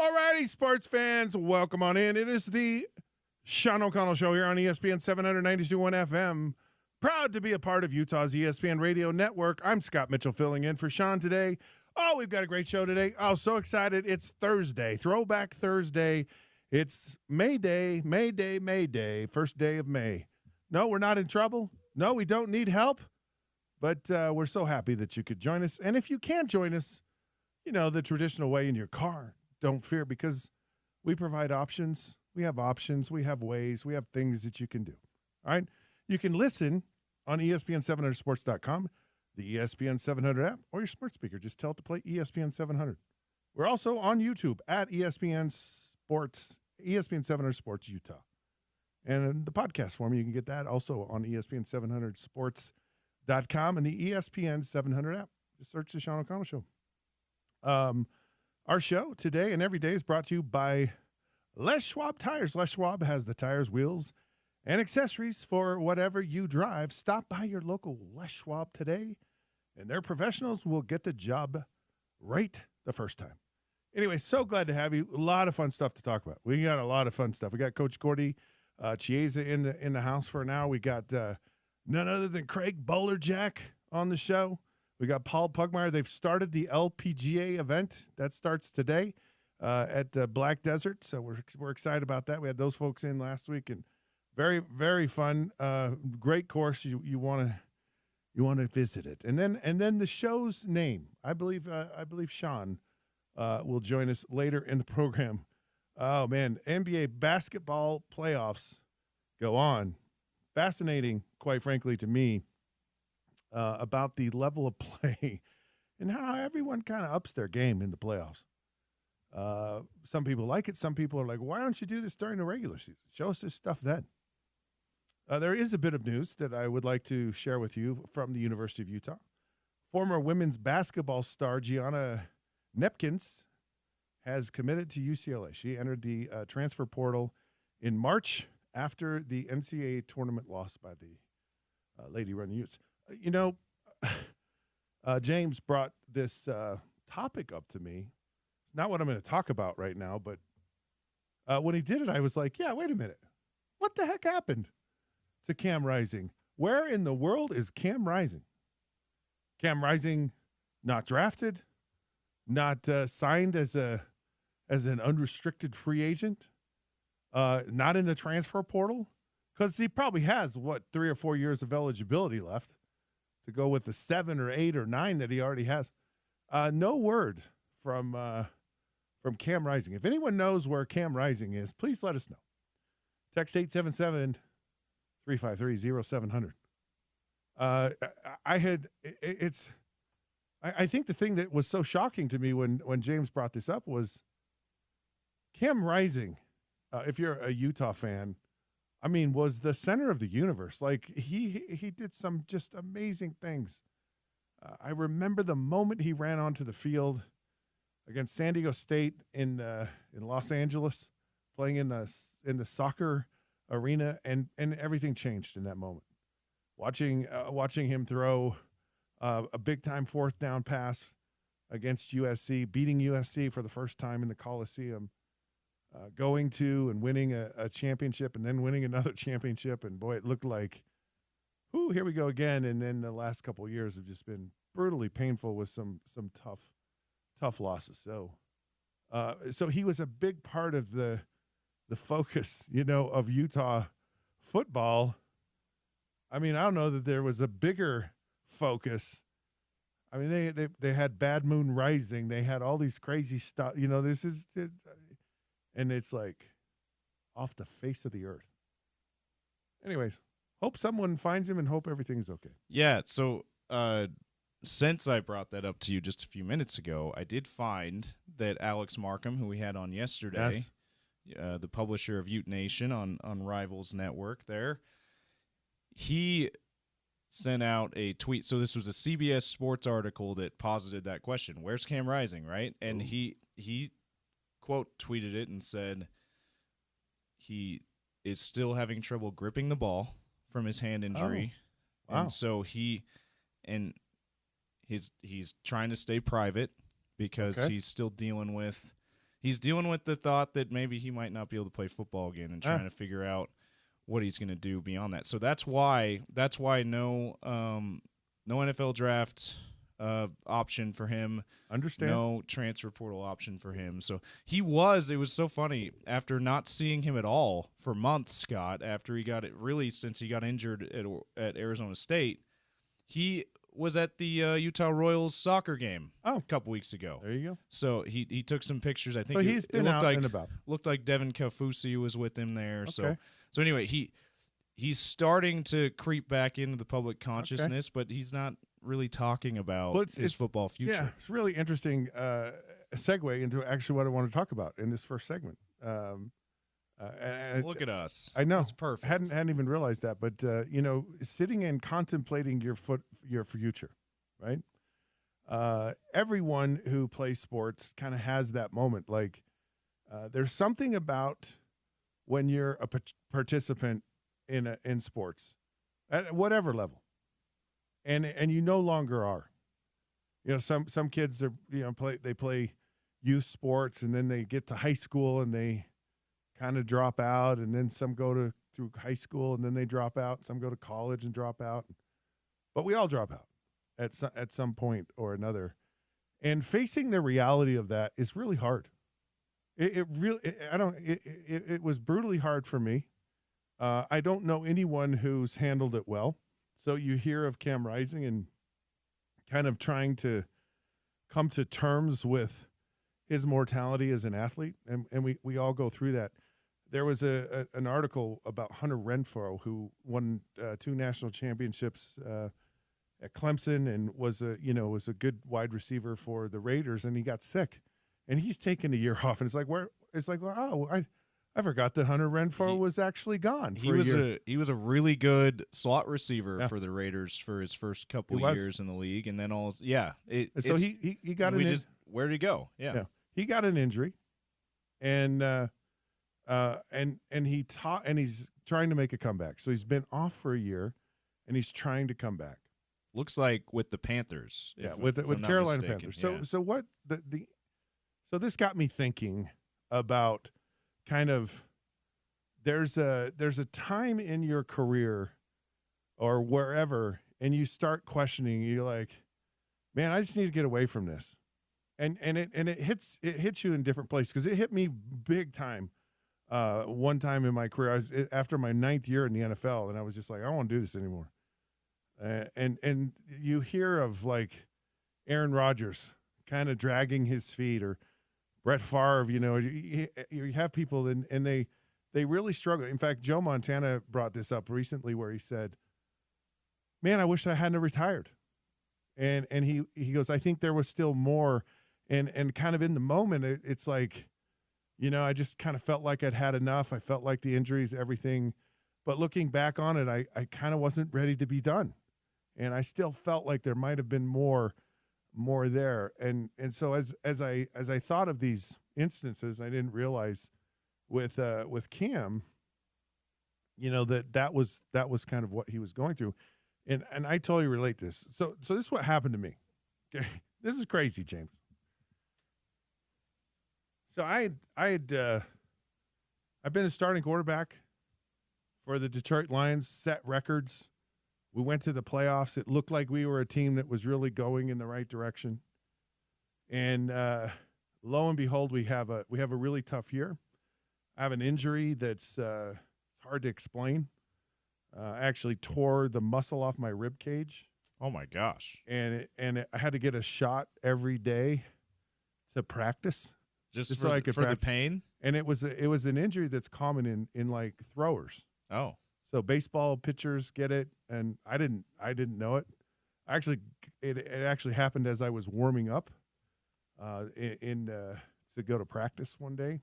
Alrighty, sports fans, welcome on in. It is the Sean O'Connell Show here on ESPN 792.1 FM. Proud to be a part of Utah's ESPN radio network. I'm Scott Mitchell filling in for Sean today. Oh, we've got a great show today. Oh, so excited. It's Thursday, Throwback Thursday. It's May Day, first day of May. No, we're not in trouble. No, we don't need help. But we're so happy that you could join us. And if you can't join us, you know, the traditional way in your car, don't fear, because we provide options. We have options. We have ways. We have things that you can do. All right? You can listen on ESPN700sports.com, the ESPN 700 app, or your smart speaker. Just tell it to play ESPN 700. We're also on YouTube at ESPN Sports, ESPN 700 Sports Utah. And in the podcast form, you can get that also on ESPN700sports.com and the ESPN 700 app. Just search the Sean O'Connell Show. Our show today and every day is brought to you by Les Schwab Tires. Les Schwab has the tires, wheels, and accessories for whatever you drive. Stop by your local Les Schwab today, and their professionals will get the job right the first time. Anyway, so glad to have you. A lot of fun stuff to talk about. We got a lot of fun stuff. We got Coach Gordy Chiesa in the house for an hour. We got none other than Craig Bowlerjack on the show. We got Paul Pugmire. They've started the LPGA event. That starts today at Black Desert, so we're excited about that. We had those folks in last week, and very, very fun. Great course. You want to visit it. And then the show's name. I believe Sean will join us later in the program. Oh, man, NBA basketball playoffs go on. Fascinating, quite frankly, to me. About the level of play and how everyone kind of ups their game in the playoffs. Some people like it. Some people are like, why don't you do this during the regular season? Show us this stuff then. There is a bit of news that I would like to share with you from the University of Utah. Former women's basketball star Gianna Nepkins has committed to UCLA. She entered the transfer portal in March after the NCAA tournament loss by the Lady Run Utes. You know, James brought this topic up to me. It's not what I'm going to talk about right now, but when he did it, I was like, yeah, wait a minute. What the heck happened to Cam Rising? Where in the world is Cam Rising? Cam Rising not drafted, not signed as an unrestricted free agent, not in the transfer portal, because he probably has, 3 or 4 years of eligibility left to go with the 7 or 8 or 9 that he already has. No word from Cam Rising. If anyone knows where Cam Rising is, please let us know. Text 877-353-0700. I think the thing that was so shocking to me when James brought this up was Cam Rising, if you're a Utah fan, I mean, was the center of the universe. Like, he did some just amazing things. I remember the moment he ran onto the field against San Diego State in Los Angeles, playing in the soccer arena, and everything changed in that moment. Watching him throw a big-time fourth down pass against USC, beating USC for the first time in the Coliseum, going to and winning a championship and then winning another championship. And, boy, it looked like, here we go again. And then the last couple of years have just been brutally painful with some tough losses. So he was a big part of the focus, of Utah football. I mean, I don't know that there was a bigger focus. I mean, they had Bad Moon Rising. They had all these crazy stuff. And it's like off the face of the earth. Anyways, hope someone finds him and hope everything's okay. Yeah, so since I brought that up to you just a few minutes ago, I did find that Alex Markham, who we had on yesterday, yes, the publisher of Ute Nation on Rivals Network there, he sent out a tweet. So this was a CBS Sports article that posited that question. Where's Cam Rising, right? And he quote tweeted it and said he is still having trouble gripping the ball from his hand injury. Oh, wow. And so he's trying to stay private because he's still dealing with he's dealing with the thought that maybe he might not be able to play football again and trying to figure out what he's going to do beyond that. So that's why no NFL draft option for him. Understand. No transfer portal option for him. So it was so funny after not seeing him at all for months, Scott, after he got it really since he got injured at Arizona State. He was at the Utah Royals soccer game a couple weeks ago. There you go. So he took some pictures. I think so he's been out and about. Looked like Devin Kafusi was with him there. Okay. So anyway, he's starting to creep back into the public consciousness, but he's not really talking about his football future. Yeah, it's really interesting segue into actually what I want to talk about in this first segment. Look at us. I know. It's perfect. Hadn't even realized that, but sitting and contemplating your future, right? Everyone who plays sports kind of has that moment. Like, there's something about when you're a participant in sports at whatever level, and you no longer are. Some kids are play youth sports, and then they get to high school and they kind of drop out, and then some go through high school and then they drop out. Some go to college and drop out, but we all drop out at some point or another. And facing the reality of that is really hard. It was brutally hard for me. I don't know anyone who's handled it well. So you hear of Cam Rising and kind of trying to come to terms with his mortality as an athlete, and we all go through that. There was an article about Hunter Renfrow, who won 2 national championships at Clemson and was a good wide receiver for the Raiders, and he got sick, and he's taken a year off, and I forgot that Hunter Renfrow was actually gone. He was a really good slot receiver for the Raiders for his first couple years in the league, and then he got where did he go? Yeah. He got an injury, and he's trying to make a comeback. So he's been off for a year, and he's trying to come back. Looks like with the Panthers. With Carolina Panthers. So this got me thinking about kind of there's a time in your career or wherever, and you start questioning. You're like, man, I just need to get away from this. And it hits you in different places, because it hit me big time. One time in my career, after my 9th year in the NFL, and I was just like, I don't want to do this anymore. And you hear of like Aaron Rodgers kind of dragging his feet, or Brett Favre. You have people and they really struggle. In fact, Joe Montana brought this up recently, where he said, "Man, I wish I hadn't retired." And he goes, I think there was still more. And kind of in the moment, it's like, I just kind of felt like I'd had enough. I felt like the injuries, everything. But looking back on it, I kind of wasn't ready to be done. And I still felt like there might have been more there. And so as I thought of these instances, I didn't realize with Cam, that was kind of what he was going through. And I totally relate to this. So this is what happened to me. Okay. This is crazy, James. So I've been a starting quarterback for the Detroit Lions, set records. We went to the playoffs. It looked like we were a team that was really going in the right direction. And lo and behold, we have a really tough year. I have an injury that's it's hard to explain. I actually tore the muscle off my rib cage. Oh my gosh! And I had to get a shot every day to practice. Just so I could for the pain? And it was an injury that's common in like throwers. Oh. So baseball pitchers get it, and I didn't know it. It actually happened as I was warming up to go to practice one day.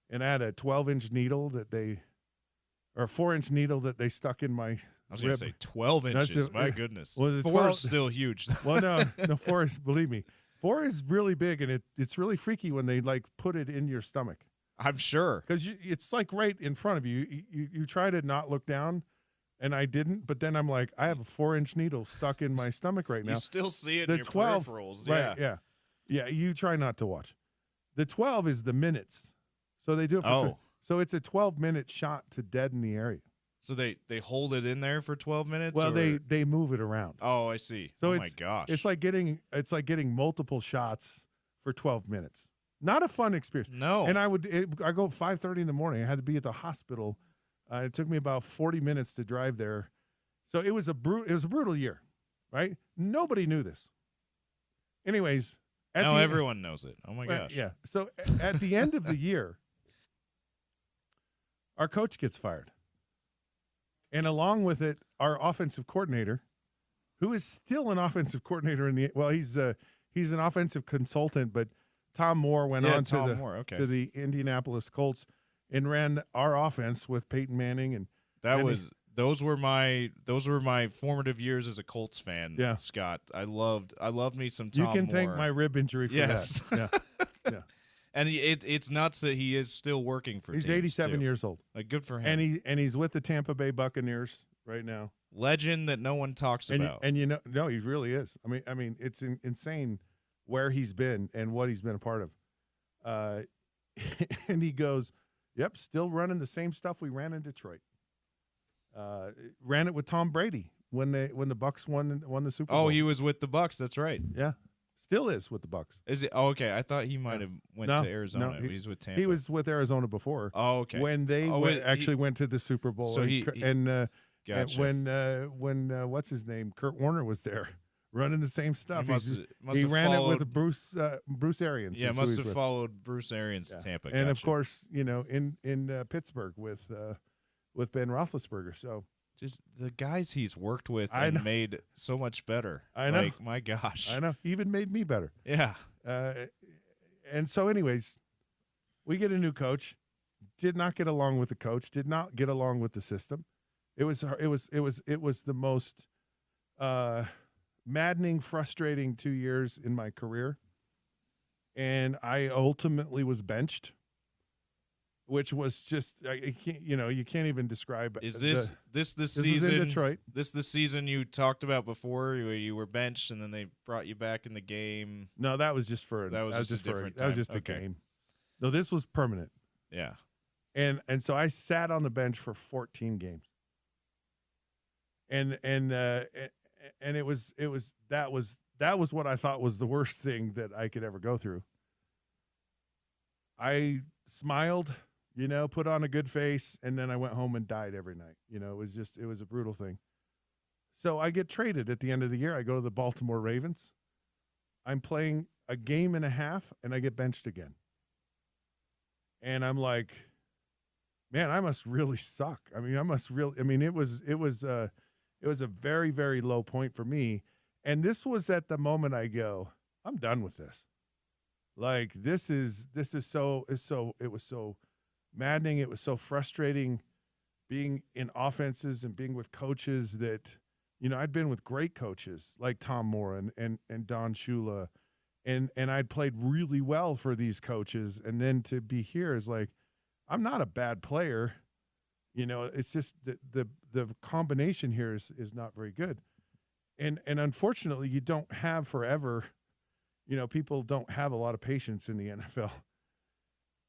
And I had a 12-inch needle or a 4-inch needle that they stuck in my I was going to say 12 inches. My goodness. Well, 4 is still huge. Well, no, 4 is, believe me. 4 is really big, and it's really freaky when they like put it in your stomach. I'm sure, because it's like right in front of you. You try to not look down, and I didn't. But then I'm like, I have a 4-inch needle stuck in my stomach right now. You still see it in your peripherals, right? Yeah. You try not to watch, The 12 is the minutes. So they do it for Oh. so it's a 12-minute shot to deaden the area. So they hold it in there for 12 minutes? Well, or? they move it around. Oh, I see. So oh my gosh. It's like getting multiple shots for 12 minutes. Not a fun experience. No. And I go 5:30 in the morning. I had to be at the hospital. It took me about 40 minutes to drive there. So it was a brutal year, right? Nobody knew this. Anyways, now everyone knows it. Oh my gosh. Yeah. So at the end of the year, our coach gets fired. And along with it, our offensive coordinator, who is still an offensive coordinator he's an offensive consultant, but Tom Moore went on to the Indianapolis Colts and ran our offense with Peyton Manning, and those were my formative years as a Colts fan. Yeah. Scott, I loved me some Tom Moore. You can thank my rib injury for yes. that. Yeah. And it's nuts that he is still working for. He's teams 87 too. years old. Like, good for him. And he's with the Tampa Bay Buccaneers right now. Legend that no one talks about. And no, he really is. I mean, it's insane where he's been and what he's been a part of. And he goes, "Yep, still running the same stuff we ran in Detroit. Ran it with Tom Brady when the Bucs won the Super Bowl." Oh, he was with the Bucs. That's right. Yeah, still is with the Bucs. Is it? Oh, okay. I thought he might have went to Arizona. No, he's with Tampa. He was with Arizona before. Oh, okay. When they went to the Super Bowl. So gotcha. When what's his name, Kurt Warner was there running the same stuff. He ran it with Bruce Arians. Yeah, must have followed Bruce Arians to Tampa. And of course, in Pittsburgh with Ben Roethlisberger. So just the guys he's worked with and made so much better. I know. Like, my gosh. I know. He even made me better. Yeah. And so, anyways, we get a new coach. Did not get along with the coach. Did not get along with the system. It was the most maddening, frustrating 2 years in my career, and I ultimately was benched, which was just you can't even describe. Is this the season? This was in Detroit. This the season you talked about before, where you were benched and then they brought you back in the game? No, that was just for that was just a different time. That was just a game. No, this was permanent. Yeah. And so I sat on the bench for 14 games. And it was that was what I thought was the worst thing that I could ever go through. I smiled, put on a good face, and then I went home and died every night. It was a brutal thing. So I get traded at the end of the year. I go to the Baltimore Ravens. I'm playing a game and a half, and I get benched again. And I'm like, man, I must really suck. It was a very, very low point for me. And this was at the moment I go, I'm done with this. Like, it was so maddening. It was so frustrating being in offenses and being with coaches that, I'd been with great coaches like Tom Moore and Don Shula, and I'd played really well for these coaches. And then to be here is like, I'm not a bad player. It's just the combination here is not very good. And unfortunately, you don't have forever. People don't have a lot of patience in the NFL.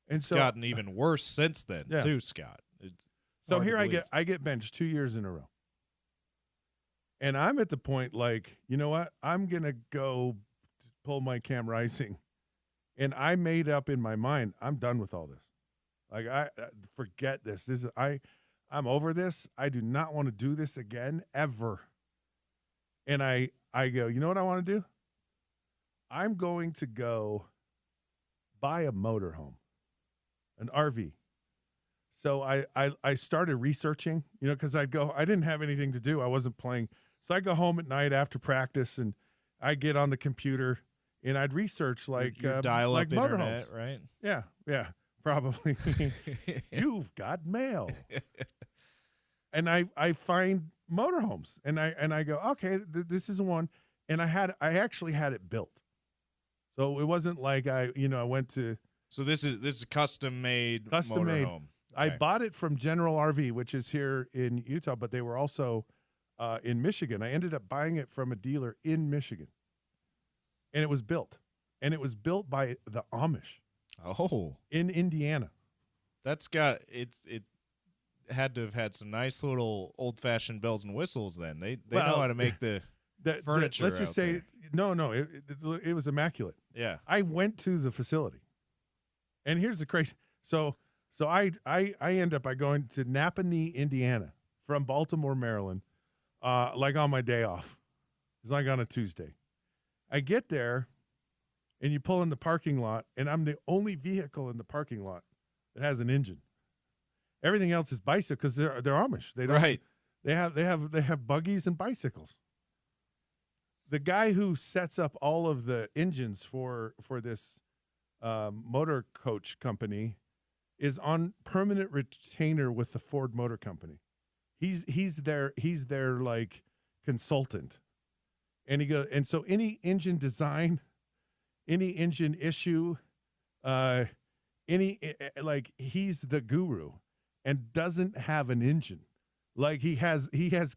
And so it's gotten even worse since then, too, Scott. So here I get benched 2 years in a row. And I'm at the point like, you know what? I'm going to go pull my Cam Rising. And I made up in my mind, I'm done with all this. Like, I forget this. I'm over this. I do not want to do this again, ever. And I go, you know what I want to do? I'm going to go buy a motorhome, an RV. So I started researching, because I didn't have anything to do. I wasn't playing. So I go home at night after practice, and I get on the computer, and I'd research dial like up motorhomes. Internet, right? Yeah. Probably. You've got mail. And I find motorhomes, and I go, okay, this is one. And I actually had it built. So it wasn't like I went to. So this is custom made motorhome. I bought it from General RV, which is here in Utah, but they were also in Michigan. I ended up buying it from a dealer in Michigan. And it was built. And it was built by the Amish. Oh, in Indiana. that's got it had to have had some nice little old-fashioned bells and whistles then. They know how to make the furniture let's just out say there. it was immaculate. Yeah. I went to the facility, and here's the crazy. So I end up by going to Napanee, Indiana, from Baltimore, Maryland, like on my day off. It's like on a Tuesday. I get there, and you pull in the parking lot, and I'm the only vehicle in the parking lot that has an engine. Everything else is bicycle because they're Amish. They don't. Right. They have buggies and bicycles. The guy who sets up all of the engines for this motor coach company is on permanent retainer with the Ford Motor Company. He's their like consultant, and he goes, and so any engine design, any engine issue, he's the guru, and doesn't have an engine. Like he has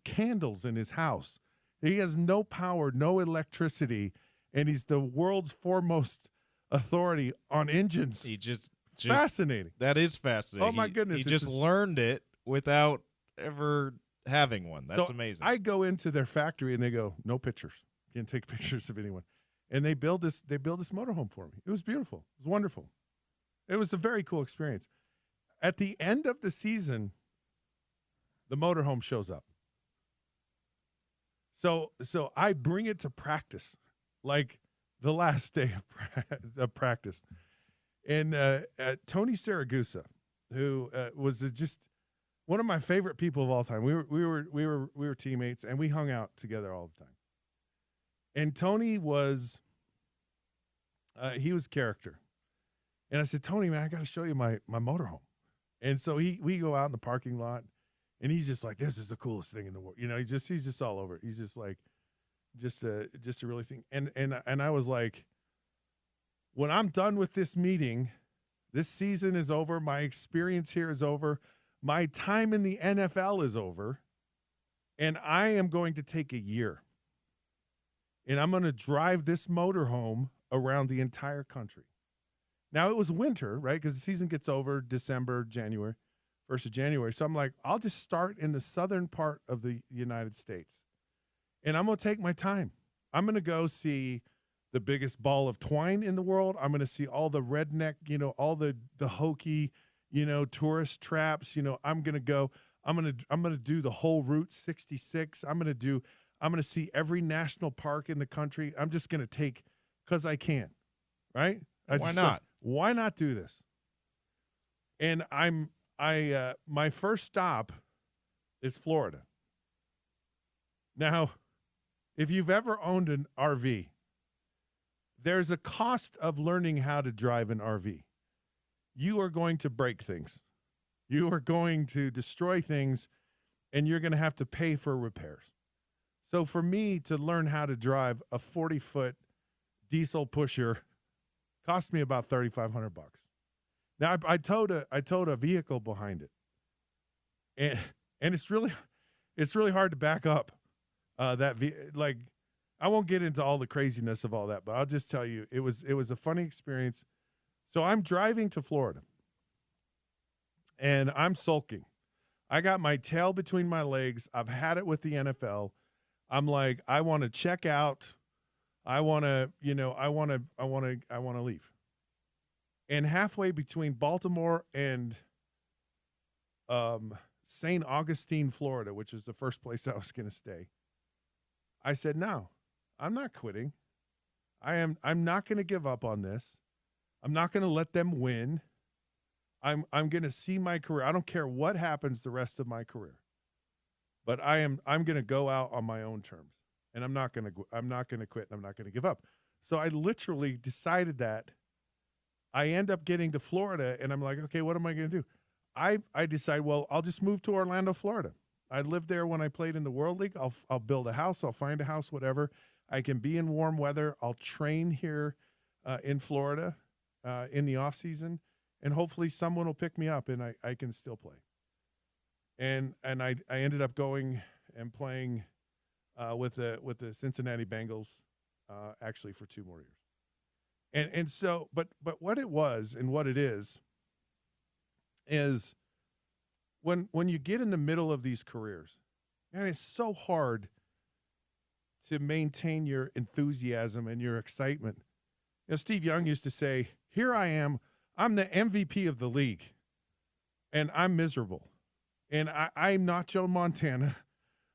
candles in his house. He has no power, no electricity, and he's the world's foremost authority on engines. He just fascinating. That is fascinating. Oh my goodness! He just learned it without ever having one. That's amazing. I go into their factory and they go, no pictures. Can't take pictures of anyone. And they build this motorhome for me. It was beautiful. It was wonderful. It was a very cool experience. At the end of the season, the motorhome shows up. So I bring it to practice, like the last day of practice. And Tony Saragusa, who was just one of my favorite people of all time. We were teammates, and we hung out together all the time. And Tony was he was character. And I said, Tony, man, I got to show you my motorhome. And so we go out in the parking lot, and he's just like, this is the coolest thing in the world. You know, he's just all over it. He's just like, just a really thing. And I was like, when I'm done with this meeting, this season is over. My experience here is over. My time in the NFL is over. And I am going to take a year. And I'm going to drive this motorhome around the entire country. Now, it was winter, right? Because the season gets over December, January, 1st of January. So I'm like, I'll just start in the southern part of the United States. And I'm going to take my time. I'm going to go see the biggest ball of twine in the world. I'm going to see all the redneck, all the hokey, tourist traps. I'm going to go. I'm going to do the whole Route 66. I'm going to see every national park in the country. I'm just going to take because I can, right? Why not? Why not do this? And my first stop is Florida. Now, if you've ever owned an RV, there's a cost of learning how to drive an RV. You are going to break things. You are going to destroy things, and you're going to have to pay for repairs. So for me to learn how to drive a 40-foot diesel pusher cost me about $3,500. Now I towed a vehicle behind it, and it's really hard to back up like I won't get into all the craziness of all that, but I'll just tell you it was a funny experience. So I'm driving to Florida, and I'm sulking. I got my tail between my legs. I've had it with the NFL. I'm like, I want to check out. I want to leave. And halfway between Baltimore and St. Augustine, Florida, which is the first place I was going to stay, I said, no, I'm not quitting. I'm not going to give up on this. I'm not going to let them win. I'm going to see my career. I don't care what happens the rest of my career. But I'm going to go out on my own terms. And I'm not going to quit, and I'm not going to give up. So I literally decided that. I end up getting to Florida, and I'm like, okay, what am I going to do? I decide, well, I'll just move to Orlando, Florida. I lived there when I played in the World League. I'll build a house. I'll find a house, whatever. I can be in warm weather. I'll train here in Florida in the off season, and hopefully someone will pick me up, and I can still play. And I ended up going and playing with the Cincinnati Bengals actually for 2 more years. And so, but what it was and what it is when you get in the middle of these careers, and it's so hard to maintain your enthusiasm and your excitement. You know, Steve Young used to say, "Here I am, I'm the MVP of the league, and I'm miserable, and I'm not Joe Montana,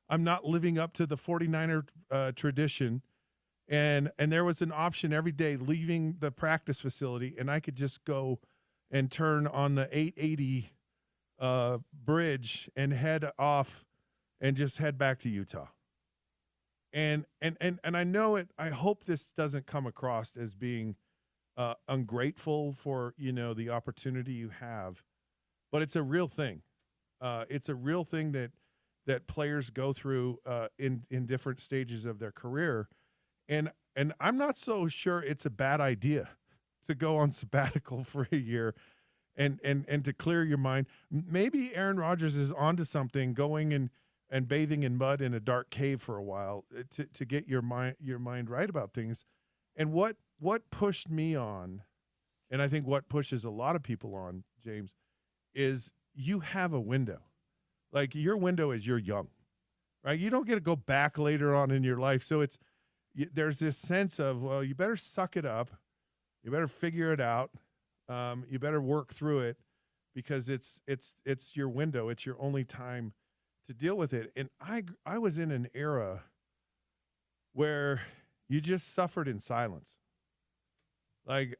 I'm not living up to the 49er tradition." And there was an option every day leaving the practice facility, and I could just go and turn on the 880 bridge and head off and just head back to Utah. And I know it. I hope this doesn't come across as being ungrateful for the opportunity you have, but it's a real thing. It's a real thing that players go through in different stages of their career. And I'm not so sure it's a bad idea to go on sabbatical for a year and to clear your mind. Maybe Aaron Rodgers is onto something, going and bathing in mud in a dark cave for a while to get your mind right about things. And what pushed me on, and I think what pushes a lot of people on, James, is you have a window. Like, your window is you're young, right? You don't get to go back later on in your life. So there's this sense of, well, you better suck it up. You better figure it out. You better work through it, because it's your window. It's your only time to deal with it. And I was in an era where you just suffered in silence. Like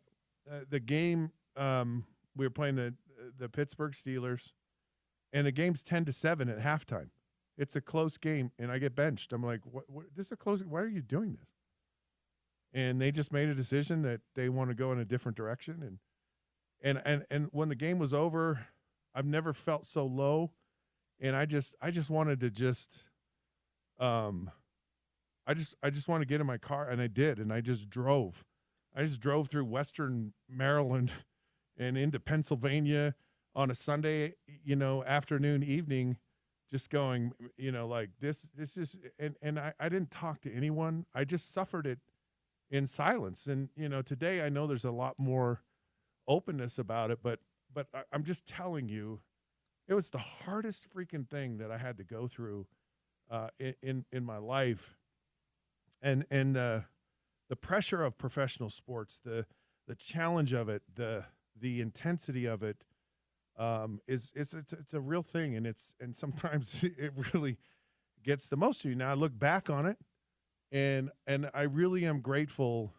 the game, we were playing the Pittsburgh Steelers, and the game's 10-7 at halftime. It's a close game, and I get benched. I'm like, what this is a close. Why are you doing this? And they just made a decision that they want to go in a different direction. And when the game was over, I've never felt so low. And I just wanted to I just want to get in my car, and I did, and I just drove. I just drove through Western Maryland and into Pennsylvania on a Sunday, afternoon, evening, just going, like this is, and I didn't talk to anyone. I just suffered it in silence. And, today I know there's a lot more openness about it, but I'm just telling you, it was the hardest freaking thing that I had to go through in my life. And the pressure of professional sports, the challenge of it, the intensity of it, it's a real thing, and sometimes it really gets the most of you. Now I look back on it, and I really am grateful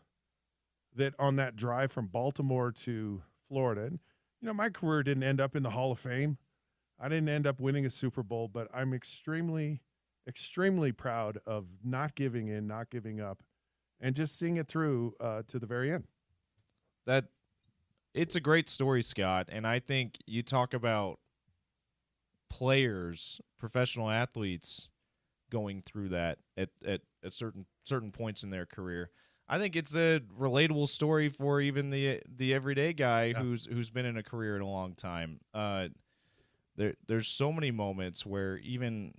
that on that drive from Baltimore to Florida, and my career didn't end up in the Hall of Fame. I didn't end up winning a Super Bowl, but I'm extremely, extremely proud of not giving in, not giving up, and just seeing it through to the very end. It's a great story, Scott, and I think you talk about players, professional athletes going through that at certain points in their career. I think it's a relatable story for even the everyday guy who's been in a career in a long time. There's so many moments where even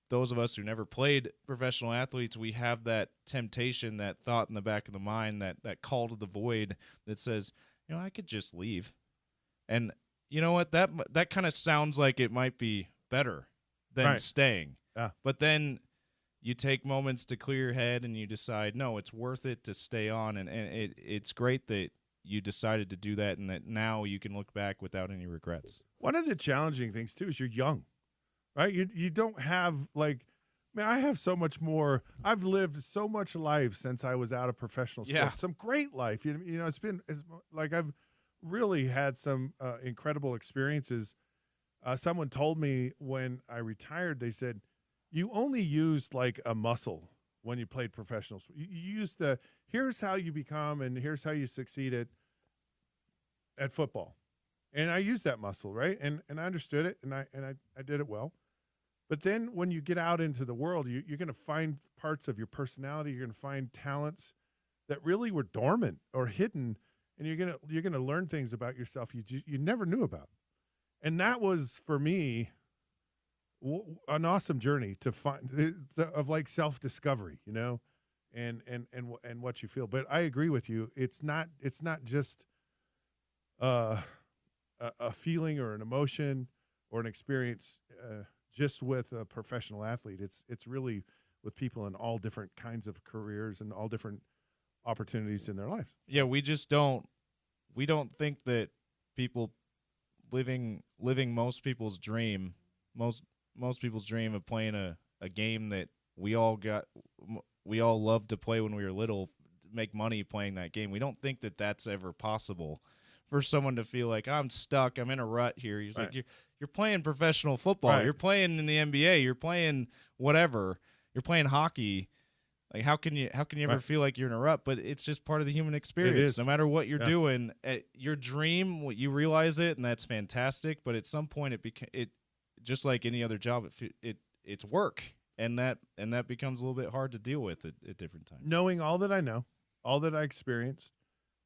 those of us who never played professional athletes, we have that temptation, that thought in the back of the mind, that call to the void that says, I could just leave. And you know what? That kind of sounds like it might be better than staying. Yeah. But then you take moments to clear your head and you decide, no, it's worth it to stay on. And it's great that you decided to do that, and that now you can look back without any regrets. One of the challenging things, too, is you're young, right? You don't have, I have so much more. I've lived so much life since I was out of professional sports. Yeah. Some great life. It's like I've really had some incredible experiences. Someone told me when I retired, they said, you only used like a muscle when you played professional. You used here's how you become and here's how you succeed at football. And I used that muscle, right? And I understood it, and I did it well. But then when you get out into the world, you're going to find parts of your personality. You're going to find talents that really were dormant or hidden, and you're going to learn things about yourself you never knew about. And that was, for me, an awesome journey to find of like self-discovery, and what you feel. But I agree with you. It's not just uh, a feeling or an emotion or an experience just with a professional athlete. It's really with people in all different kinds of careers and all different opportunities in their lives. Yeah, we don't think that people living most people's dream of playing a game that we all loved to play when we were little, make money playing that game. We don't think that that's ever possible for someone to feel like I'm stuck, I'm in a rut here. He's Right. like, you're playing professional football, Right. you're playing in the NBA, you're playing whatever, you're playing hockey. Like how can you ever Right. feel like you're in a rut? But it's just part of the human experience. is. No matter what you're Yeah. doing, your dream, you realize it, and that's fantastic. But at some point, it just like any other job, it's work, and that becomes a little bit hard to deal with at different times. Knowing all that I know, all that I experienced,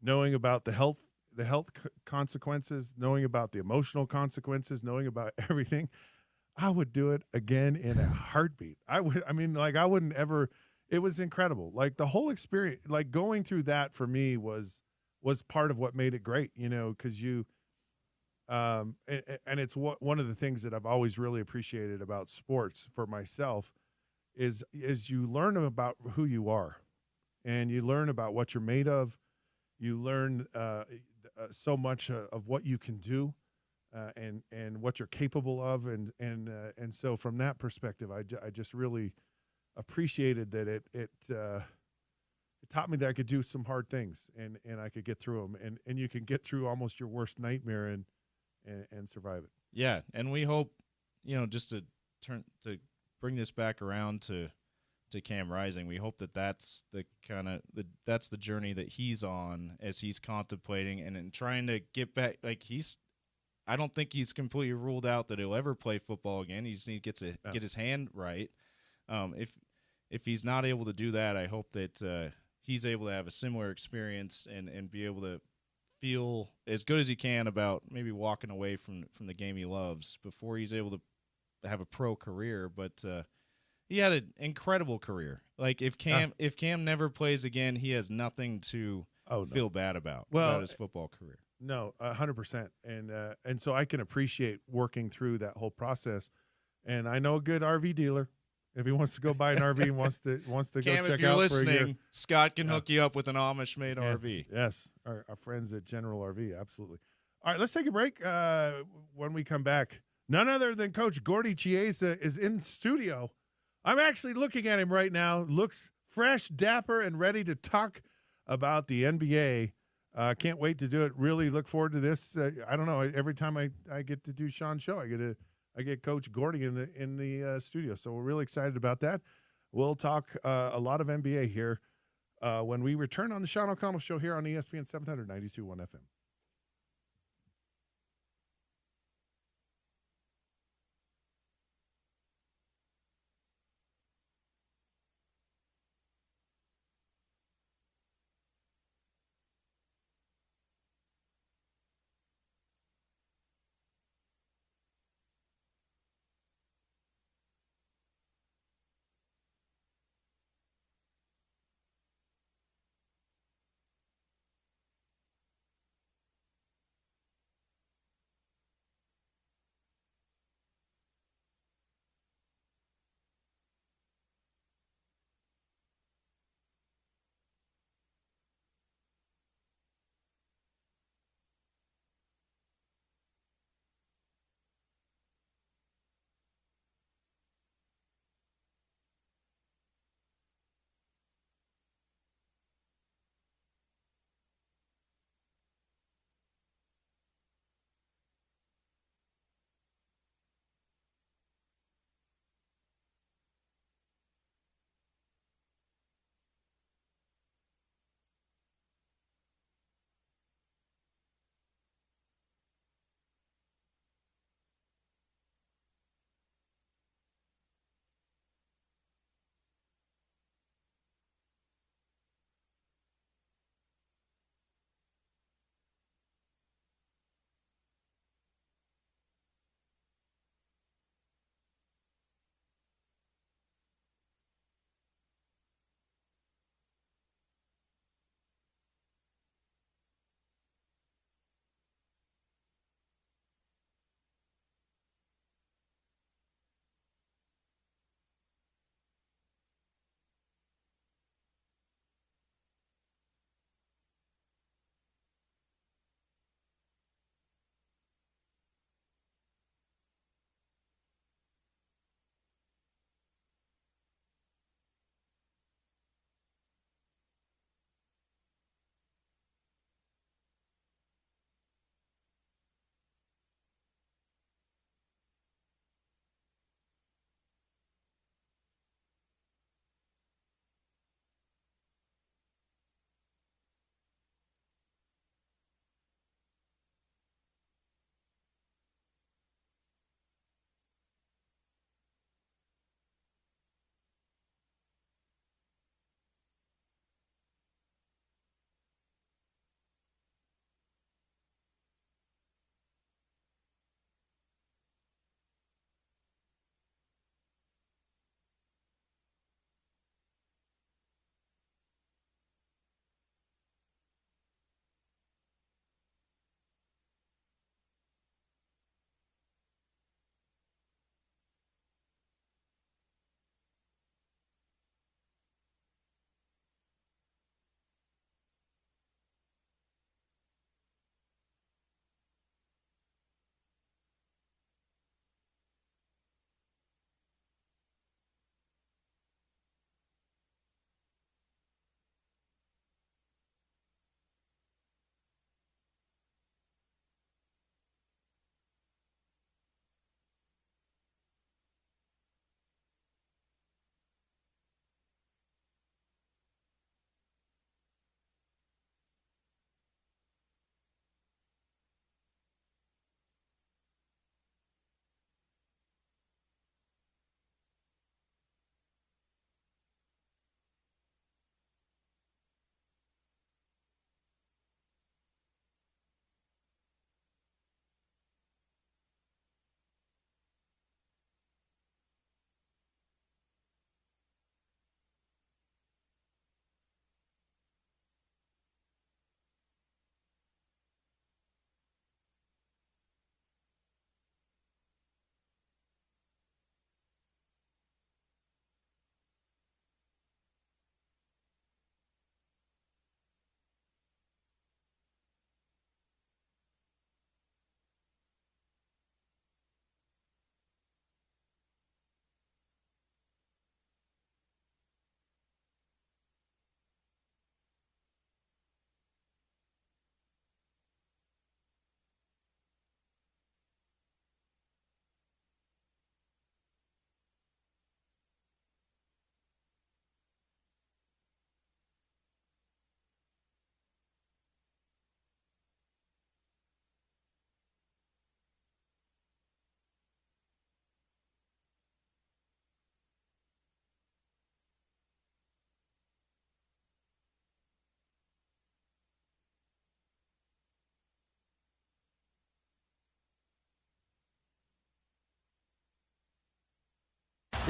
knowing about the health consequences, knowing about the emotional consequences, knowing about everything, I would do it again in a heartbeat. I wouldn't ever. It was incredible. Like the whole experience, like going through that for me was part of what made it great, because and it's one of the things that I've always really appreciated about sports for myself is you learn about who you are, and you learn about what you're made of. You learn so much of what you can do, and what you're capable of, and so from that perspective, I just really appreciated that it taught me that I could do some hard things, and I could get through them, and you can get through almost your worst nightmare and survive it. Yeah, and we hope, just to bring this back around to Cam Rising, we hope that that's that's the journey that he's on as he's contemplating and trying to get back. Like I don't think he's completely ruled out that he'll ever play football again. He just needs to get his hand right. If he's not able to do that, I hope that he's able to have a similar experience and be able to feel as good as he can about maybe walking away from the game he loves before he's able to have a pro career. But he had an incredible career. Like if Cam never plays again, he has nothing to feel bad about his football career. No, 100%, and so I can appreciate working through that whole process. And I know a good RV dealer. If he wants to go buy an RV and wants to Cam, go check if you're out listening, for a year, Scott can hook you up with an Amish-made RV. Yes, our friends at General RV, absolutely. All right, let's take a break. When we come back, none other than Coach Gordy Chiesa is in studio. I'm actually looking at him right now. Looks fresh, dapper, and ready to talk about the NBA. Can't wait to do it. Really look forward to this. I don't know. Every time I get to do Sean's show, I get Coach Gordy in the studio. So we're really excited about that. We'll talk a lot of NBA here when we return on the Sean O'Connell Show here on ESPN 700 92.1 FM.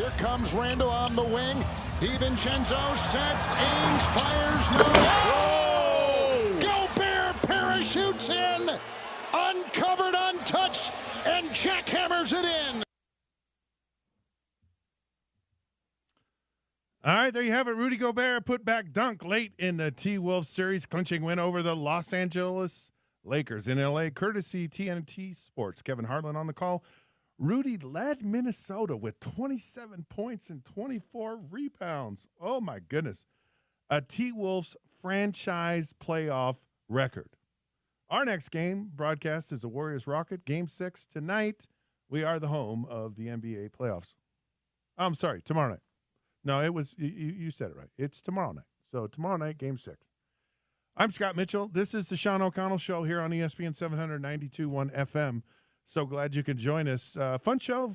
Here comes Randall on the wing. DiVincenzo sets, aims, fires, no. Oh! Gobert parachutes in, uncovered, untouched, and jackhammers it in. All right, there you have it. Rudy Gobert put back dunk late in the T-Wolves series, clinching win over the Los Angeles Lakers in L.A., courtesy TNT Sports. Kevin Harlan on the call. Rudy led Minnesota with 27 points and 24 rebounds. Oh, my goodness. A T-Wolves franchise playoff record. Our next game broadcast is the Warriors-Rocket, Game 6 tonight. We are the home of the NBA playoffs. I'm sorry, tomorrow night. No, it was you said it right. It's tomorrow night. So tomorrow night, Game 6. I'm Scott Mitchell. This is the Sean O'Connell Show here on ESPN 792.1 FM. So glad you can join us. Fun show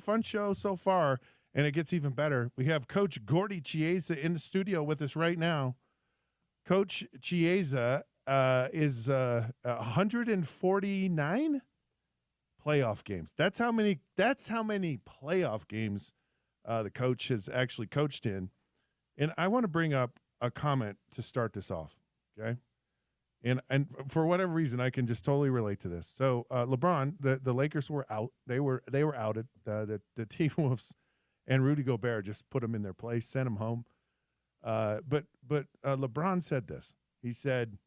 so far, and it gets even better. We have Coach Gordy Chiesa in the studio with us right now. Coach Chiesa is 149 playoff games. That's how many playoff games the coach has actually coached in. And I want to bring up a comment to start this off, okay? And for whatever reason, I can just totally relate to this. So LeBron, the Lakers were out. They were outed. The T-Wolves and Rudy Gobert just put them in their place, sent them home. But LeBron said this. He said,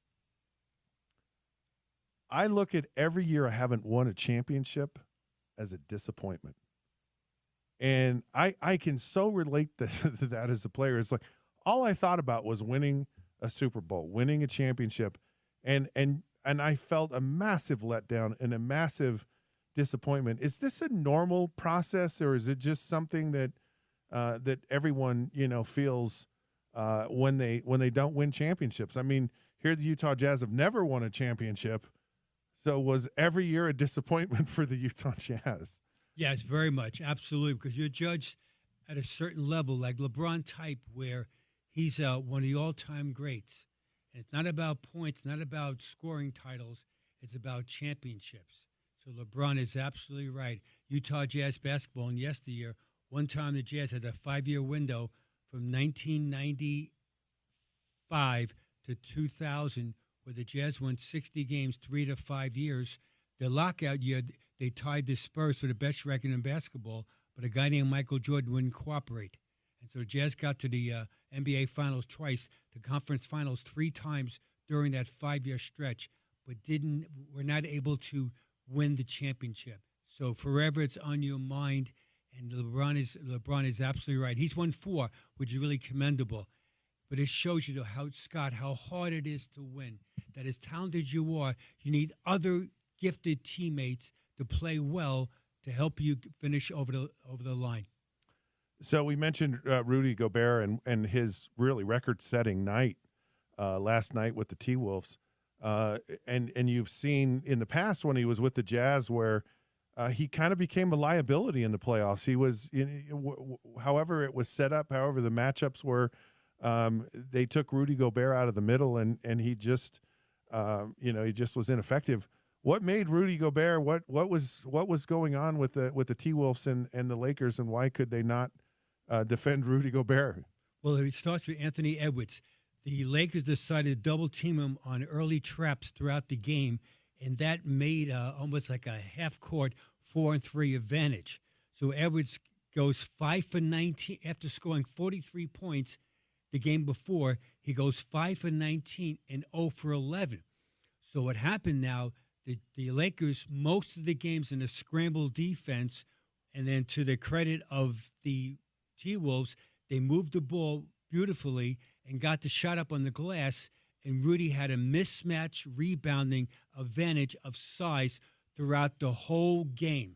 I look at every year I haven't won a championship as a disappointment. And I can so relate to that as a player. It's like all I thought about was winning a Super Bowl, winning a championship. And I felt a massive letdown and a massive disappointment. Is this a normal process, or is it just something that that everyone feels when they don't win championships? I mean, here the Utah Jazz have never won a championship, so was every year a disappointment for the Utah Jazz? Yes, very much, absolutely, because you're judged at a certain level, like LeBron type, where he's one of the all-time greats. And it's not about points, not about scoring titles. It's about championships. So LeBron is absolutely right. Utah Jazz basketball in yesteryear, one time the Jazz had a 5-year window from 1995 to 2000, where the Jazz won 60 games 3 to 5 years. The lockout year, they tied the Spurs for the best record in basketball, but a guy named Michael Jordan wouldn't cooperate. And so the Jazz got to the NBA Finals twice, the conference finals 3 times during that 5-year stretch, but were not able to win the championship. So forever it's on your mind, and LeBron is absolutely right. He's won 4, which is really commendable. But it shows you, how hard it is to win, that as talented as you are, you need other gifted teammates to play well to help you finish over the line. So we mentioned Rudy Gobert and his really record-setting night last night with the T-Wolves. And you've seen in the past when he was with the Jazz where he kind of became a liability in the playoffs. He was, however it was set up, however the matchups were, they took Rudy Gobert out of the middle, and he just, he just was ineffective. What made Rudy Gobert? What was going on with the T-Wolves and the Lakers, and why could they not defend Rudy Gobert? Well, it starts with Anthony Edwards. The Lakers decided to double team him on early traps throughout the game, and that made almost like a half-court 4-3 advantage. So Edwards goes 5 for 19 after scoring 43 points the game before. He goes 5 for 19 and 0 for 11. So what happened now? The Lakers, most of the games in a scramble defense, and then to the credit of the T-Wolves, they moved the ball beautifully and got the shot up on the glass, and Rudy had a mismatch rebounding advantage of size throughout the whole game.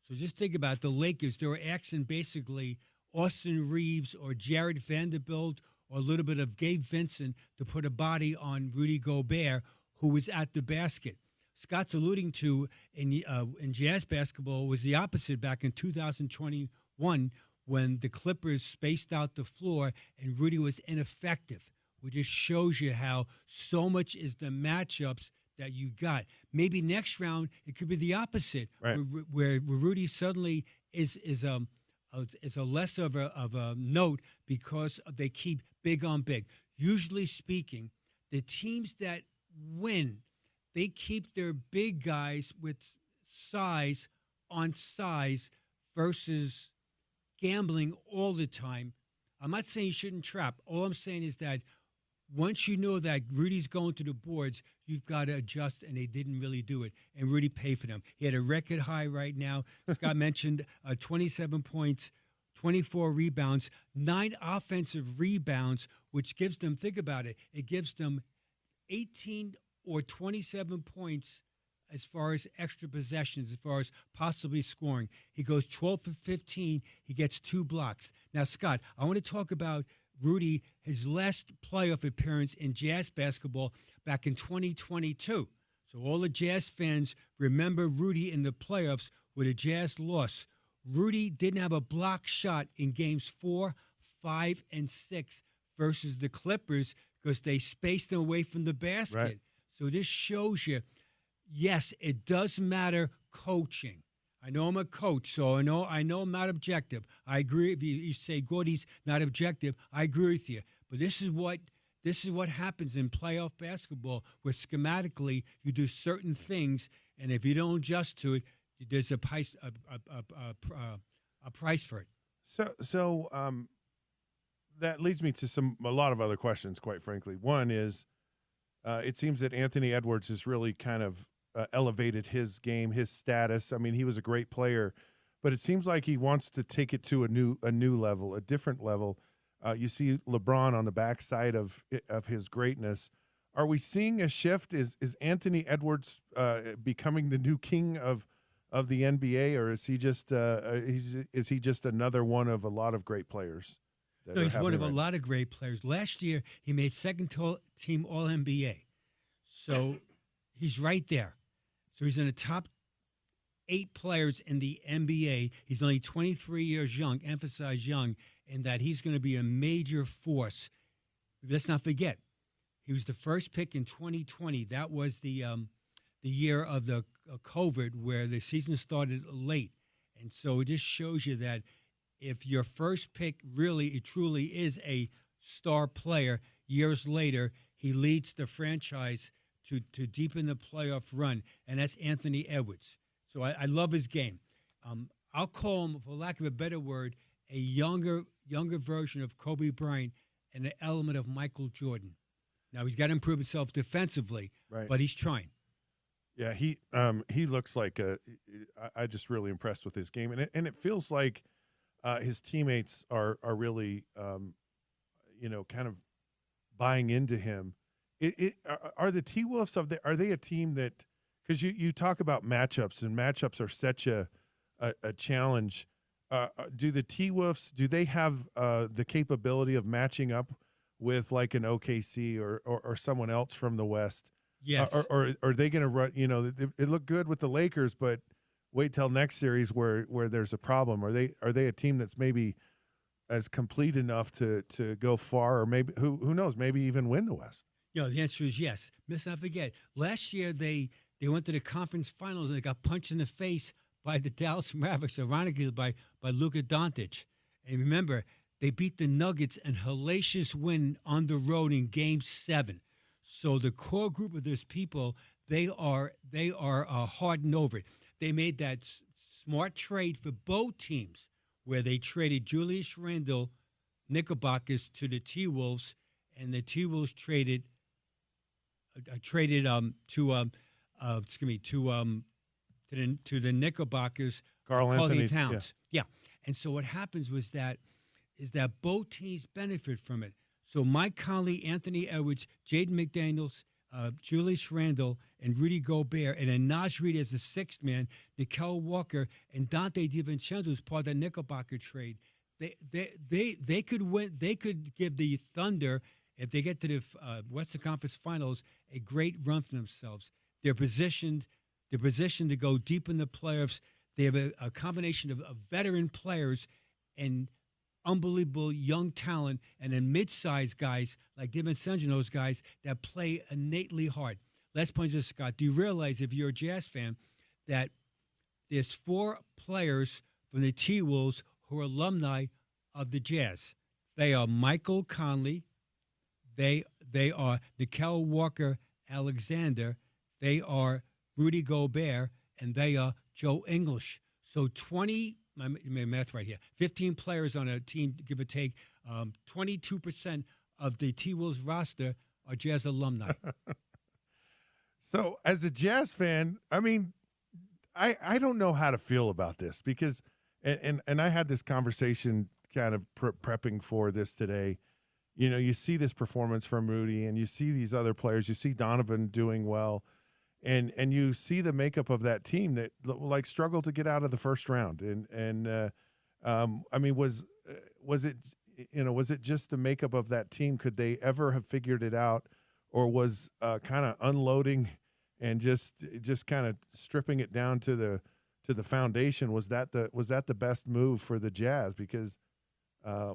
So just think about the Lakers. They were asking basically Austin Reeves or Jared Vanderbilt or a little bit of Gabe Vincent to put a body on Rudy Gobert, who was at the basket. Scott's alluding to in Jazz basketball was the opposite back in 2021 when the Clippers spaced out the floor and Rudy was ineffective, which just shows you how so much is the matchups that you got. Maybe next round it could be the opposite, right, where Rudy suddenly is is a less of a note because they keep big on big. Usually speaking, the teams that win, they keep their big guys with size on size versus gambling all the time. I'm not saying you shouldn't trap. All I'm saying is that once you know that Rudy's going to the boards, you've got to adjust, and they didn't really do it. And Rudy paid for them. He had a record high right now. Scott mentioned 27 points, 24 rebounds, 9 offensive rebounds, which gives them, think about it, it gives them 18 or 27 points as far as extra possessions, as far as possibly scoring. He goes 12 for 15. He gets 2 blocks. Now, Scott, I want to talk about Rudy, his last playoff appearance in Jazz basketball back in 2022. So all the Jazz fans remember Rudy in the playoffs where the Jazz lost. Rudy didn't have a block shot in games 4, 5, and 6 versus the Clippers because they spaced them away from the basket. Right. So this shows you, yes, it does matter coaching. I know I'm a coach, so I know I'm not objective. I agree if you say Gordy's not objective. I agree with you. But this is what happens in playoff basketball, where schematically you do certain things, and if you don't adjust to it, there's a price for it. So that leads me to a lot of other questions, quite frankly. One is, it seems that Anthony Edwards has really kind of elevated his game, his status. I mean, he was a great player, but it seems like he wants to take it to a new level, a different level. You see LeBron on the backside of his greatness. Are we seeing a shift? Is Anthony Edwards becoming the new king of the NBA, or is he just is he just another one of a lot of great players? No, he's one of a lot of great players. Last year, he made second team All-NBA. So he's right there. So he's in the top 8 players in the NBA. He's only 23 years young, emphasize young, and that he's going to be a major force. Let's not forget, he was the first pick in 2020. That was the year of the COVID, where the season started late. And so it just shows you that if your first pick really, truly is a star player, years later, he leads the franchise to deepen the playoff run, and that's Anthony Edwards. So I love his game. I'll call him, for lack of a better word, a younger version of Kobe Bryant and an element of Michael Jordan. Now, he's got to improve himself defensively, right, but he's trying. Yeah, he looks like I just really impressed with his game, and it feels like his teammates are really kind of buying into him. Are the T-Wolves are they a team that, because you talk about matchups, and matchups are such a challenge. Do the T-Wolves, do they have the capability of matching up with like an OKC or someone else from the West? Yes. Or are they going to run? It looked good with the Lakers, but wait till next series where there's a problem. Are they a team that's maybe as complete enough to go far, or maybe who knows, maybe even win the West? The answer is yes. Let's not forget, last year they went to the conference finals and they got punched in the face by the Dallas Mavericks, ironically by Luka Doncic. And remember, they beat the Nuggets in hellacious win on the road in Game 7. So the core group of those people, they are hardened over it. They made that smart trade for both teams, where they traded Julius Randle, Knickerbockers, to the T-Wolves, and the T-Wolves traded to the Knickerbockers, Karl Anthony Towns. Yeah. And so what happens is that both teams benefit from it. So Mike Conley, Anthony Edwards, Jaden McDaniels, Julius Randle, and Rudy Gobert, and then Naj Reid as the sixth man, Nickel Walker, and Dante DiVincenzo as part of the Knickerbocker trade. They could win. They could give the Thunder, if they get to the Western Conference Finals, a great run for themselves. They're positioned to go deep in the playoffs. They have a combination of veteran players and unbelievable young talent, and then mid-sized guys like DiVincenzo and those guys that play innately hard. Last point is, Scott, do you realize, if you're a Jazz fan, that there's 4 players from the T-Wolves who are alumni of the Jazz. They are Michael Conley. They are Nickel Walker-Alexander. They are Rudy Gobert, and they are Joe English. So 20, my math right here, 15 players on a team, give or take. 22% of the T-Wolves roster are Jazz alumni. So as a Jazz fan, I mean, I don't know how to feel about this because, and I had this conversation kind of prepping for this today. You know, you see this performance from Rudy, and you see these other players. You see Donovan doing well, and you see the makeup of that team that like struggled to get out of the first round. I mean, was it just the makeup of that team? Could they ever have figured it out, or was kind of unloading and just kind of stripping it down to the foundation? Was that the best move for the Jazz? Because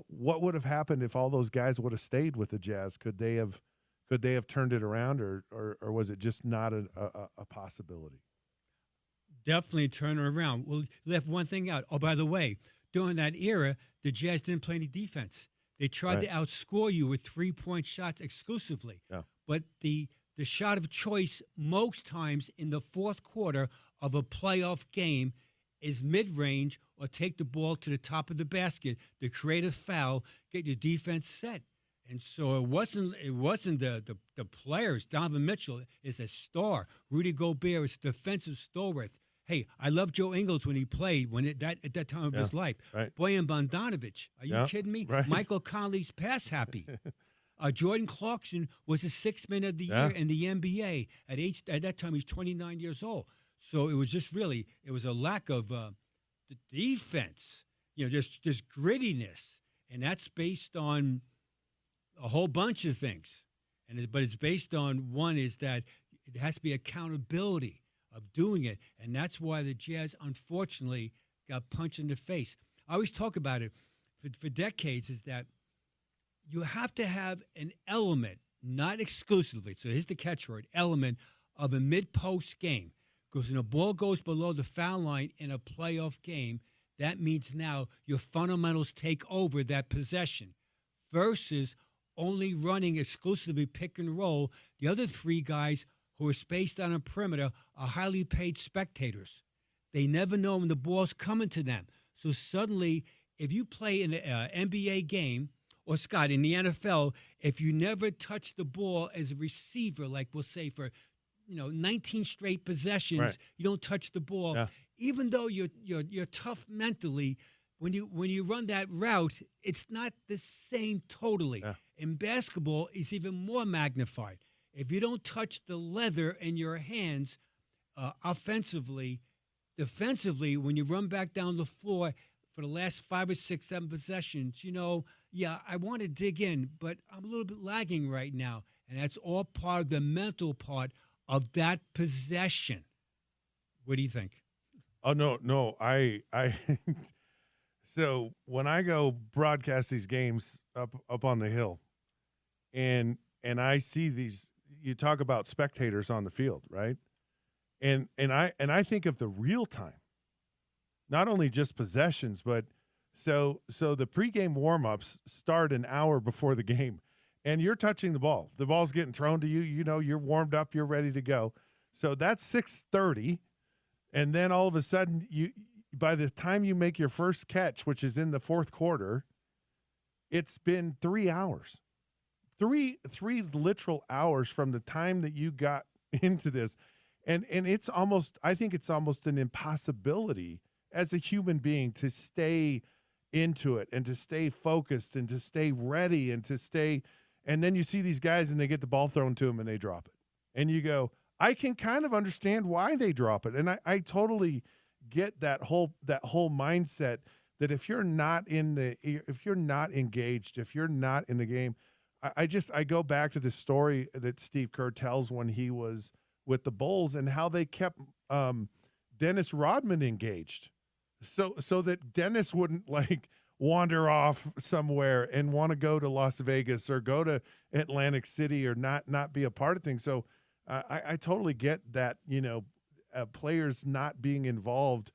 what would have happened if all those guys would have stayed with the Jazz? Could they have turned it around, or was it just not a possibility? Definitely turn it around. Well, left one thing out. Oh, by the way, during that era, the Jazz didn't play any defense. They tried to outscore you with 3-point shots exclusively. Yeah. But the shot of choice most times in the fourth quarter of a playoff game is mid-range or take the ball to the top of the basket to create a foul, get your defense set. And so it wasn't the players. Donovan Mitchell is a star. Rudy Gobert is a defensive stalwart. Hey, I love Joe Ingles when he played at that time of his life. Right. Boyan Bogdanovic. Are you kidding me? Right. Michael Conley's pass happy. Jordan Clarkson was the sixth man of the year in the NBA. At that time, he's 29 years old. So it was just really, it was a lack of the defense, just grittiness. And that's based on a whole bunch of things. But it's based on, one is that it has to be accountability of doing it. And that's why the Jazz, unfortunately, got punched in the face. I always talk about it for decades, is that you have to have an element, not exclusively, so here's the catchword, element of a mid-post game. Because when a ball goes below the foul line in a playoff game, that means now your fundamentals take over that possession versus only running exclusively pick and roll. The other three guys who are spaced on a perimeter are highly paid spectators. They never know when the ball's coming to them. So suddenly, if you play in an NBA game, or Scott, in the NFL, if you never touch the ball as a receiver, like we'll say for 19 straight possessions, you don't touch the ball. Yeah. Even though you're tough mentally, when you run that route, it's not the same totally. Yeah. In basketball, it's even more magnified. If you don't touch the leather in your hands offensively, defensively, when you run back down the floor for the last 5 or 6, 7 possessions, I want to dig in, but I'm a little bit lagging right now. And that's all part of the mental part of that possession. What do you think? Oh, no. I so when I go broadcast these games up on the hill, and I see these, you talk about spectators on the field, right? And I think of the real time, not only just possessions, but so the pregame warm-ups start an hour before the game, and you're touching the ball. The ball's getting thrown to you. You're warmed up. You're ready to go. So that's 6:30, and then all of a sudden, by the time you make your first catch, which is in the fourth quarter, it's been 3 hours. Three literal hours from the time that you got into this. And it's almost, I think it's almost an impossibility as a human being to stay into it and to stay focused and to stay ready and then you see these guys and they get the ball thrown to them and they drop it. And you go, I can kind of understand why they drop it. And I totally get that whole mindset that if you're not engaged, if you're not in the game, I go back to the story that Steve Kerr tells when he was with the Bulls and how they kept Dennis Rodman engaged, so that Dennis wouldn't wander off somewhere and want to go to Las Vegas or go to Atlantic City or not be a part of things. So I totally get that, players not being involved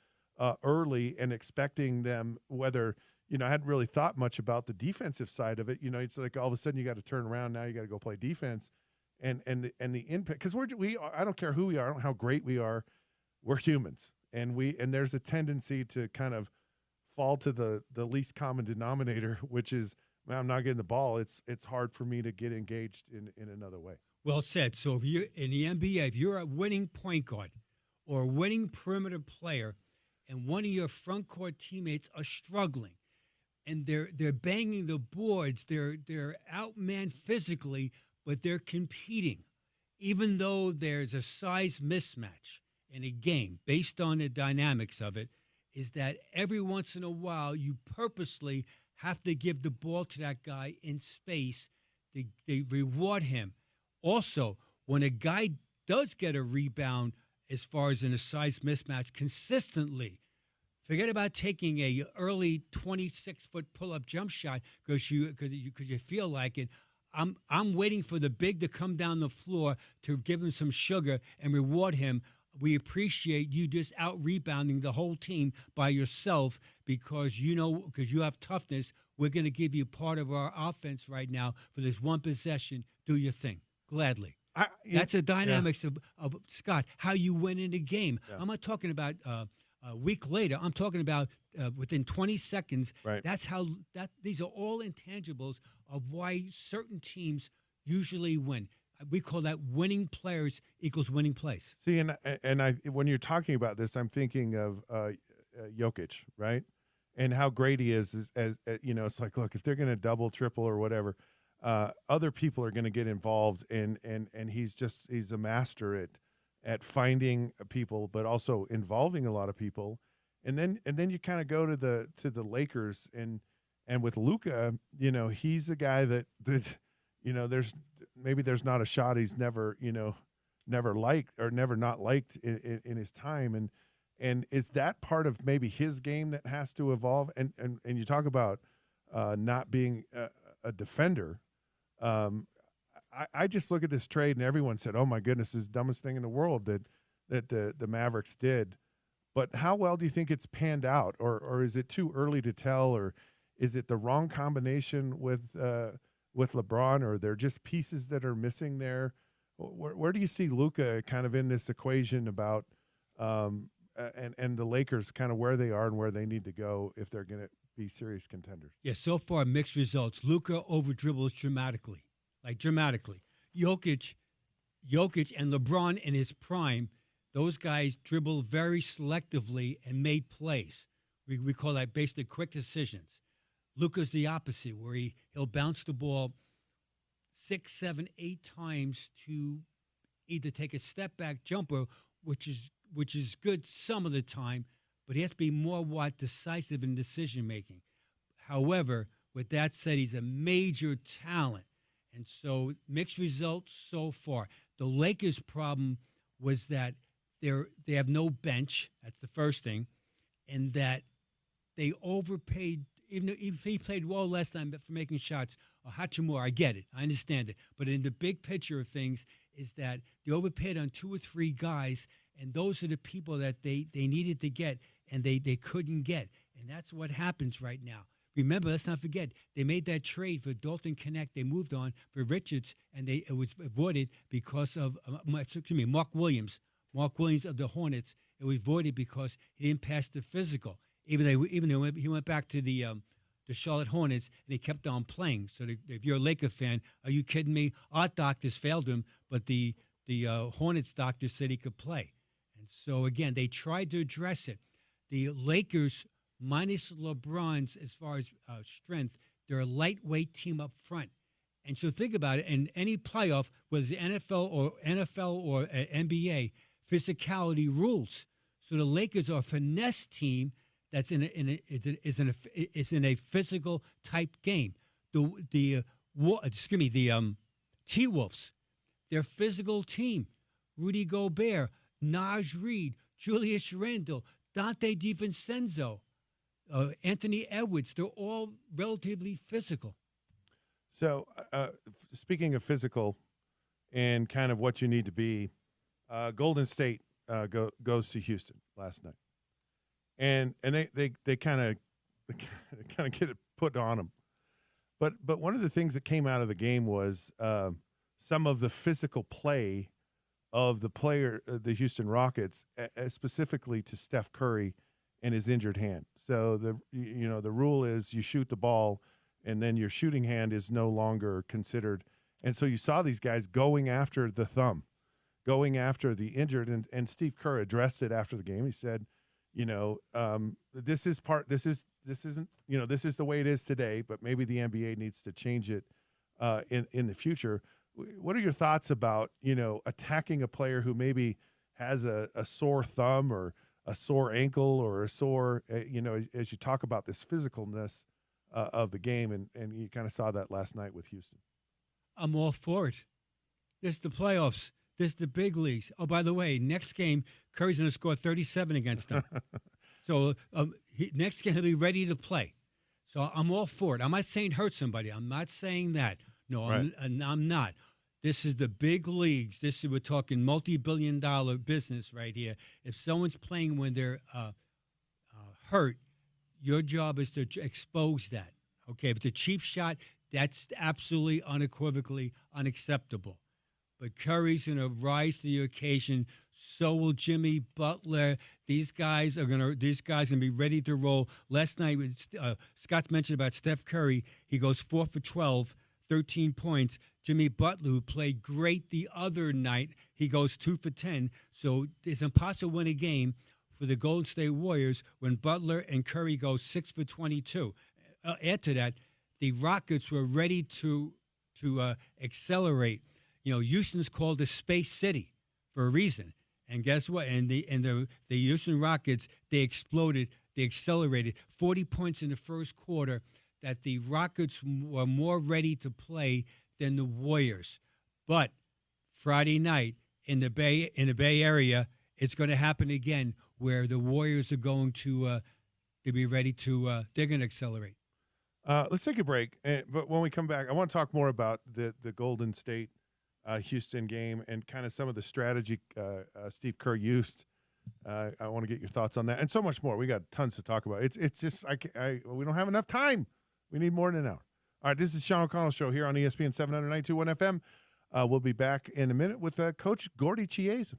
early and expecting them, whether I hadn't really thought much about the defensive side of it. It's like all of a sudden you got to turn around. Now you got to go play defense, and the impact, because I don't care who we are, I don't know how great we are. We're humans, and there's a tendency to kind of fall to the least common denominator, which is, man, I'm not getting the ball. It's hard for me to get engaged in another way. Well said. So if you're in the NBA, if you're a winning point guard or a winning perimeter player, and one of your front court teammates are struggling, and they're banging the boards, they're outmanned physically, but they're competing, even though there's a size mismatch in a game based on the dynamics of it, is that every once in a while you purposely have to give the ball to that guy in space. They reward him. Also, when a guy does get a rebound, as far as in a size mismatch consistently, forget about taking a early 26-foot pull-up jump shot because you feel like it. I'm waiting for the big to come down the floor to give him some sugar and reward him. We appreciate you just out-rebounding the whole team by yourself because you have toughness. We're going to give you part of our offense right now for this one possession. Do your thing. Gladly. That's the dynamics of Scott, how you win in a game. Yeah. I'm not talking about a week later. I'm talking about within 20 seconds. Right. These are all intangibles of why certain teams usually win. We call that winning players equals winning plays. See, and I when you're talking about this, I'm thinking of Jokic, right? And how great he is as it's like, look, if they're going to double, triple, or whatever, other people are going to get involved, and he's a master at finding people, but also involving a lot of people. And then you kind of go to the Lakers, and with Luka, he's a guy that there's not a shot he's never liked or never not liked in his time, and is that part of maybe his game that has to evolve? And you talk about not being a defender. I just look at this trade, and everyone said, "Oh my goodness, this is the dumbest thing in the world that the Mavericks did." But how well do you think it's panned out, or is it too early to tell, or is it the wrong combination with LeBron, or they're just pieces that are missing there? Where do you see Luka kind of in this equation about and the Lakers kind of where they are and where they need to go if they're going to be serious contenders? Yeah, so far mixed results. Luka over dribbles dramatically. Jokic and LeBron in his prime, those guys dribble very selectively and made plays. We call that basically quick decisions. Luka's the opposite, where he'll bounce the ball 6, 7, 8 times to either take a step back jumper, which is good some of the time, but he has to be more decisive in decision making. However, with that said, he's a major talent, and so mixed results so far. The Lakers' problem was that they have no bench. That's the first thing, and that they overpaid. Even if he played well last time for making shots, Hachimura, I get it. I understand it. But in the big picture of things is that they overpaid on 2 or 3 guys, and those are the people that they needed to get, and they couldn't get. And that's what happens right now. Remember, let's not forget, they made that trade for Dalton Connect. They moved on for Richards, and it was avoided because of, Mark Williams. Mark Williams of the Hornets. It was voided because he didn't pass the physical. Even though he went back to the Charlotte Hornets and he kept on playing. So if you're a Laker fan, are you kidding me? Our doctors failed him, but the Hornets doctors said he could play. And so again, they tried to address it. The Lakers, minus LeBron's as far as strength, they're a lightweight team up front. And so think about it. In any playoff, whether it's NFL or NBA, physicality rules. So the Lakers are a finesse team. That's in a physical type game. The T-Wolves, they're a physical team. Rudy Gobert, Naj Reid, Julius Randle, Dante DiVincenzo, Anthony Edwards. They're all relatively physical. So, speaking of physical and kind of what you need to be, Golden State goes to Houston last night. And they kind of kind of get it put on them. But one of the things that came out of the game was some of the physical play of the Houston Rockets, specifically to Steph Curry and his injured hand. So the rule is you shoot the ball, and then your shooting hand is no longer considered. And so you saw these guys going after the thumb, going after the injured, and Steve Kerr addressed it after the game. He said, this isn't this is the way it is today, but maybe the NBA needs to change it in the future. What are your thoughts about attacking a player who maybe has a sore thumb or a sore ankle or a sore as you talk about this physicalness of the game, and you kind of saw that last night with Houston? I'm all for it. This is the playoffs. This is the big leagues. Oh, by the way, next game, Curry's going to score 37 against them. So next game, he'll be ready to play. So I'm all for it. I'm not saying hurt somebody. I'm not saying that. No, right. I'm not. This is the big leagues. We're talking multi-billion-dollar business right here. If someone's playing when they're hurt, your job is to expose that. Okay, if it's a cheap shot, that's absolutely unequivocally unacceptable. But Curry's going to rise to the occasion. So will Jimmy Butler. These guys are going to be ready to roll. Last night, Scott's mentioned about Steph Curry. He goes 4 for 12, 13 points. Jimmy Butler, who played great the other night, he goes 2 for 10. So it's impossible to win a game for the Golden State Warriors when Butler and Curry go 6 for 22. Add to that, the Rockets were ready to accelerate. Houston's called the Space City for a reason. And guess what? And the Houston Rockets, they exploded. They accelerated 40 points in the first quarter. That the Rockets were more ready to play than the Warriors. But Friday night in the Bay Area, it's going to happen again, where the Warriors are going to be ready to. They're going to accelerate. Let's take a break. But when we come back, I want to talk more about the Golden State Houston game and kind of some of the strategy Steve Kerr used. I want to get your thoughts on that and so much more. We got tons to talk about. It's just we don't have enough time. We need more than an hour. All right, this is Sean O'Connell Show here on ESPN 792.1 FM. We'll be back in a minute with Coach Gordy Chiesa.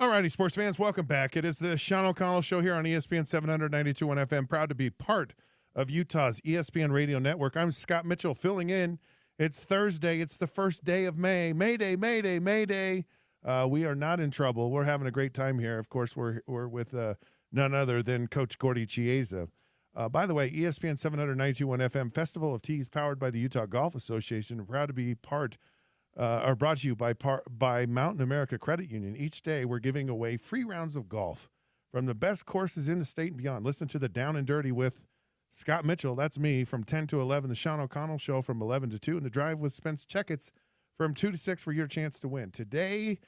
All righty, sports fans, welcome back. It is the Sean O'Connell Show here on ESPN 792.1 FM. Proud to be part of Utah's ESPN radio network. I'm Scott Mitchell filling in. It's Thursday. It's the first day of May. May Day, May Day, May Day. We are not in trouble. We're having a great time here. Of course, we're with none other than Coach Gordy Chiesa. By the way, ESPN 792.1 FM Festival of Tees, powered by the Utah Golf Association. Proud to be brought to you by Mountain America Credit Union. Each day, we're giving away free rounds of golf from the best courses in the state and beyond. Listen to the Down and Dirty with Scott Mitchell, that's me, from 10 to 11. The Sean O'Connell Show from 11 to 2. And the Drive with Spence Checketts from 2 to 6 for your chance to win. Today,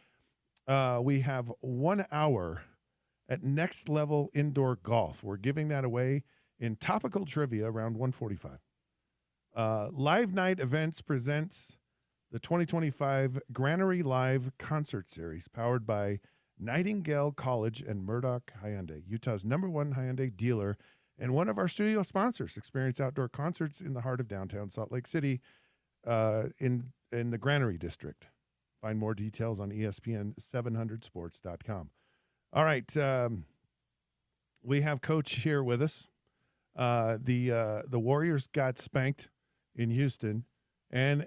we have 1 hour at Next Level Indoor Golf. We're giving that away in topical trivia around 1:45. Live Night Events presents the 2025 Granary Live Concert Series, powered by Nightingale College and Murdoch Hyundai, Utah's #1 Hyundai dealer, and one of our studio sponsors. Experience outdoor concerts in the heart of downtown Salt Lake City in the Granary District. Find more details on ESPN700sports.com. All right, we have Coach here with us. The Warriors got spanked in Houston, and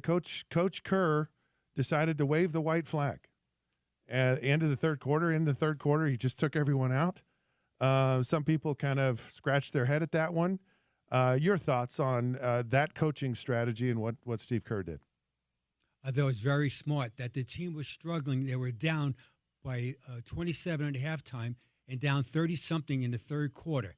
Coach Kerr decided to wave the white flag at the end of the third quarter. In the third quarter, he just took everyone out. Some people kind of scratched their head at that one. Your thoughts on that coaching strategy and what Steve Kerr did? I thought it was very smart that the team was struggling. They were down by 27 at halftime and down 30-something in the third quarter.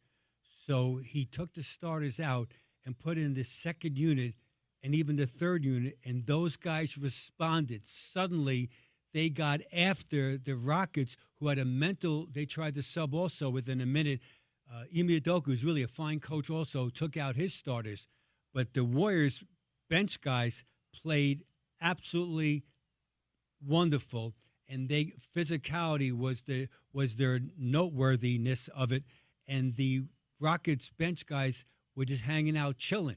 So he took the starters out and put in the second unit and even the third unit, and those guys responded. Suddenly, they got after the Rockets, who had a mental – they tried to sub also within a minute. Ime Udoka, who's really a fine coach also, took out his starters. But the Warriors bench guys played absolutely wonderful, and physicality was their noteworthiness of it, and the Rockets bench guys were just hanging out, chilling.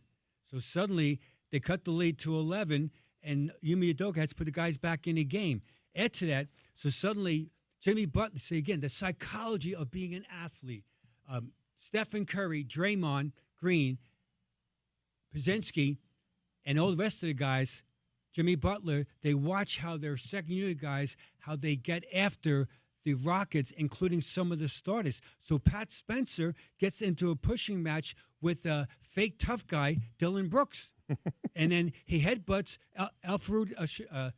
So suddenly they cut the lead to 11, and Ime Udoka has to put the guys back in the game. Add to that, so suddenly Jimmy Butler, say again, the psychology of being an athlete. Stephen Curry, Draymond Green, Pizzinski, and all the rest of the guys, Jimmy Butler, they watch how their second unit guys, how they get after the Rockets, including some of the starters. So Pat Spencer gets into a pushing match with a fake tough guy, Dylan Brooks. And then he headbutts Alfred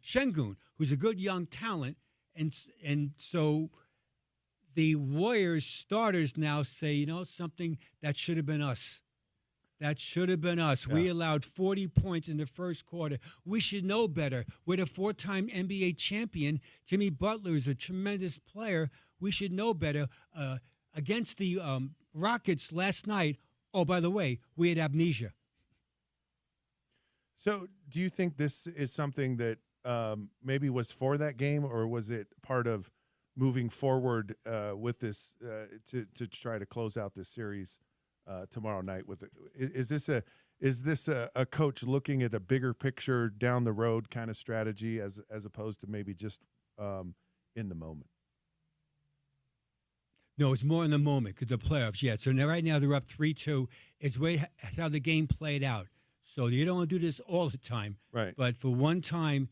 Şengün, who's a good young talent. And so the Warriors starters now say, you know, something that should have been us. That should have been us. Yeah. We allowed 40 points in the first quarter. We should know better. We're the 4-time NBA champion. Jimmy Butler is a tremendous player. We should know better. Against the Rockets last night, oh, by the way, we had amnesia. So do you think this is something that maybe was for that game, or was it part of moving forward with this to try to close out this series tomorrow night? Is this a coach looking at a bigger picture down the road kind of strategy as opposed to maybe just in the moment? No, it's more in the moment because the playoffs. Yeah. So now, right now they're up 3-2. It's how the game played out. So you don't want to do this all the time, right? But for one time,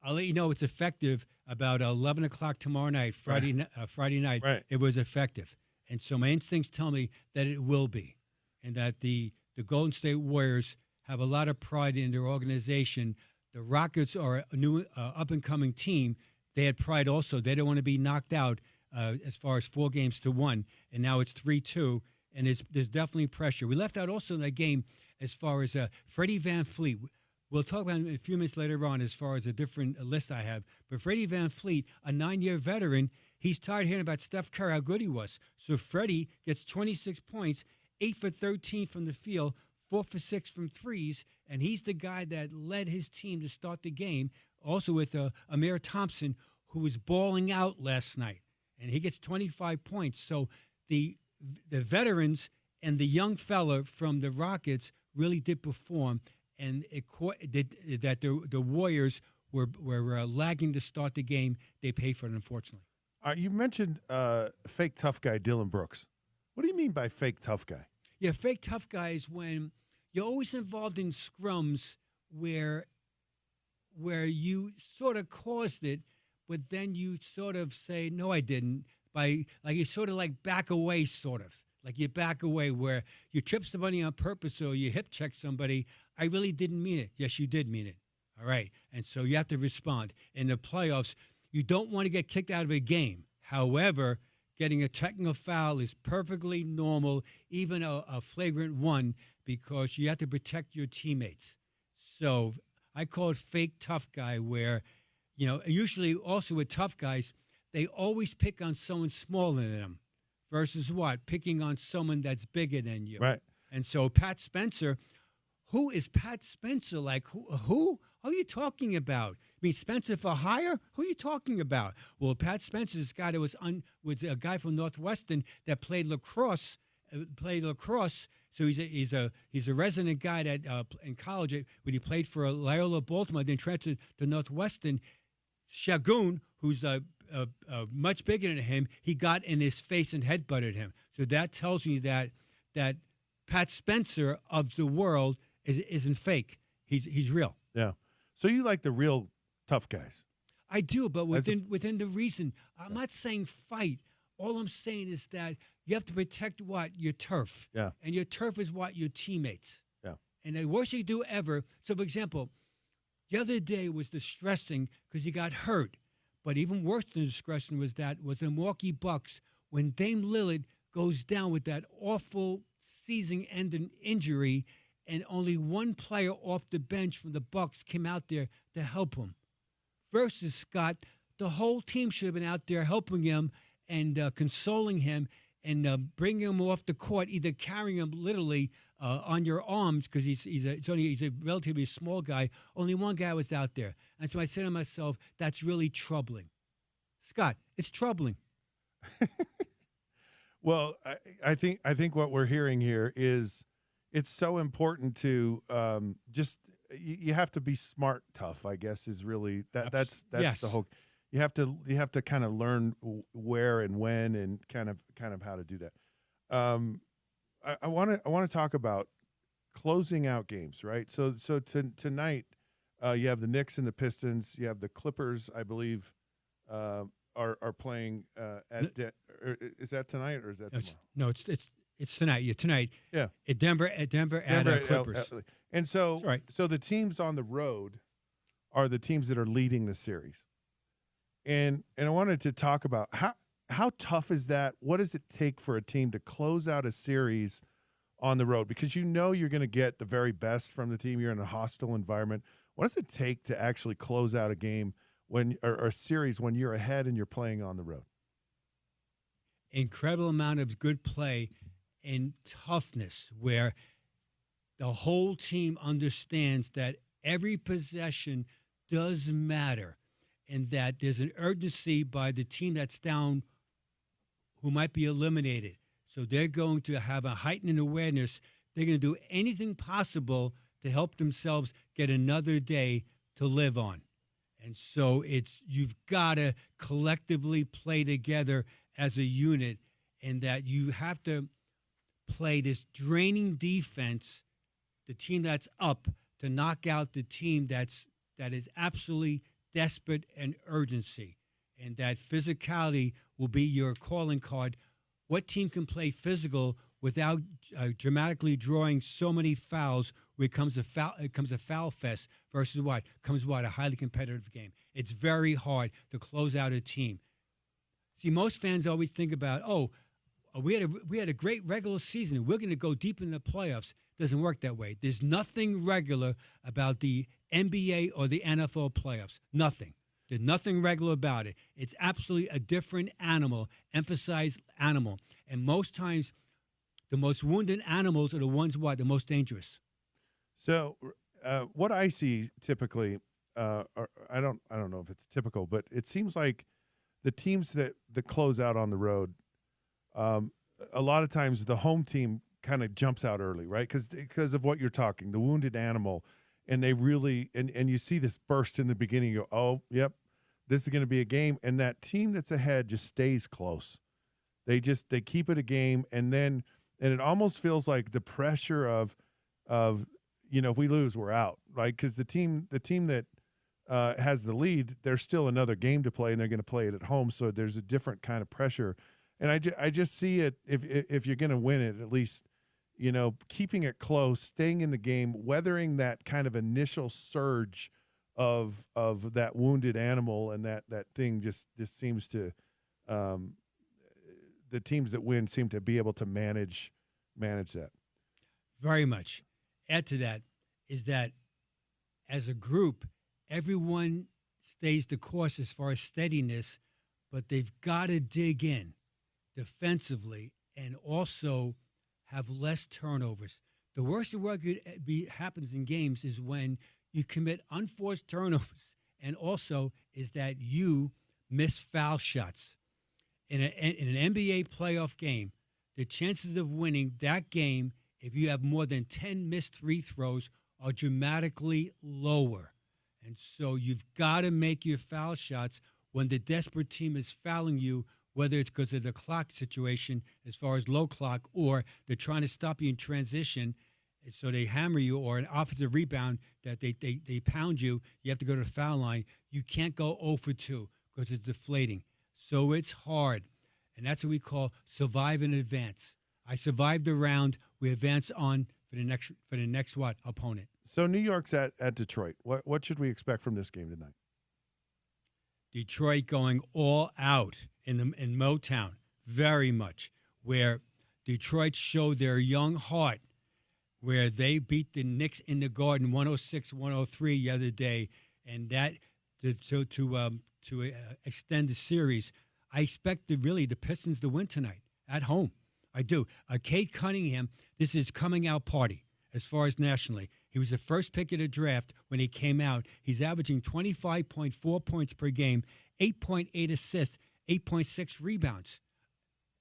I'll let you know it's effective about 11 o'clock tomorrow night, Friday night. Right. It was effective. And so my instincts tell me that it will be, and that the Golden State Warriors have a lot of pride in their organization. The Rockets are a new up-and-coming team. They had pride also. They don't want to be knocked out as far as 4-1, and now it's 3-2, and there's definitely pressure. We left out also in that game as far as Freddie VanVleet. We'll talk about him a few minutes later on as far as a different list I have. But Freddie VanVleet, a 9-year veteran, he's tired of hearing about Steph Curry, how good he was. So Freddie gets 26 points, 8 for 13 from the field, 4 for 6 from threes, and he's the guy that led his team to start the game, also with Amir Thompson, who was balling out last night. And he gets 25 points. So the veterans and the young fella from the Rockets really did perform, and the Warriors we're lagging to start the game, they pay for it, unfortunately. You mentioned fake tough guy Dylan Brooks. What do you mean by fake tough guy? Yeah, fake tough guy is when you're always involved in scrums where you sort of caused it, but then you sort of say, no, I didn't. You sort of like back away, sort of. Like you back away where you trip somebody on purpose or you hip check somebody. I really didn't mean it. Yes, you did mean it. All right. And so you have to respond. In the playoffs, you don't want to get kicked out of a game. However, getting a technical foul is perfectly normal, even a flagrant one, because you have to protect your teammates. So I call it fake tough guy where, usually also with tough guys, they always pick on someone smaller than them versus what? Picking on someone that's bigger than you. Right. And so Pat Spencer, who is Pat Spencer? Like, who are you talking about? I mean, Spencer for hire? Who are you talking about? Well, Pat Spencer is a guy that was a guy from Northwestern that played lacrosse. So he's a resident guy that in college when he played for Loyola Baltimore, then transferred to Northwestern. Shagun, who's much bigger than him, he got in his face and headbutted him. So that tells me that Pat Spencer of the world isn't fake. He's real. Yeah. So you like the real tough guys? I do, but within the reason. I'm not saying fight. All I'm saying is that you have to protect your turf. Yeah. And your turf is your teammates. Yeah. And the worst you do ever. So, for example, the other day was distressing because he got hurt. But even worse than distressing was the Milwaukee Bucks when Dame Lillard goes down with that awful season-ending injury, and only one player off the bench from the Bucks came out there to help him. Versus Scott, the whole team should have been out there helping him and consoling him and bringing him off the court, either carrying him literally on your arms because he's a relatively small guy. Only one guy was out there, and so I said to myself, "That's really troubling." Scott, it's troubling. Well, I think what we're hearing here is it's so important to you have to be smart tough, I guess, is really that's yes. the whole. You have to kind of learn where and when and kind of how to do that. I want to talk about closing out games, right? So tonight you have the Knicks and the Pistons. You have the Clippers, I believe, are playing is that tonight or is that tomorrow? No, it's tonight. Yeah, tonight. Yeah. At Denver at Clippers. And so right. So the teams on the road are the teams that are leading the series. And I wanted to talk about how tough is that? What does it take for a team to close out a series on the road? Because you're going to get the very best from the team. You're in a hostile environment. What does it take to actually close out a game or a series when you're ahead and you're playing on the road? Incredible amount of good play and toughness where the whole team understands that every possession does matter. And that there's an urgency by the team that's down who might be eliminated. So they're going to have a heightened awareness. They're going to do anything possible to help themselves get another day to live on. And so you've got to collectively play together as a unit, and that you have to play this draining defense, the team that's up, to knock out the team that is absolutely desperate and urgency, and that physicality will be your calling card. What team can play physical without dramatically drawing so many fouls where it comes a foul fest versus a highly competitive game? It's very hard to close out a team. See, most fans always think about, we had a great regular season. We're going to go deep in the playoffs. Doesn't work that way. There's nothing regular about the NBA or the NFL playoffs. Nothing. There's nothing regular about it. It's absolutely a different animal, emphasized animal. And most times, the most wounded animals are the ones the most dangerous. So, what I see typically, I don't know if it's typical, but it seems like the teams that close out on the road, a lot of times the home team kind of jumps out early, right? Because of what you're talking, the wounded animal. and they really and you see this burst in the beginning. You go, oh, yep, this is going to be a game, and that team that's ahead just stays close. They keep it a game, and it almost feels like the pressure of if we lose, we're out, right? Because the team that has the lead, there's still another game to play, and they're going to play it at home, so there's a different kind of pressure. And I just see it if you're going to win it, at least keeping it close, staying in the game, weathering that kind of initial surge of that wounded animal, and that thing just seems to the teams that win seem to be able to manage that. Very much. Add to that is that as a group, everyone stays the course as far as steadiness, but they've got to dig in defensively and also have less turnovers. The worst that could happens in games is when you commit unforced turnovers, and also is that you miss foul shots. In an NBA playoff game, the chances of winning that game, if you have more than 10 missed free throws, are dramatically lower. And so you've got to make your foul shots when the desperate team is fouling you, whether it's because of the clock situation as far as low clock, or they're trying to stop you in transition, so they hammer you, or an offensive rebound that they pound you. You have to go to the foul line. You can't go 0 for 2 because it's deflating. So it's hard, and that's what we call survive and advance. I survived the round. We advance on for the next opponent. So New York's at Detroit. What should we expect from this game tonight? Detroit going all out in Motown, very much, where Detroit showed their young heart, where they beat the Knicks in the Garden 106-103 the other day, and that to extend the series. I expect the Pistons to win tonight at home. I do. Cade Cunningham, this is coming out party as far as nationally. He was the first pick of the draft when he came out. He's averaging 25.4 points per game, 8.8 assists, 8.6 rebounds.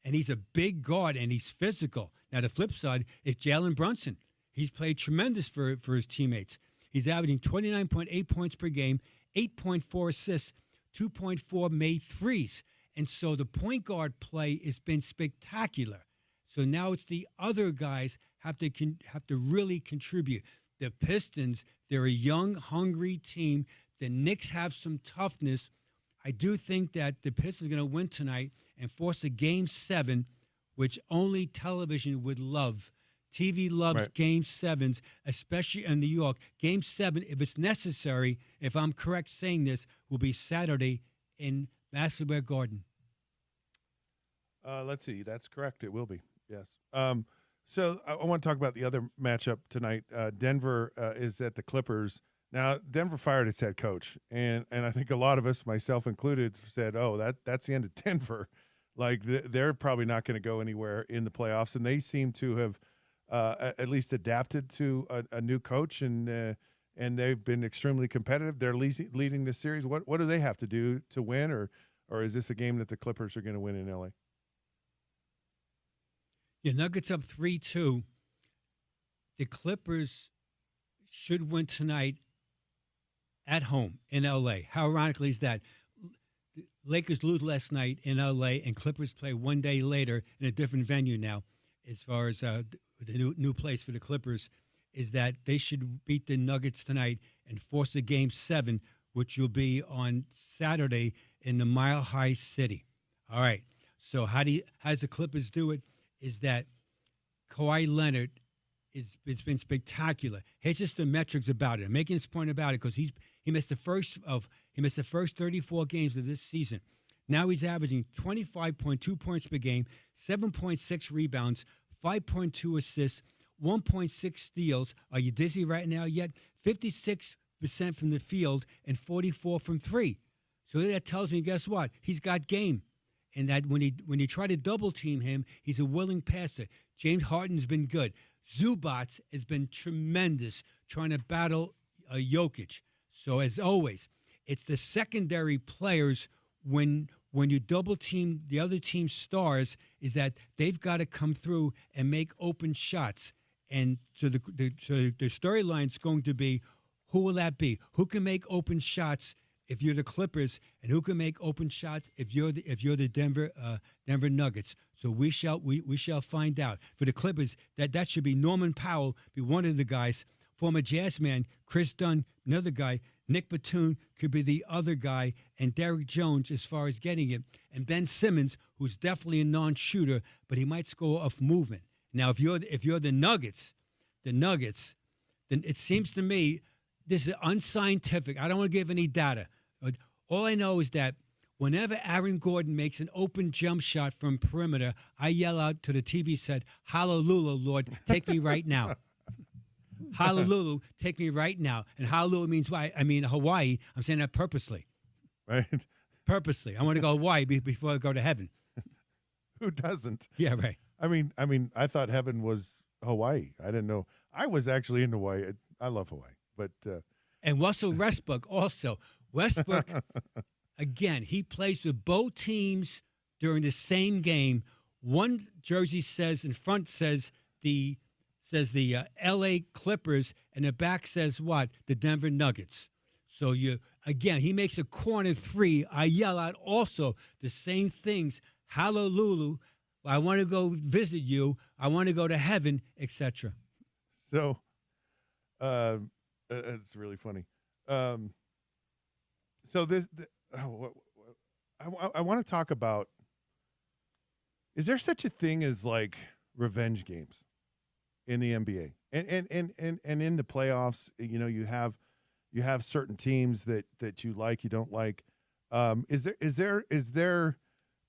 And he's a big guard, and he's physical. Now, the flip side is Jalen Brunson. He's played tremendous for his teammates. He's averaging 29.8 points per game, 8.4 assists, 2.4 made threes. And so the point guard play has been spectacular. So now it's the other guys have to really contribute. The Pistons, they're a young, hungry team. The Knicks have some toughness. I do think that the Pistons are going to win tonight and force a Game 7, which only television would love. TV loves right. Game 7s, especially in New York. Game 7, if it's necessary, if I'm correct saying this, will be Saturday in Madison Square Garden. Let's see. That's correct. It will be. Yes. So I want to talk about the other matchup tonight. Denver is at the Clippers. Now, Denver fired its head coach, and I think a lot of us, myself included, said, "Oh, that's the end of Denver." Like they're probably not going to go anywhere in the playoffs, and they seem to have at least adapted to a new coach, and they've been extremely competitive. They're leading this series. What do they have to do to win, or is this a game that the Clippers are going to win in LA? Yeah, Nuggets up 3-2. The Clippers should win tonight at home in L.A. How ironically is that? Lakers lose last night in L.A., and Clippers play one day later in a different venue now. As far as the new place for the Clippers, is that they should beat the Nuggets tonight and force a Game 7, which will be on Saturday in the Mile High City. All right. So how does the Clippers do it? Is that Kawhi Leonard it's been spectacular. Here's just the metrics about it. I'm making this point about it because he missed the first 34 games of this season. Now he's averaging 25.2 points per game, 7.6 rebounds, 5.2 assists, 1.6 steals. Are you dizzy right now yet? 56% from the field and 44 from three. So that tells me, guess what? He's got game. And that when you try to double team him, he's a willing passer. James Harden's been good. Zubats has been tremendous trying to battle Jokic. So as always, it's the secondary players when you double team the other team's stars is that they've got to come through and make open shots. And so the storyline's going to be who will that be? Who can make open shots if you're the Clippers, and who can make open shots if you're the Denver Nuggets? So we shall find out. For the Clippers, that should be Norman Powell, be one of the guys. Former Jazz man Chris Dunn, another guy. Nick Batum could be the other guy, and Derrick Jones as far as getting it, and Ben Simmons, who's definitely a non-shooter, but he might score off movement. Now, if you're the Nuggets, then it seems to me this is unscientific. I don't want to give any data. All I know is that whenever Aaron Gordon makes an open jump shot from perimeter, I yell out to the TV set, "Hallelujah, Lord, take me right now." Hallelujah, take me right now. And hallelujah means Hawaii. I'm saying that purposely. Right. Purposely. I want to go Hawaii before I go to heaven. Who doesn't? Yeah, right. I mean, I thought heaven was Hawaii. I didn't know. I was actually in Hawaii. I love Hawaii, but and Russell Westbrook also. Westbrook, again, he plays with both teams during the same game. One jersey says in front says the L.A. Clippers, and the back says what? The Denver Nuggets. So he makes a corner three. I yell out also the same things. Hallelujah. I want to go visit you. I want to go to heaven, etc. So, it's really funny. So I want to talk about, is there such a thing as like revenge games in the NBA and in the playoffs? You know, you have certain teams that you like, you don't like. Is there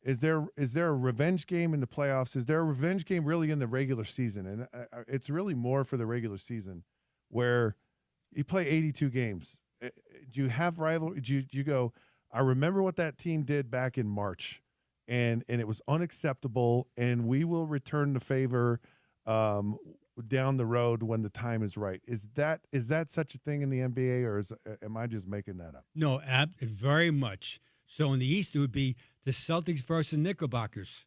a revenge game in the playoffs? Is there a revenge game really in the regular season? And it's really more for the regular season, where you play 82 games. Do you have rivalry? Do you go, I remember what that team did back in March, and it was unacceptable, and we will return the favor down the road when the time is right. Is that such a thing in the NBA, or am I just making that up? No, very much. So in the East, it would be the Celtics versus Knickerbockers.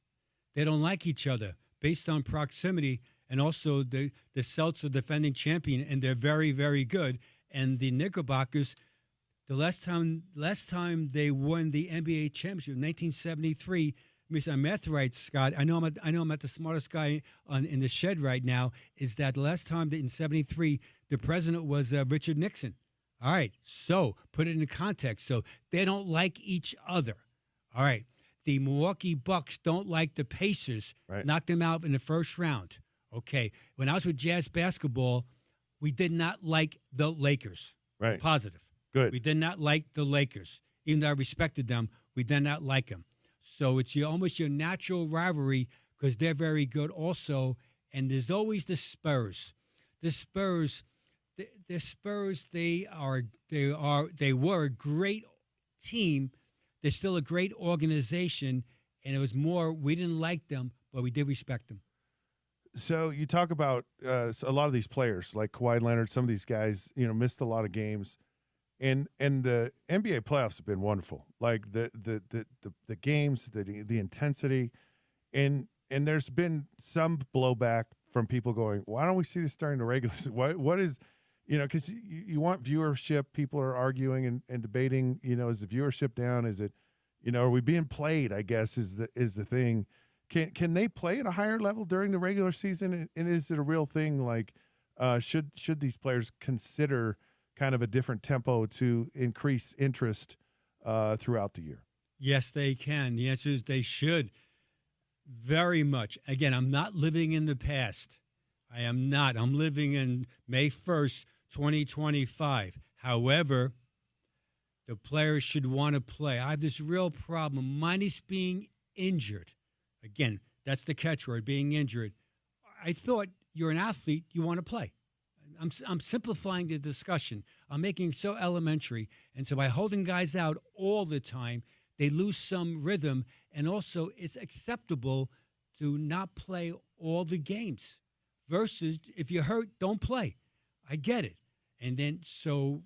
They don't like each other based on proximity, and also the Celtics are defending champion, and they're very, very good. And the Knickerbockers, the last time they won the NBA championship, 1973. Let me say my math right, Scott. I know I'm not the smartest guy in the shed right now. Is that the last time that in '73 the president was Richard Nixon? All right, so put it in context. So they don't like each other. All right, the Milwaukee Bucks don't like the Pacers. Right. Knocked them out in the first round. Okay, when I was with Jazz basketball, we did not like the Lakers. Right. Positive. Good. We did not like the Lakers. Even though I respected them, we did not like them. So it's almost your natural rivalry because they're very good also. And there's always the Spurs. The Spurs, they were a great team. They're still a great organization. And it was more, we didn't like them, but we did respect them. So you talk about a lot of these players like Kawhi Leonard, some of these guys, missed a lot of games, and the NBA playoffs have been wonderful. Like the games, the intensity, and there's been some blowback from people going, why don't we see this during the regular season? What is, because you want viewership. People are arguing and debating. Is the viewership down? Is it, are we being played? I guess is the thing. Can they play at a higher level during the regular season? And is it a real thing? Like, should these players consider kind of a different tempo to increase interest throughout the year? Yes, they can. The answer is they should. Very much. Again, I'm not living in the past. I am not. I'm living in May 1st, 2025. However, the players should want to play. I have this real problem, minus being injured. Again, that's the catchword, being injured. I thought you're an athlete, you want to play. I'm simplifying the discussion. I'm making it so elementary. And so by holding guys out all the time, they lose some rhythm. And also, it's acceptable to not play all the games. Versus, if you're hurt, don't play. I get it. And then, so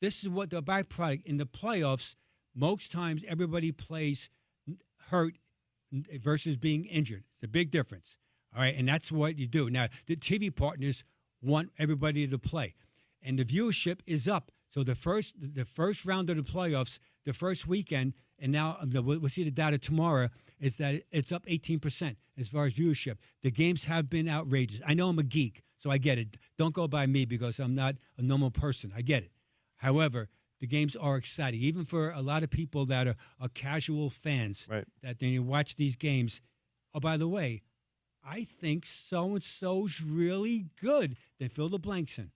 this is what the byproduct. In the playoffs, most times everybody plays hurt versus being injured. It's a big difference. All right, and that's what you do. Now, the TV partners want everybody to play. and the viewership is up. So the first round of the playoffs, the first weekend, and now we'll see the data tomorrow, is that it's up 18% as far as viewership. The games have been outrageous. I know I'm a geek, so I get it. Don't go by me because I'm not a normal person. I get it. However, the games are exciting, even for a lot of people that are casual fans. Right. That then you watch these games. Oh, by the way, I think so-and-so's really good. Then fill the blanks in.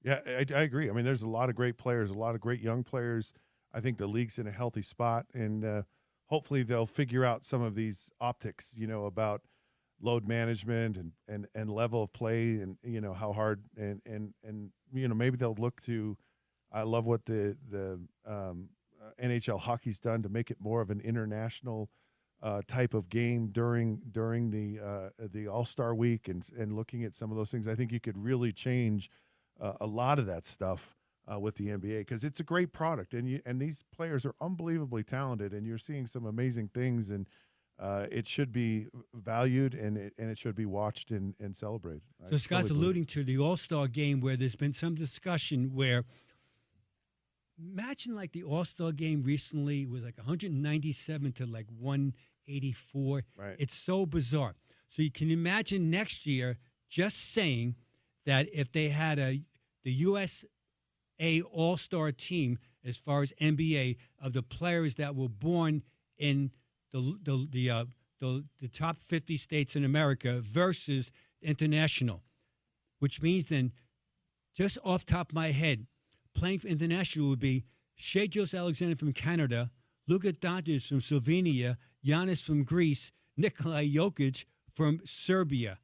Yeah, I agree. I mean, there's a lot of great players, a lot of great young players. I think the league's in a healthy spot, and hopefully they'll figure out some of these optics, about load management and level of play, and how hard and maybe they'll look to. I love what the NHL hockey's done to make it more of an international type of game during the All-Star week, and looking at some of those things. I think you could really change a lot of that stuff with the NBA, because it's a great product, and these players are unbelievably talented, and you're seeing some amazing things, and it should be valued, and it should be watched and celebrated. So Scott's alluding to the All-Star game, where there's been some discussion where, imagine like the All-Star game recently was like 197 to like 184. Right. It's so bizarre. So you can imagine next year, just saying that if they had the USA All-Star team, as far as NBA, of the players that were born in the top 50 states in America versus international, which means then, just off top of my head, playing for international would be Shai Gilgeous-Alexander from Canada, Luka Doncic from Slovenia, Giannis from Greece, Nikola Jokic from Serbia,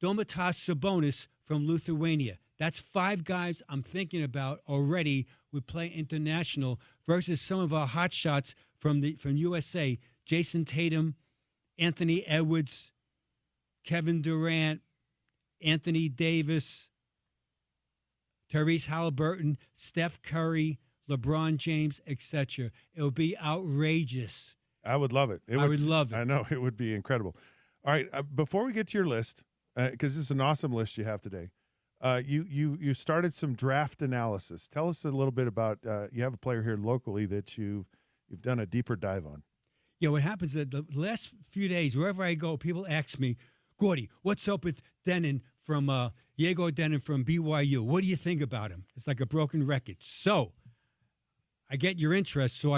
Domantas Sabonis from Lithuania. That's 5 guys I'm thinking about already would play international versus some of our hot shots from USA, Jason Tatum, Anthony Edwards, Kevin Durant, Anthony Davis, Tyrese Halliburton, Steph Curry, LeBron James, etc. It would be outrageous. I would love it. I would love it. I know it would be incredible. All right, before we get to your list, because this is an awesome list you have today, you started some draft analysis. Tell us a little bit about. You have a player here locally that you've done a deeper dive on. Yeah, what happens is the last few days, wherever I go, people ask me, Gordy, what's up with Denon from Diego Denon from BYU? What do you think about him? It's like a broken record. So I get your interest. So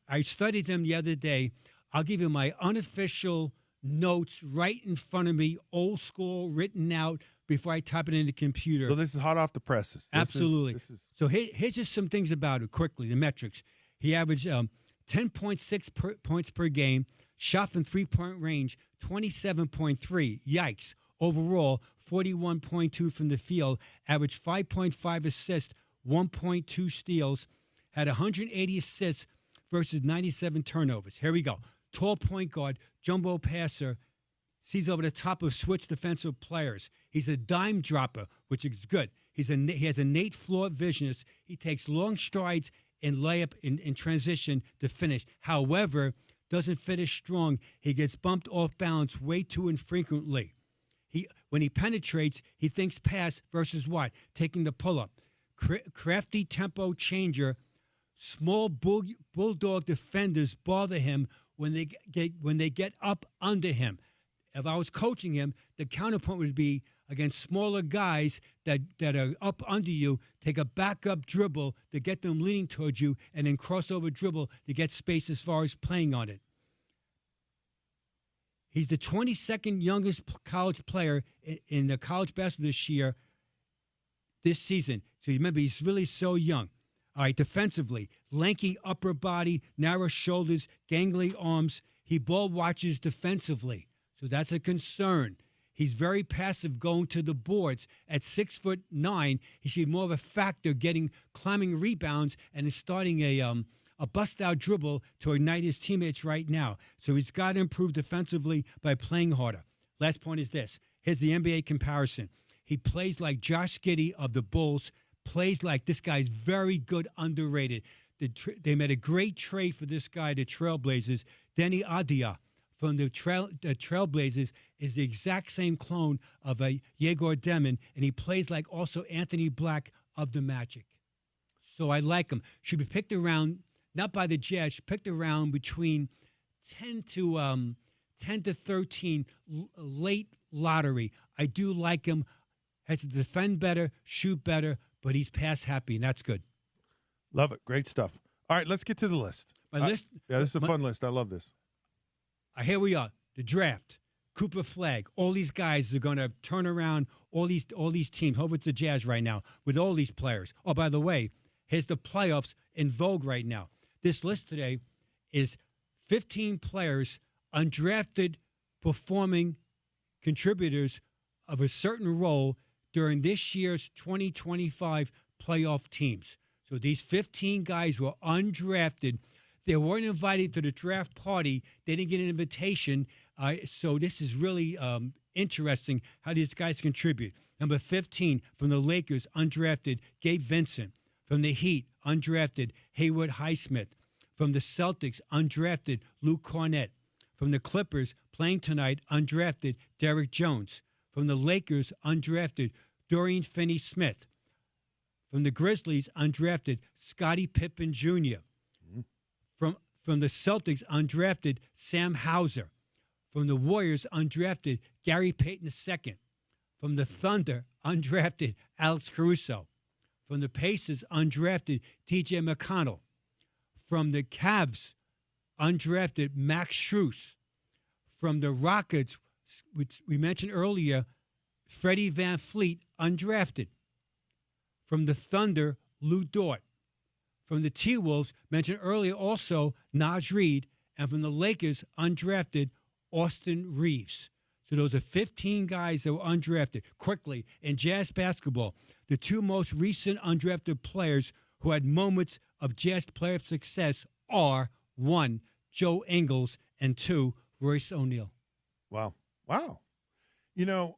I studied him the other day. I'll give you my unofficial notes right in front of me, old school, written out before I type it in the computer. So this is hot off the presses. Absolutely. So here's just some things about it quickly, the metrics. He averaged 10.6 points per game, shot from three-point range, 27.3. Yikes. Overall, 41.2 from the field, averaged 5.5 assists, 1.2 steals, had 180 assists versus 97 turnovers. Here we go. Tall point guard, jumbo passer, sees over the top of switch defensive players. He's a dime dropper, which is good. He has innate floor vision. He takes long strides in layup in transition to finish. However, doesn't finish strong. He gets bumped off balance way too infrequently. When he penetrates, he thinks pass versus what? Taking the pull-up. Crafty tempo changer. Small bulldog defenders bother him when they get up under him. If I was coaching him, the counterpoint would be against smaller guys that are up under you, take a backup dribble to get them leaning towards you, and then crossover dribble to get space as far as playing on it. He's the 22nd youngest college player in the college basketball this season. So remember, he's really so young. All right, defensively, lanky upper body, narrow shoulders, gangly arms. He ball watches defensively, so that's a concern. He's very passive going to the boards. At 6'9", he should be more of a factor climbing rebounds and is starting a bust-out dribble to ignite his teammates right now. So he's got to improve defensively by playing harder. Last point is this. Here's the NBA comparison. He plays like Josh Giddey of the Bulls, plays like this guy's very good, underrated. They made a great trade for this guy, the Trailblazers, Denny Avdia from the Trailblazers is the exact same clone of a Yegor Demon, and he plays like also Anthony Black of the Magic. So I like him. Should be picked around, not by the Jazz, picked around between 10 to 13 late lottery. I do like him. Has to defend better, shoot better, but he's pass happy, and that's good. Love it. Great stuff. All right, let's get to the list. My list. Yeah, this is a fun list. I love this. Here we are. The draft. Cooper Flagg. All these guys are going to turn around all these teams. Hope it's the Jazz right now with all these players. Oh, by the way, here's the playoffs in vogue right now. This list today is 15 players undrafted performing contributors of a certain role during this year's 2025 playoff teams. So these 15 guys were undrafted. They weren't invited to the draft party. They didn't get an invitation. So this is really interesting how these guys contribute. Number 15 from the Lakers, undrafted, Gabe Vincent. From the Heat, undrafted, Haywood Highsmith. From the Celtics, undrafted, Luke Cornett. From the Clippers, playing tonight, undrafted, Derek Jones. From the Lakers, undrafted, Dorian Finney-Smith. From the Grizzlies, undrafted, Scottie Pippen Jr. From the Celtics, undrafted, Sam Hauser. From the Warriors, undrafted, Gary Payton II. From the Thunder, undrafted, Alex Caruso. From the Pacers, undrafted, TJ McConnell. From the Cavs, undrafted, Max Strus. From the Rockets, which we mentioned earlier, Freddie Van Fleet, undrafted. From the Thunder, Lou Dort. From the T-Wolves, mentioned earlier also, Naj Reid. And from the Lakers, undrafted, Austin Reeves. So those are 15 guys that were undrafted. Quickly, in Jazz basketball, the two most recent undrafted players who had moments of Jazz playoff success are 1, Joe Ingles, and 2, Royce O'Neal. Wow. You know,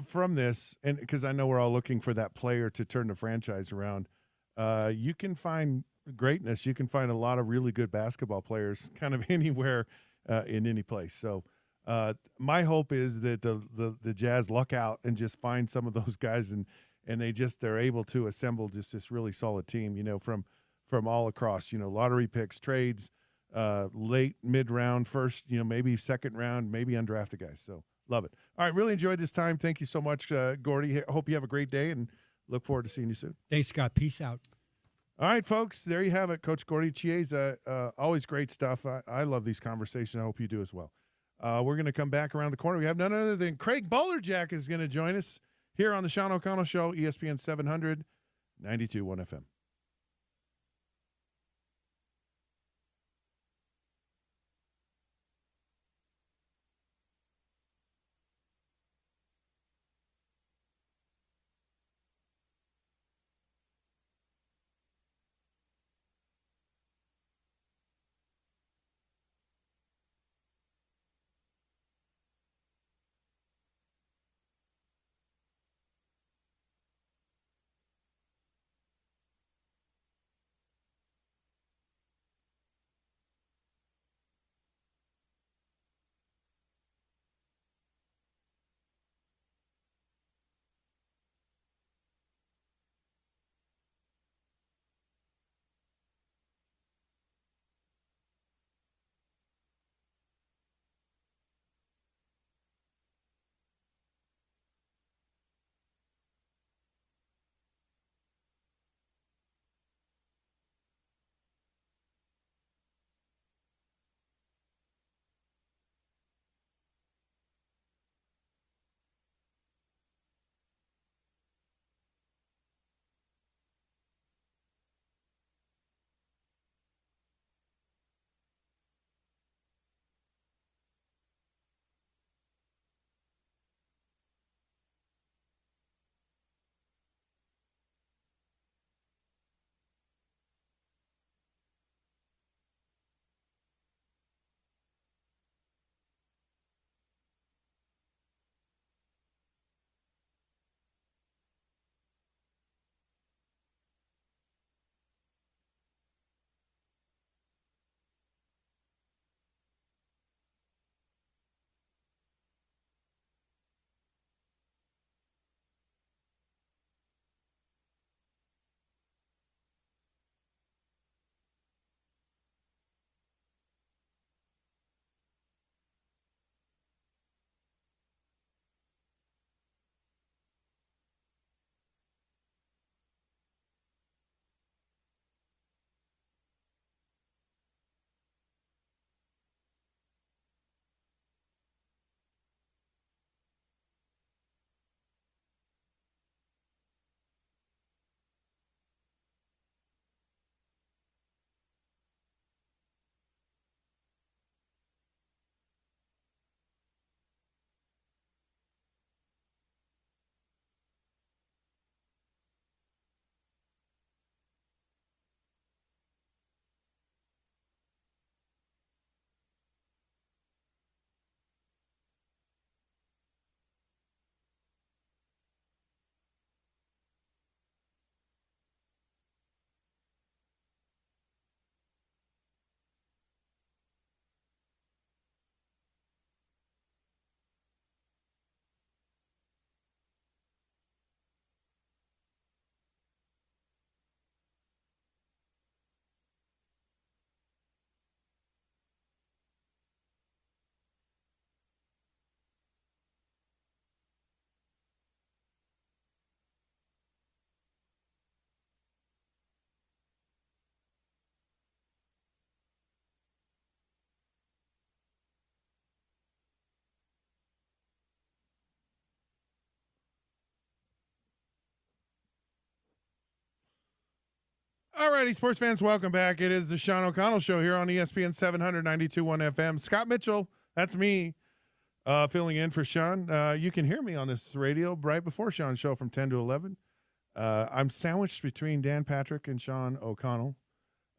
from this, and because I know we're all looking for that player to turn the franchise around, you can find greatness. You can find a lot of really good basketball players kind of anywhere in any place. So my hope is that the Jazz luck out and just find some of those guys and they're able to assemble just this really solid team, you know, from all across, you know, lottery picks, trades, late, mid-round, first, you know, maybe second round, maybe undrafted guys. So love it. All right, really enjoyed this time. Thank you so much, Gordy. Hope you have a great day and look forward to seeing you soon. Thanks, Scott. Peace out. All right, folks, there you have it. Coach Gordy Chiesa, always great stuff. I love these conversations. I hope you do as well. We're going to come back around the corner. We have none other than Craig Bolerjack is going to join us here on the Sean O'Connell Show, ESPN 700, 92.1 FM. All righty, sports fans, welcome back. It is the Sean O'Connell Show here on ESPN 792.1 FM. Scott Mitchell, that's me, filling in for Sean. You can hear me on this radio right before Sean's show from 10 to 11. I'm sandwiched between Dan Patrick and Sean O'Connell.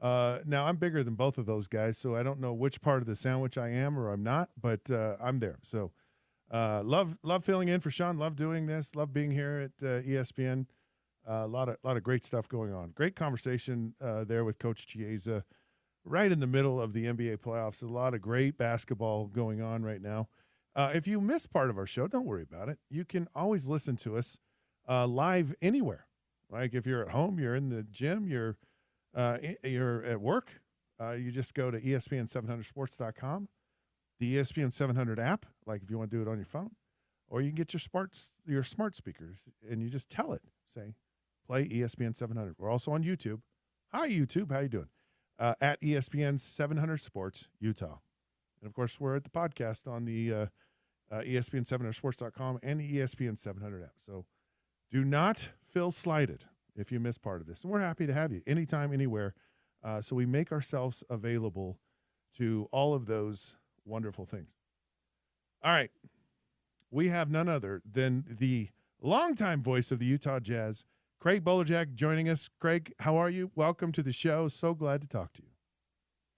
Now, I'm bigger than both of those guys, so I don't know which part of the sandwich I am or I'm not, but I'm there. So love filling in for Sean, love doing this, love being here at ESPN. A lot of great stuff going on. Great conversation there with Coach Chiesa right in the middle of the NBA playoffs. A lot of great basketball going on right now. If you missed part of our show, don't worry about it. You can always listen to us live anywhere. Like if you're at home, you're in the gym, you're at work, you just go to ESPN700sports.com, the ESPN 700 app, like if you want to do it on your phone, or you can get your smart speakers and you just tell it, say, play ESPN 700. We're also on YouTube. Hi, YouTube. How you doing? At ESPN 700 Sports, Utah. And, of course, we're at the podcast on the ESPN700sports.com and the ESPN 700 app. So do not feel slighted if you miss part of this. And we're happy to have you anytime, anywhere. So we make ourselves available to all of those wonderful things. All right. We have none other than the longtime voice of the Utah Jazz, Craig Bolerjack, joining us. Craig, how are you? Welcome to the show. So glad to talk to you.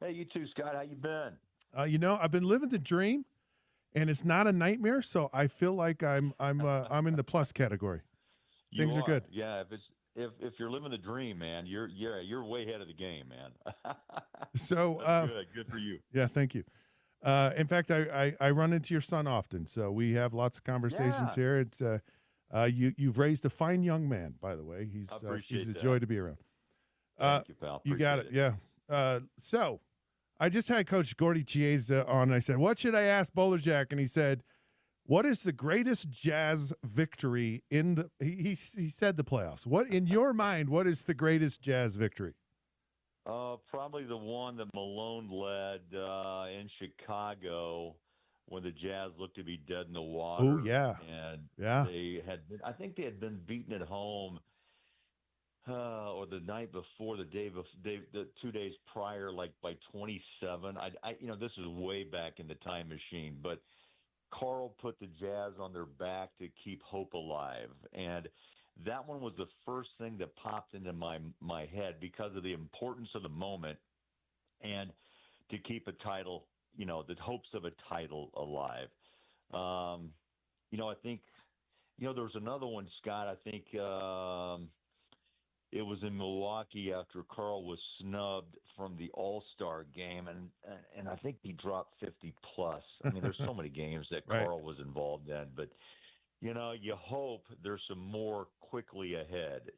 Hey, you too, Scott. How you been? I've been living the dream, and it's not a nightmare. So I feel like I'm in the plus category. Things are good. Yeah, if you're living the dream, man, you're way ahead of the game, man. So good for you. Yeah, thank you. In fact, I run into your son often, so we have lots of conversations here. It's you've raised a fine young man, by the way. He's a joy to be around. Thank you, pal. You got it. Yeah. So I just had Coach Gordy Chiesa on, and I said, what should I ask Bolerjack? And he said, what is the greatest Jazz victory in the he said the playoffs. What, in your mind, what is the greatest Jazz victory? Probably the one that Malone led in Chicago when the Jazz looked to be dead in the water. Oh, yeah. And yeah. I think they had been beaten at home or the night before, the 2 days prior, like by 27. This is way back in the time machine, but Carl put the Jazz on their back to keep hope alive. And that one was the first thing that popped into my head because of the importance of the moment and to keep a title, the hopes of a title alive. I think, there was another one, Scott. I think it was in Milwaukee after Carl was snubbed from the All-Star game, and I think he dropped 50-plus. I mean, there's so many games that Right. Carl was involved in, but you hope there's some more quickly ahead,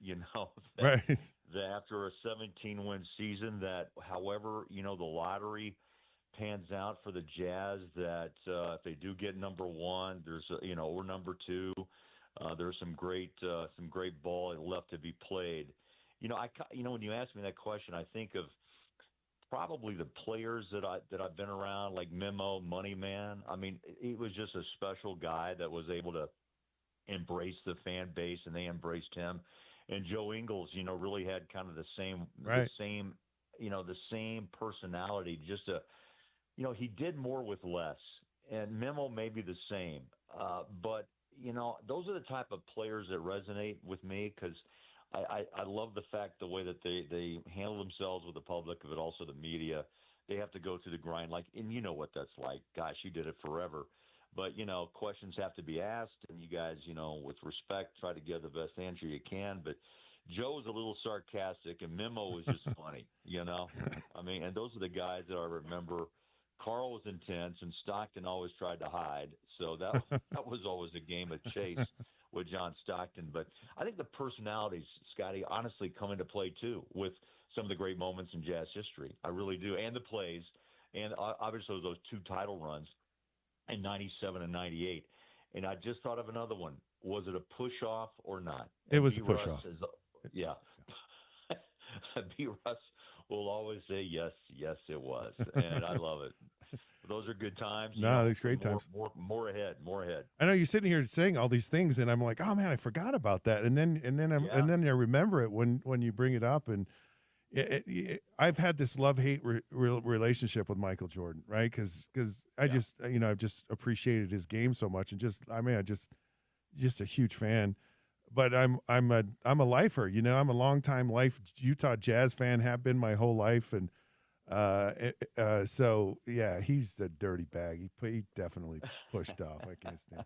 Right. that after a 17-win season that, however, the lottery pans out for the Jazz, that if they do get number one, there's, or number two, there's some great ball left to be played. When you ask me that question, I think of probably the players that I've been around, like Memo, Money Man. I mean, he was just a special guy that was able to embrace the fan base, and they embraced him. And Joe Ingles, really had kind of the same personality. Just he did more with less. And Memo may be the same, but those are the type of players that resonate with me because I love the fact the way that they handle themselves with the public, but also the media. They have to go through the grind, and you know what that's like. Gosh, you did it forever. But, questions have to be asked, and you guys, with respect, try to give the best answer you can. But Joe was a little sarcastic, and Memo was just funny, I mean, and those are the guys that I remember. Carl was intense, and Stockton always tried to hide. So that was always a game of chase with John Stockton. But I think the personalities, Scotty, honestly come into play, too, with some of the great moments in Jazz history. I really do. And the plays, and obviously those two title runs in 97 and 98. And I just thought of another one. Was it a push-off or not? It was a push-off. Yeah. B. Russ will always say, yes, it was. And I love it. Those are good times. No, these great times. More ahead. I know you're sitting here saying all these things, and I'm like, oh man, I forgot about that. And then I remember it when you bring it up, and I've had this love-hate relationship with Michael Jordan, right? Because I just I've just appreciated his game so much, and just a huge fan. But I'm a lifer, I'm a longtime Utah Jazz fan, have been my whole life, and so yeah, he's a dirty bag. He definitely pushed off. I can't stand.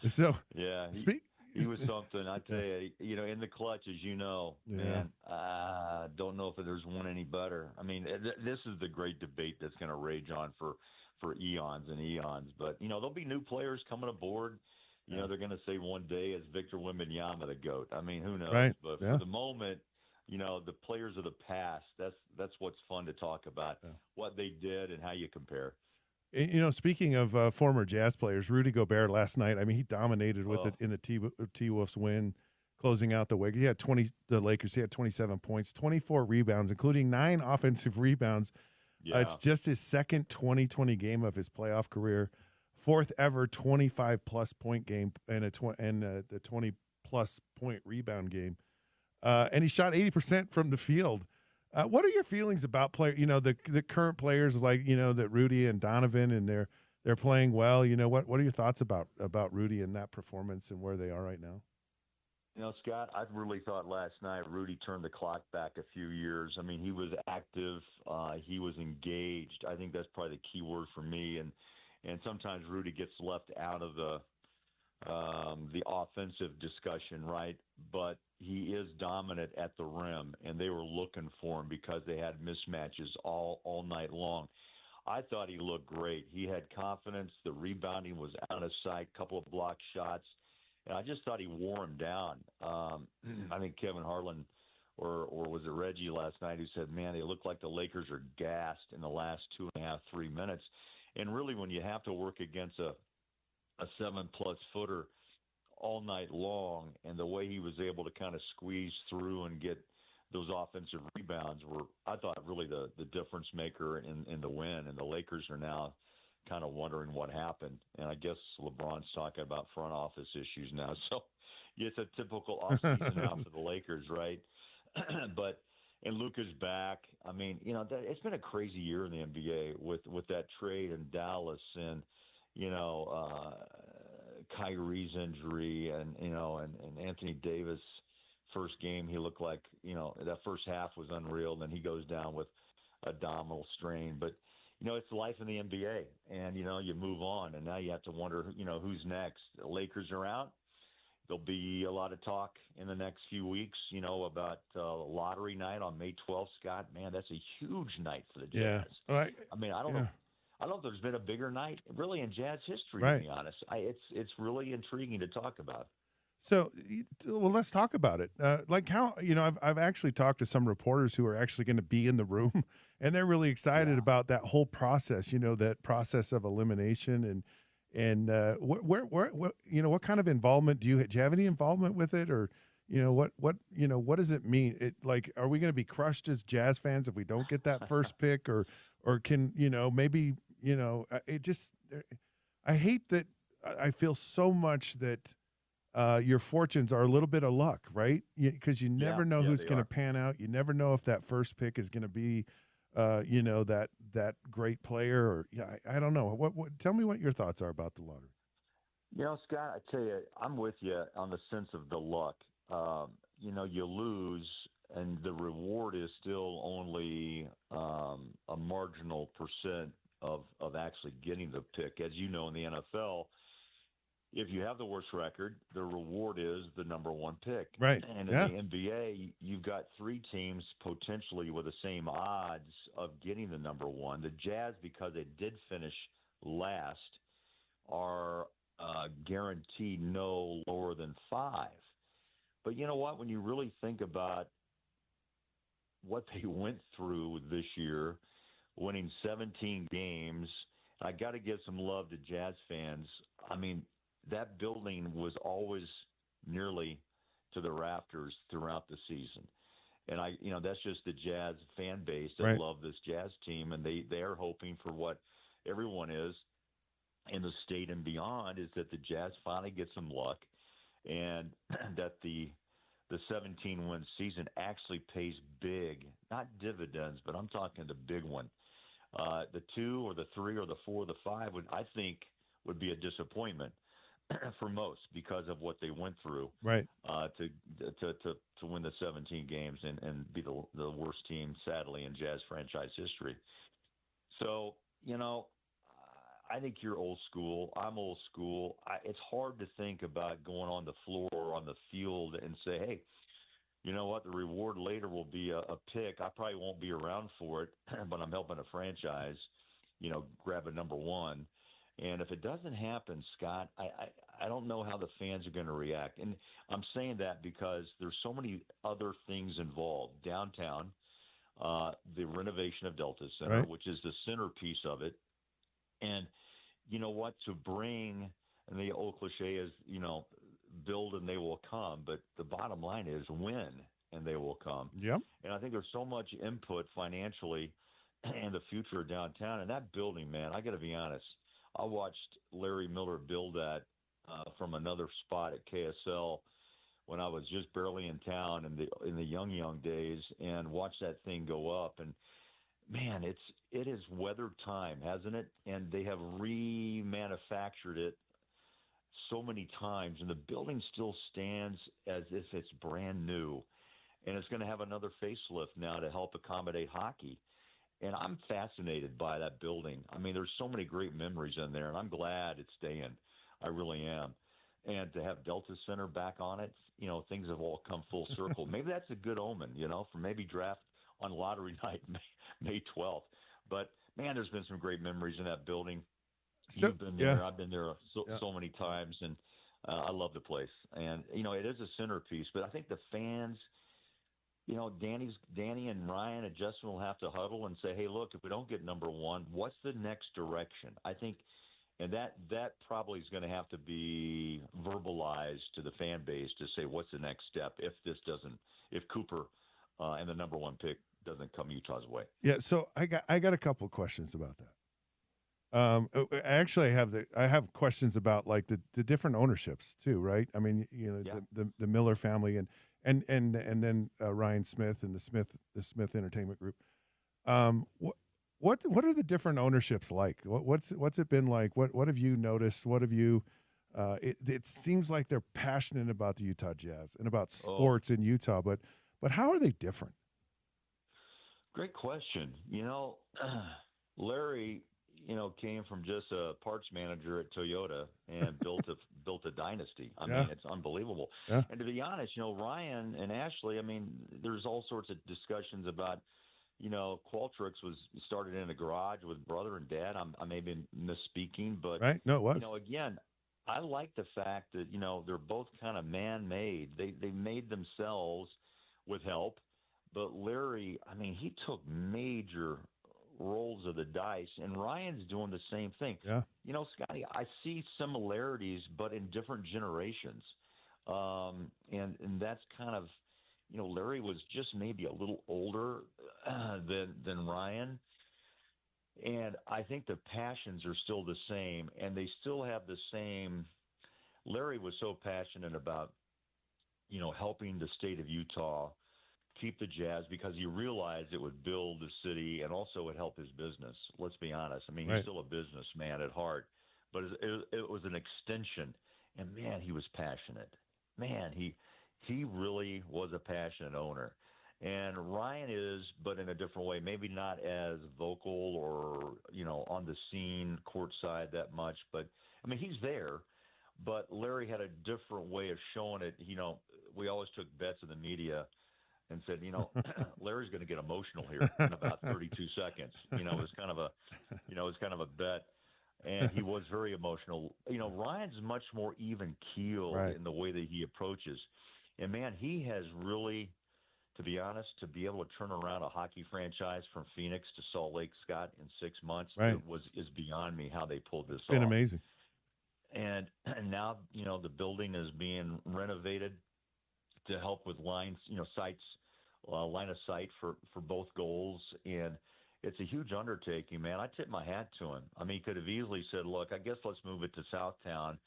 So yeah, he was something. I tell you, in the clutch, as you know, man. Don't know if there's one any better. I mean, this is the great debate that's going to rage on for eons and eons. But there'll be new players coming aboard. They're going to say one day, is Victor Wembanyama the GOAT? I mean, who knows? Right. But for the moment, the players of the past, that's what's fun to talk about, what they did and how you compare. Speaking of former Jazz players, Rudy Gobert last night, I mean, he dominated with it in the T-Wolves win, closing out the way. The Lakers, he had 27 points, 24 rebounds, including 9 offensive rebounds. Yeah. It's just his second 20-20 game of his playoff career. 4th ever 25-plus point game and the 20-plus point rebound game. And he shot 80% from the field. What are your feelings about the current players that Rudy and Donovan, and they're playing well? What are your thoughts about Rudy and that performance and where they are right now? Scott, I really thought last night Rudy turned the clock back a few years. I mean, he was active. He was engaged. I think that's probably the key word for me. And sometimes Rudy gets left out of the offensive discussion, right? But he is dominant at the rim, and they were looking for him because they had mismatches all night long. I thought he looked great. He had confidence. The rebounding was out of sight, couple of block shots. And I just thought he wore him down. I think Kevin Harlan or was it Reggie last night who said, man, they look like the Lakers are gassed in the last 2.5, 3 minutes. And really, when you have to work against a 7-plus footer all night long, and the way he was able to kind of squeeze through and get those offensive rebounds were, I thought, really the difference maker in the win. And the Lakers are now kind of wondering what happened. And I guess LeBron's talking about front office issues now. So it's a typical offseason now for the Lakers, right? And Luka's back. I mean, it's been a crazy year in the NBA with that trade in Dallas and, Kyrie's injury and Anthony Davis first game, he looked like, that first half was unreal. Then he goes down with abdominal strain. But, it's life in the NBA, and, you move on, and now you have to wonder, who's next. The Lakers are out. There'll be a lot of talk in the next few weeks, about lottery night on May 12th, Scott. Man, that's a huge night for the Jazz. Yeah. Right. I mean, I don't know. I don't know if there's been a bigger night, really, in Jazz history, right. To be honest. It's really intriguing to talk about. So, well, let's talk about it. Like how, I've actually talked to some reporters who are actually going to be in the room, and they're really excited about that whole process, that process of elimination. And what kind of involvement do you have any involvement with it? Or, what does it mean? Are we going to be crushed as Jazz fans if we don't get that first pick, or can, maybe, I hate that. I feel so much that, your fortunes are a little bit of luck, right? Because you never know who's going to pan out. You never know if that first pick is going to be, that great player. Or I don't know. What? Tell me what your thoughts are about the lottery. Scott, I tell you, I'm with you on the sense of the luck. You lose, and the reward is still only a marginal percent of actually getting the pick. As you know, in the NFL, if you have the worst record, the reward is the number one pick. Right. And in the NBA, you've got 3 teams potentially with the same odds of getting the number one. The Jazz, because they did finish last, are guaranteed no lower than 5. But you know what? When you really think about what they went through this year, winning 17 games, I got to give some love to Jazz fans. I mean, that building was always nearly to the rafters throughout the season. And that's just the Jazz fan base that love this Jazz team. And they are hoping for what everyone is in the state and beyond, is that the Jazz finally get some luck, and that the the 17-win season actually pays big, not dividends, but I'm talking the big one. The 2 or the 3 or the 4 or the 5 would be a disappointment for most because of what they went through. Right. To win the 17 games and be the worst team, sadly, in Jazz franchise history. So, I think you're old school. I'm old school. It's hard to think about going on the floor or on the field and say, hey, you know what, the reward later will be a pick. I probably won't be around for it, but I'm helping a franchise, grab a number one. And if it doesn't happen, Scott, I don't know how the fans are going to react. And I'm saying that because there's so many other things involved. Downtown, the renovation of Delta Center, Right. which is the centerpiece of it. And you know what? To bring, and the old cliche is, build and they will come. But the bottom line is win and they will come. Yep. And I think there's so much input financially in the future of downtown. And that building, man, I got to be honest. I watched Larry Miller build that from another spot at KSL when I was just barely in town in the young days, and watched that thing go up. And man, it is weathered time, hasn't it? And they have remanufactured it so many times, and the building still stands as if it's brand new. And it's going to have another facelift now to help accommodate hockey. And I'm fascinated by that building. I mean, there's so many great memories in there, and I'm glad it's staying. I really am. And to have Delta Center back on it, things have all come full circle. Maybe that's a good omen, for maybe draft on lottery night, May 12th. But, man, there's been some great memories in that building. You've been there. Yeah. I've been there so many times, and I love the place. And, it is a centerpiece. But I think the fans – Danny and Ryan and Justin will have to huddle and say, hey, look, if we don't get number one, what's the next direction? I think, and that probably is going to have to be verbalized to the fan base to say what's the next step if Cooper and the number one pick doesn't come Utah's way. Yeah, so I got a couple of questions about that. Actually, I have questions about like the different ownerships too, right? I mean, the Miller family and then Ryan Smith and the Smith Entertainment Group. What are the different ownerships like? What's it been like? What have you noticed? What have you? It seems like they're passionate about the Utah Jazz and about sports in Utah, but how are they different? Great question. Larry, came from just a parts manager at Toyota and built a dynasty. I mean, it's unbelievable. Yeah. And to be honest, Ryan and Ashley, I mean, there's all sorts of discussions about, Qualtrics was started in a garage with brother and dad. I may be misspeaking, but right? No, it was. Again, I like the fact that, they're both kind of man-made. They made themselves with help, but Larry, I mean, he took major rolls of the dice, and Ryan's doing the same thing. Yeah. Scotty, I see similarities, but in different generations. And that's kind of, Larry was just maybe a little older than Ryan. And I think the passions are still the same, and they still have the same. Larry was so passionate about, helping the state of Utah keep the Jazz because he realized it would build the city and also would help his business. Let's be honest. I mean, right. He's still a businessman at heart, but it was an extension. And, man, he was passionate. Man, he really was a passionate owner. And Ryan is, but in a different way, maybe not as vocal or, on the scene courtside that much. But, I mean, he's there. But Larry had a different way of showing it. We always took bets in the media and said, Larry's going to get emotional here in about 32 seconds. It was kind of a bet, and he was very emotional. Ryan's much more even keeled right. in the way that he approaches, and man, he has really, to be honest, to be able to turn around a hockey franchise from Phoenix to Salt Lake, Scott, in 6 months, right. is beyond me how they pulled this off. It's been amazing. And now, the building is being renovated to help with line of sight for both goals. And it's a huge undertaking, man. I tip my hat to him. I mean, he could have easily said, look, I guess let's move it to Southtown.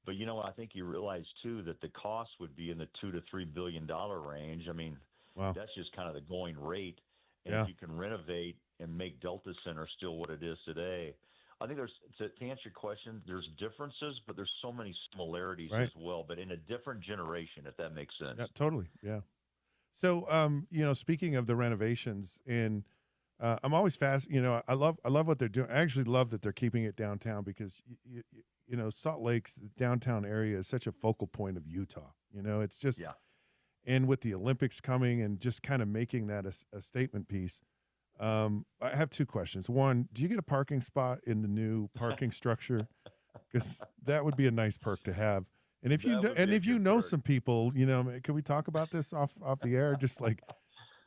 But I think you realize too that the cost would be in the $2 to $3 billion range. I mean, Wow. that's just kind of the going rate. And Yeah. if you can renovate and make Delta Center still what it is today, I think there's to answer your question, there's differences, but there's so many similarities Right. as well. But in a different generation, if that makes sense. Yeah, totally. Yeah. So, speaking of the renovations, and I'm always fast. I love what they're doing. I actually love that they're keeping it downtown because Salt Lake's the downtown area is such a focal point of Utah. It's just, Yeah. and with the Olympics coming and just kind of making that a statement piece. I have two questions. One, do you get a parking spot in the new parking structure? Because that would be a nice perk to have. And if That would be a if you good know perk. some people, can we talk about this off the air? Just like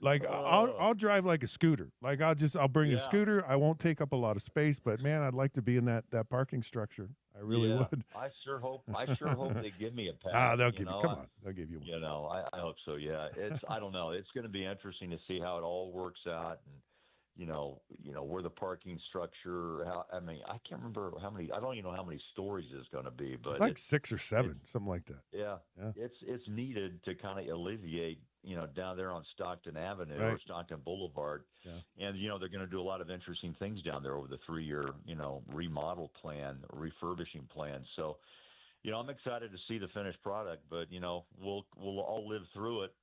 Oh. I'll drive like a scooter. Like I'll bring a Yeah. scooter. I won't take up a lot of space, but man, I'd like to be in that parking structure. I really Yeah. would. I sure hope they give me a pass. They'll give you. Come on, they'll give you one. I hope so. Yeah, I don't know. It's going to be interesting to see how it all works out, and where the parking structure. I can't remember how many. I don't even know how many stories it's going to be, but It's like 6 or 7, something like that. yeah, Yeah. it's needed to kind of alleviate, down there on Stockton Avenue or Right. Stockton Boulevard. Yeah. And, they're going to do a lot of interesting things down there over the 3-year, remodel plan, refurbishing plan. So, I'm excited to see the finished product, but, we'll all live through it.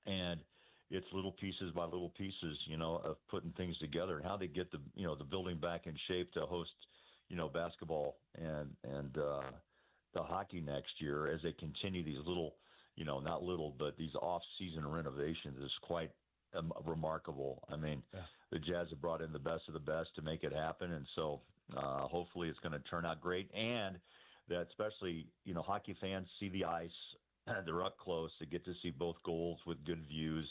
And it's little pieces by little pieces, of putting things together and how they get the building back in shape to host, basketball and the hockey next year as they continue these little, not little, but these off-season renovations is quite remarkable. I mean, Yeah. the Jazz have brought in the best of the best to make it happen, and so hopefully it's going to turn out great, and that especially, hockey fans see the ice, they're up close, they get to see both goals with good views,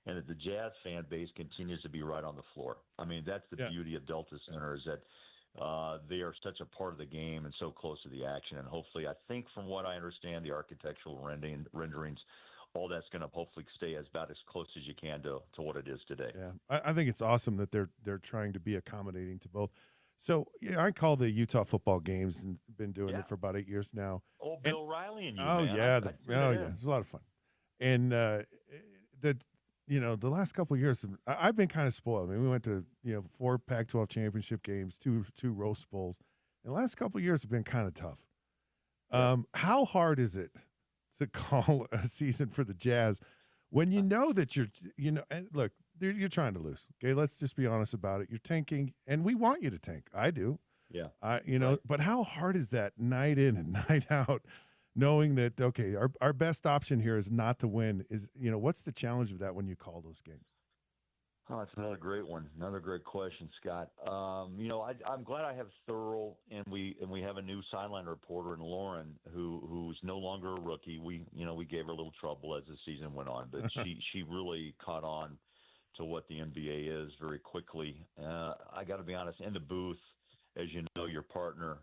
and that the Jazz fan base continues to be right on the floor. I mean, that's the Yeah. beauty of Delta Center is that they are such a part of the game and so close to the action. And hopefully, I think from what I understand, the architectural renderings, all that's going to hopefully stay about as close as you can to what it is today. Yeah, I think it's awesome that they're trying to be accommodating to both. So I call the Utah football games and been doing Yeah. it for about 8 years now. Oh, And- Bill Riley and you, Oh man. yeah, I'd tune yeah, in. it's a lot of fun. And the last couple of years, I've been kind of spoiled. I mean, we went to 4 Pac-12 championship games, two Rose Bowls. And the last couple of years have been kind of tough. How hard is it to call a season for the Jazz when you know that and look, you're trying to lose. Okay, let's just be honest about it. You're tanking, and we want you to tank. I do. Yeah. Right. But how hard is that night in and night out, knowing that, okay, our best option here is not to win? What's the challenge of that when you call those games? Oh, that's another great one. Another great question, Scott. I'm glad I have Thurl, and we have a new sideline reporter in Lauren who's no longer a rookie. We gave her a little trouble as the season went on, but she really caught on to what the NBA is very quickly. I got to be honest, in the booth, as you know, your partner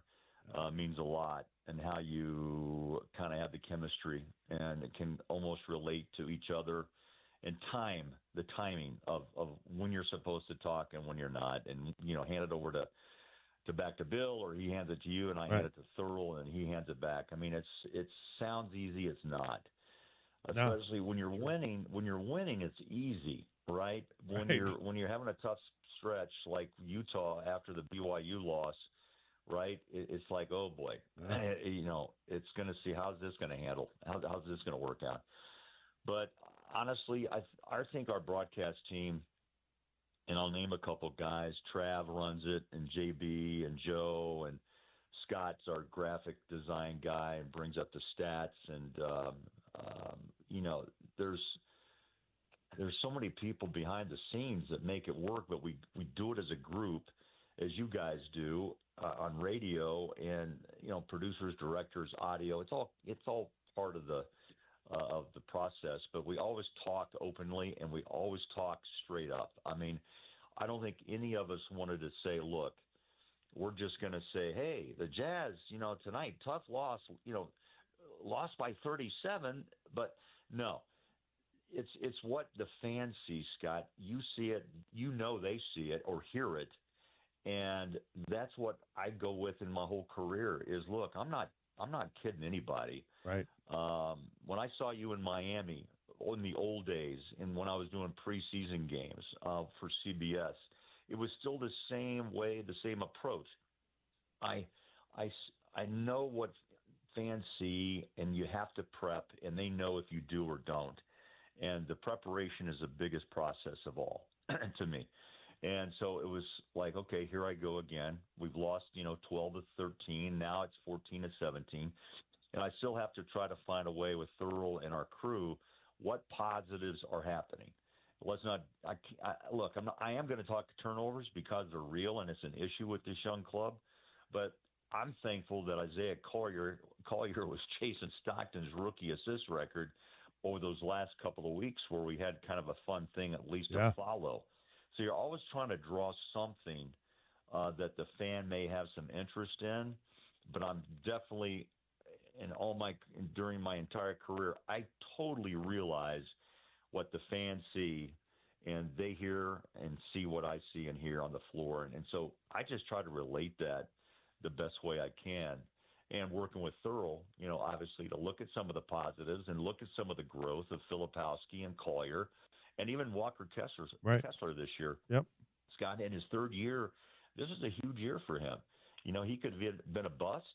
means a lot, and how you kind of have the chemistry and it can almost relate to each other. And the timing of when you're supposed to talk and when you're not, and hand it over to back to Bill, or he hands it to you, and I hand it to Thurl, and he hands it back. I mean, it sounds easy, it's not. Especially when you're winning. When you're winning, it's easy, right? When you're having a tough stretch like Utah after the BYU loss, right? It's like, oh boy, it's going to see how's this going to handle, how's this going to work out. But honestly, I think our broadcast team, and I'll name a couple guys, Trav runs it, and JB and Joe, and Scott's our graphic design guy and brings up the stats. And, there's so many people behind the scenes that make it work, but we do it as a group, as you guys do on radio, and, producers, directors, audio. It's all part of the process, but we always talk openly and we always talk straight up. I mean, I don't think any of us wanted to say, look, we're just going to say, hey, the Jazz, tonight, tough loss, lost by 37, but no, it's what the fans see, Scott. You see it, they see it or hear it. And that's what I go with in my whole career is, look, I'm not I'm not kidding anybody. Right. When I saw you in Miami in the old days, and when I was doing preseason games for CBS, it was still the same way, the same approach. I know what fans see, and you have to prep, and they know if you do or don't. And the preparation is the biggest process of all to me. And so it was like, okay, here I go again. We've lost, 12 to 13. Now it's 14 to 17. And I still have to try to find a way with Thurl and our crew what positives are happening. Let's not. Look. I am going to talk turnovers because they're real and it's an issue with this young club. But I'm thankful that Isaiah Collier was chasing Stockton's rookie assist record over those last couple of weeks, where we had kind of a fun thing at least to follow. So you're always trying to draw something that the fan may have some interest in. But I'm definitely, during my entire career, I totally realize what the fans see, and they hear and see what I see and hear on the floor. And so I just try to relate that the best way I can. And working with Thurl, obviously to look at some of the positives and look at some of the growth of Filipowski and Collier and even Walker Kessler this year. Yep. Scott, in his third year, this is a huge year for him. He could have been a bust,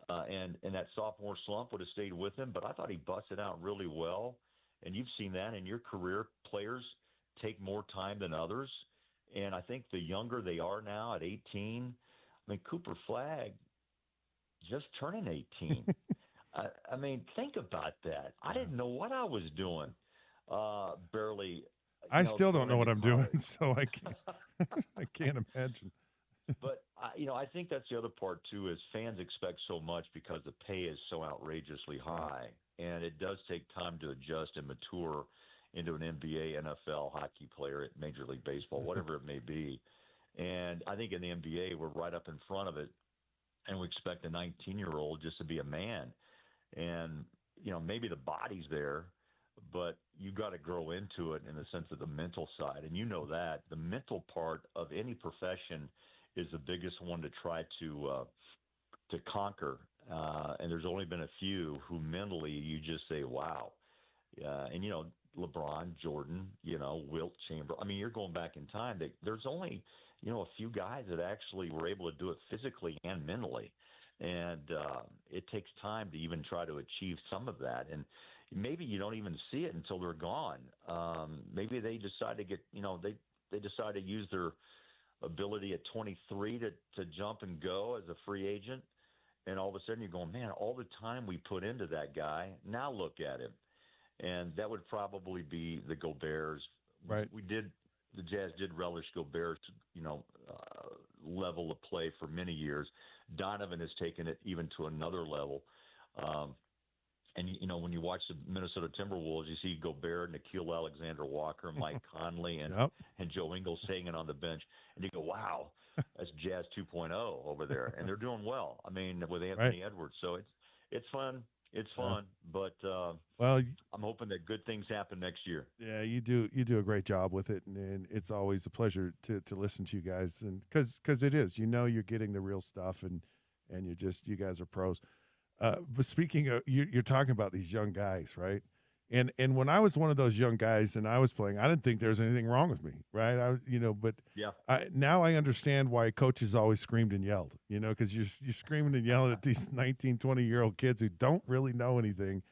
and that sophomore slump would have stayed with him, but I thought he busted out really well. And you've seen that in your career. Players take more time than others. And I think the younger they are now at 18, Cooper Flagg just turning 18. Think about that. I didn't know what I was doing. Barely. I still don't know what I'm doing, so I can't. I can't imagine. But I think that's the other part too. Is fans expect so much because the pay is so outrageously high, and it does take time to adjust and mature into an NBA, NFL, hockey player at Major League Baseball, whatever it may be. And I think in the NBA, we're right up in front of it, and we expect a 19-year-old just to be a man. And maybe the body's there, but you got to grow into it in the sense of the mental side. And that the mental part of any profession is the biggest one to try to conquer. And there's only been a few who mentally you just say, wow. And LeBron, Jordan, Wilt, Chamberlain. You're going back in time. There's only a few guys that actually were able to do it physically and mentally. And it takes time to even try to achieve some of that. And maybe you don't even see it until they're gone. Maybe they decide to they decide to use their ability at 23 to jump and go as a free agent. And all of a sudden you're going, man, all the time we put into that guy, now look at him. And that would probably be the Goberts. Right. The Jazz did relish Gobert's, level of play for many years. Donovan has taken it even to another level. And when you watch the Minnesota Timberwolves, you see Gobert, Nickeil Alexander-Walker, Mike Conley, and Joe Ingles hanging on the bench. And you go, wow, that's Jazz 2.0 over there. And they're doing well. With Anthony Edwards. So it's fun. It's fun, but I'm hoping that good things happen next year. Yeah, you do a great job with it, and it's always a pleasure to listen to you guys, and because it is, you're getting the real stuff, and you guys are pros. But speaking of, you're talking about these young guys, right? And when I was one of those young guys and I was playing, I didn't think there was anything wrong with me, right? But now I understand why coaches always screamed and yelled, because you're screaming and yelling at these 19, 20-year-old kids who don't really know anything.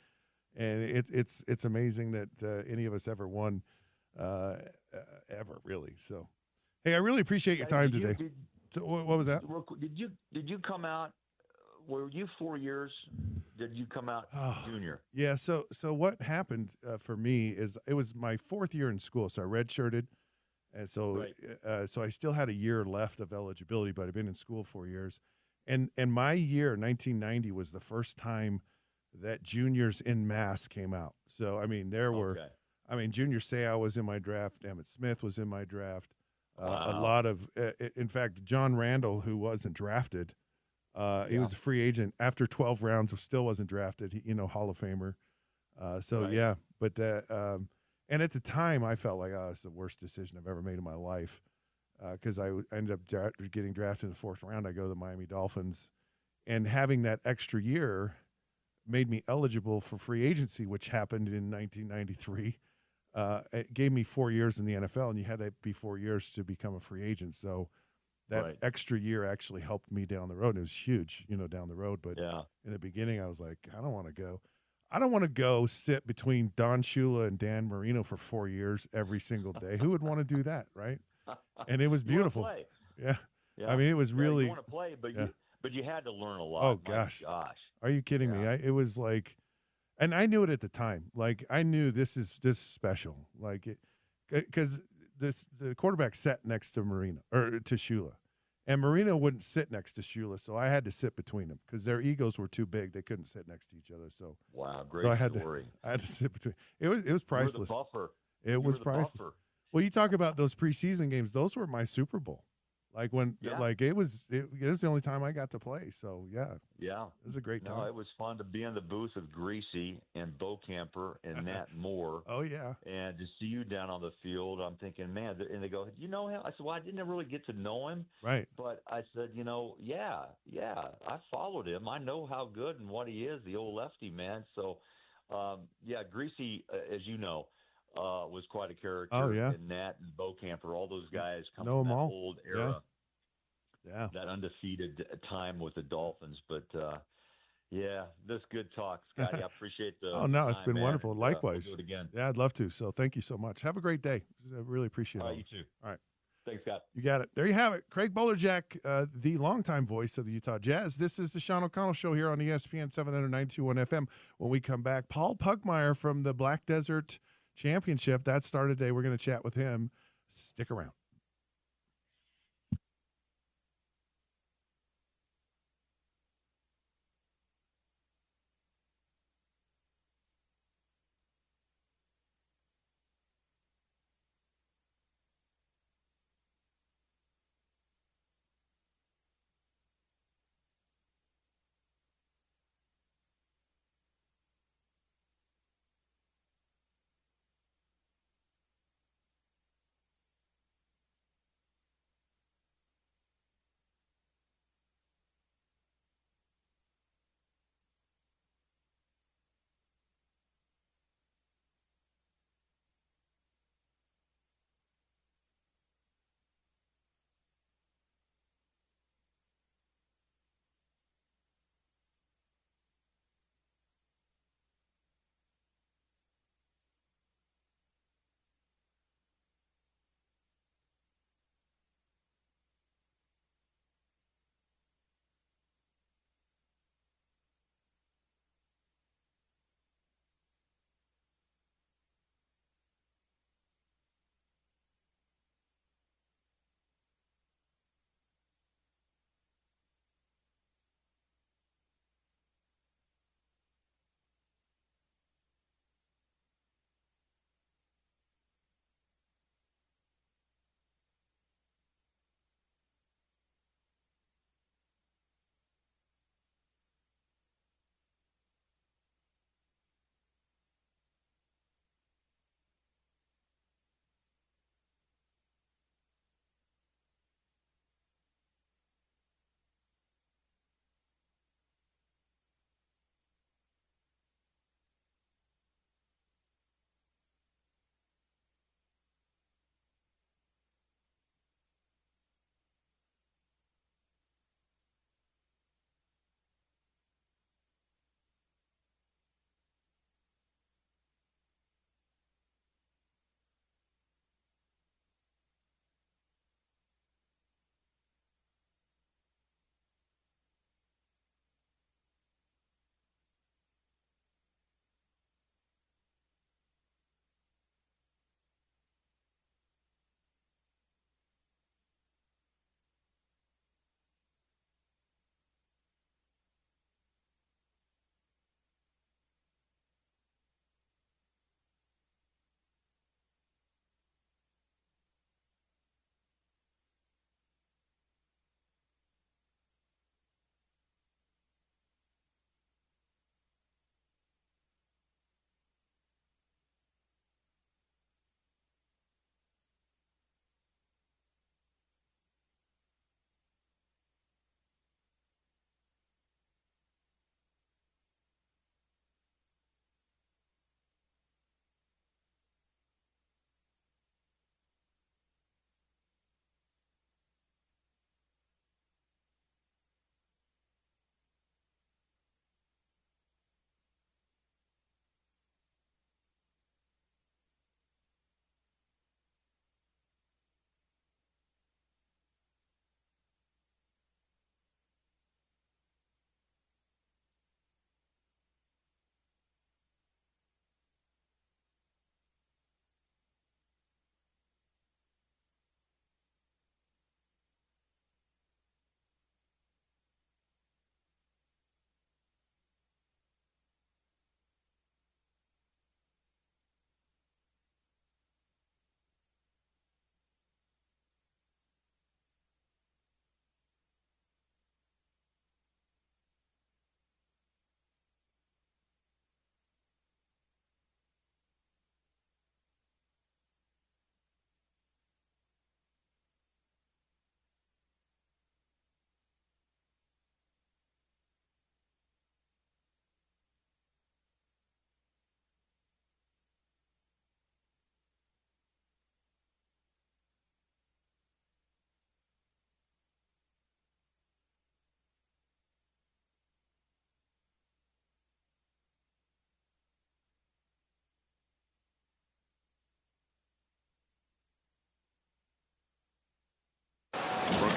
And it's amazing that any of us ever won, ever really. So, hey, I really appreciate your time today. So what was that? Did you come out? Were you 4 years? Did you come out junior? Yeah. So what happened for me is it was my fourth year in school, so I redshirted, and so I still had a year left of eligibility, but I've been in school 4 years, and my year 1990 was the first time that juniors in mass came out. So there were, Junior Seau was in my draft, Emmitt Smith was in my draft, a lot of, in fact, John Randall, who wasn't drafted. He was a free agent after 12 rounds, still wasn't drafted. He, Hall of Famer. But and at the time I felt like, it's the worst decision I've ever made in my life, because I ended up getting drafted in the fourth round. I go to the Miami Dolphins, And having that extra year made me eligible for free agency, which happened in 1993. It gave me 4 years in the NFL, and you had to be 4 years to become a free agent. So that extra year actually helped me down the road. It was huge, down the road. But in the beginning, I was like, I don't want to go. I don't want to go sit between Don Shula and Dan Marino for 4 years every single day. Who would want to do that, right? And it was beautiful. Yeah. I mean, it was really. You want to play, but you had to learn a lot. Oh gosh. Are you kidding me? It was like, and I knew it at the time. Like I knew this is special. Like it, because the quarterback sat next to Marino or to Shula, and Marino wouldn't sit next to Shula, so I had to sit between them because their egos were too big. They couldn't sit next to each other. So great story. I had to sit between. It was priceless. You were the buffer. It was priceless. Buffer. Well, you talk about those preseason games; those were my Super Bowl. Like when, it was the only time I got to play. So it was a great time. No, it was fun to be in the booth with Greasy and Bo Camper and Nat Moore. Oh yeah, and to see you down on the field, I'm thinking, man. And they go, you know him? I said, well, I didn't really get to know him, right? But I said, I followed him. I know how good and what he is, the old lefty man. So, Greasy, as you know. Was quite a character. Oh, yeah. And Nat and Bo Camper, all those guys come from that old era. Yeah. That undefeated time with the Dolphins. But, this good talk, Scotty. I appreciate the it's been wonderful. Likewise. We'll do it again. Yeah, I'd love to. So thank you so much. Have a great day. I really appreciate it. All right, you too. All right. Thanks, Scott. You got it. There you have it. Craig Bolerjack, the longtime voice of the Utah Jazz. This is the Sean O'Connell Show here on ESPN 792.1 FM. When we come back, Paul Pugmire from the Black Desert Championship. That started today. We're going to chat with him. Stick around.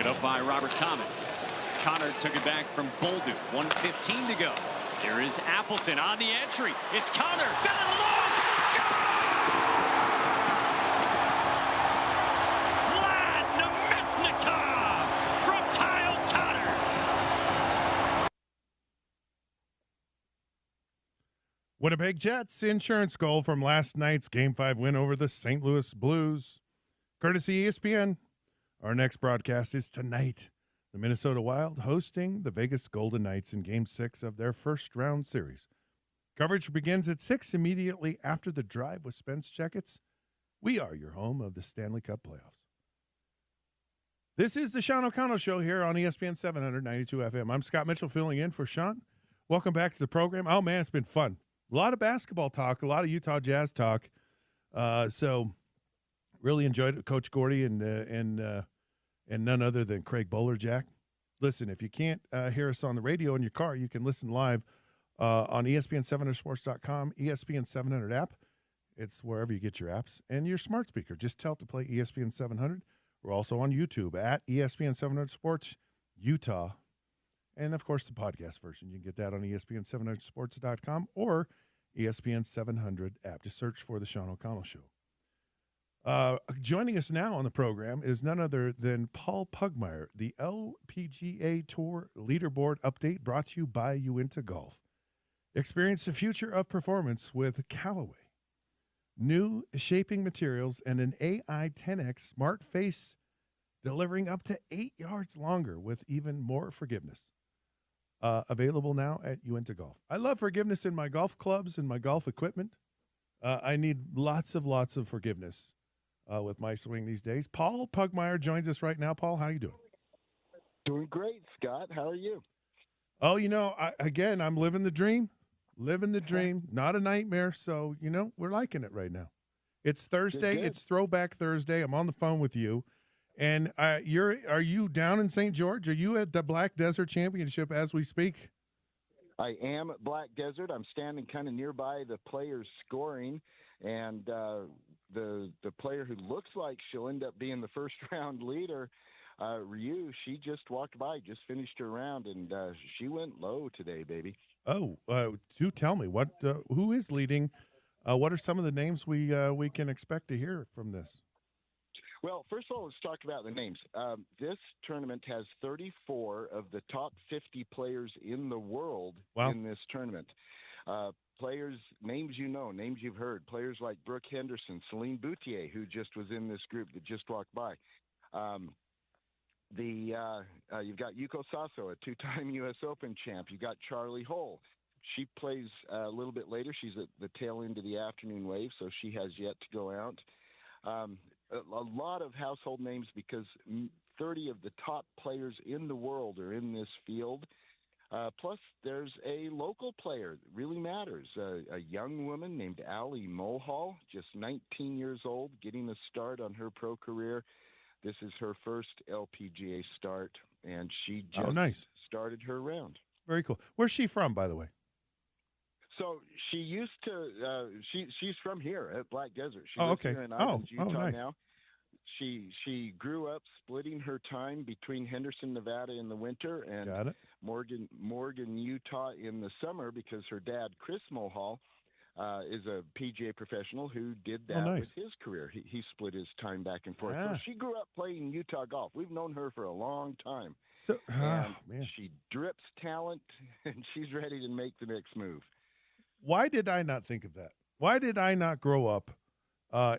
Picked up by Robert Thomas. Connor took it back from Boldu. 1:15 to go. Here is Appleton on the entry. It's Connor. Fed it along. Score! Vlad Nemesnikov from Kyle Connor. Winnipeg Jets insurance goal from last night's Game 5 win over the St. Louis Blues. Courtesy ESPN. Our next broadcast is tonight. The Minnesota Wild hosting the Vegas Golden Knights in Game 6 of their first-round series. Coverage begins at 6 immediately after the drive with Spence Checketts. We are your home of the Stanley Cup playoffs. This is the Sean O'Connell Show here on ESPN 792 FM. I'm Scott Mitchell filling in for Sean. Welcome back to the program. Oh, man, it's been fun. A lot of basketball talk, a lot of Utah Jazz talk. So really enjoyed it, Coach Gordy and none other than Craig Bowlerjack. Listen, if you can't hear us on the radio in your car, you can listen live on ESPN700sports.com, ESPN 700 app. It's wherever you get your apps. And your smart speaker, just tell it to play ESPN 700. We're also on YouTube at ESPN 700 Sports Utah. And, of course, the podcast version. You can get that on ESPN700sports.com or ESPN 700 app. Just search for The Sean O'Connell Show. Joining us now on the program is none other than Paul Pugmire, the LPGA Tour Leaderboard Update brought to you by Uinta Golf. Experience the future of performance with Callaway. New shaping materials and an AI 10X smart face delivering up to 8 yards longer with even more forgiveness. Available now at Uinta Golf. I love forgiveness in my golf clubs and my golf equipment. I need lots of forgiveness with my swing these days. Paul Pugmire joins us right now. Paul, how are you doing? Doing great, Scott. How are you? Oh, I'm living the dream. Living the dream. Not a nightmare. So, we're liking it right now. It's Thursday. Good. It's Throwback Thursday. I'm on the phone with you. And are you down in St. George? Are you at the Black Desert Championship as we speak? I am at Black Desert. I'm standing kind of nearby the players scoring, and the player who looks like she'll end up being the first-round leader, Ryu, she just walked by, just finished her round, and she went low today, baby. Oh, do tell me, who is leading? What are some of the names we can expect to hear from this? Well, first of all, let's talk about the names. This tournament has 34 of the top 50 players in the world in this tournament. Players, names names you've heard. Players like Brooke Henderson, Celine Boutier, who just was in this group that just walked by. You've got Yuko Sasso, a two-time U.S. Open champ. You've got Charlie Hull. She plays a little bit later. She's at the tail end of the afternoon wave, so she has yet to go out. A lot of household names because 30 of the top players in the world are in this field. Plus, there's a local player that really matters, a young woman named Ali Mohal, just 19 years old, getting a start on her pro career. This is her first LPGA start, and she just started her round. Very cool. Where's she from, by the way? So she used to. She's from here at Black Desert. She lives here in Athens, Utah now. She grew up splitting her time between Henderson, Nevada in the winter and Morgan, Utah in the summer because her dad, Chris Mohal, is a PGA professional who did that with his career. He split his time back and forth. So she grew up playing Utah golf. We've known her for a long time. She drips talent, and she's ready to make the next move. Why did I not think of that? Why did I not grow up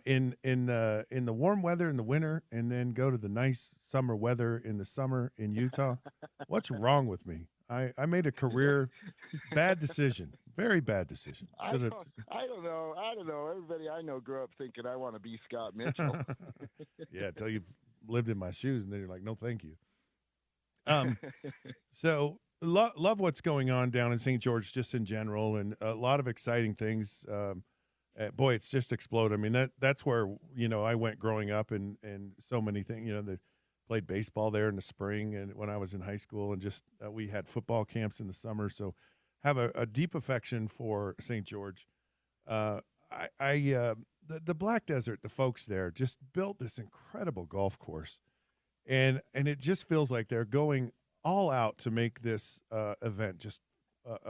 in the warm weather in the winter and then go to the nice summer weather in the summer in Utah? What's wrong with me? I made a career bad decision, very bad decision. I don't know. Everybody I know grew up thinking I want to be Scott Mitchell. Yeah, until you've lived in my shoes, and then you're like, no, thank you. So. Love what's going on down in St. George just in general, and a lot of exciting things. Boy, it's just exploded. I mean, that's where, I went growing up and so many things, they played baseball there in the spring and when I was in high school, and just we had football camps in the summer. So have a deep affection for St. George. The Black Desert, the folks there just built this incredible golf course. and it just feels like they're going all out to make this event just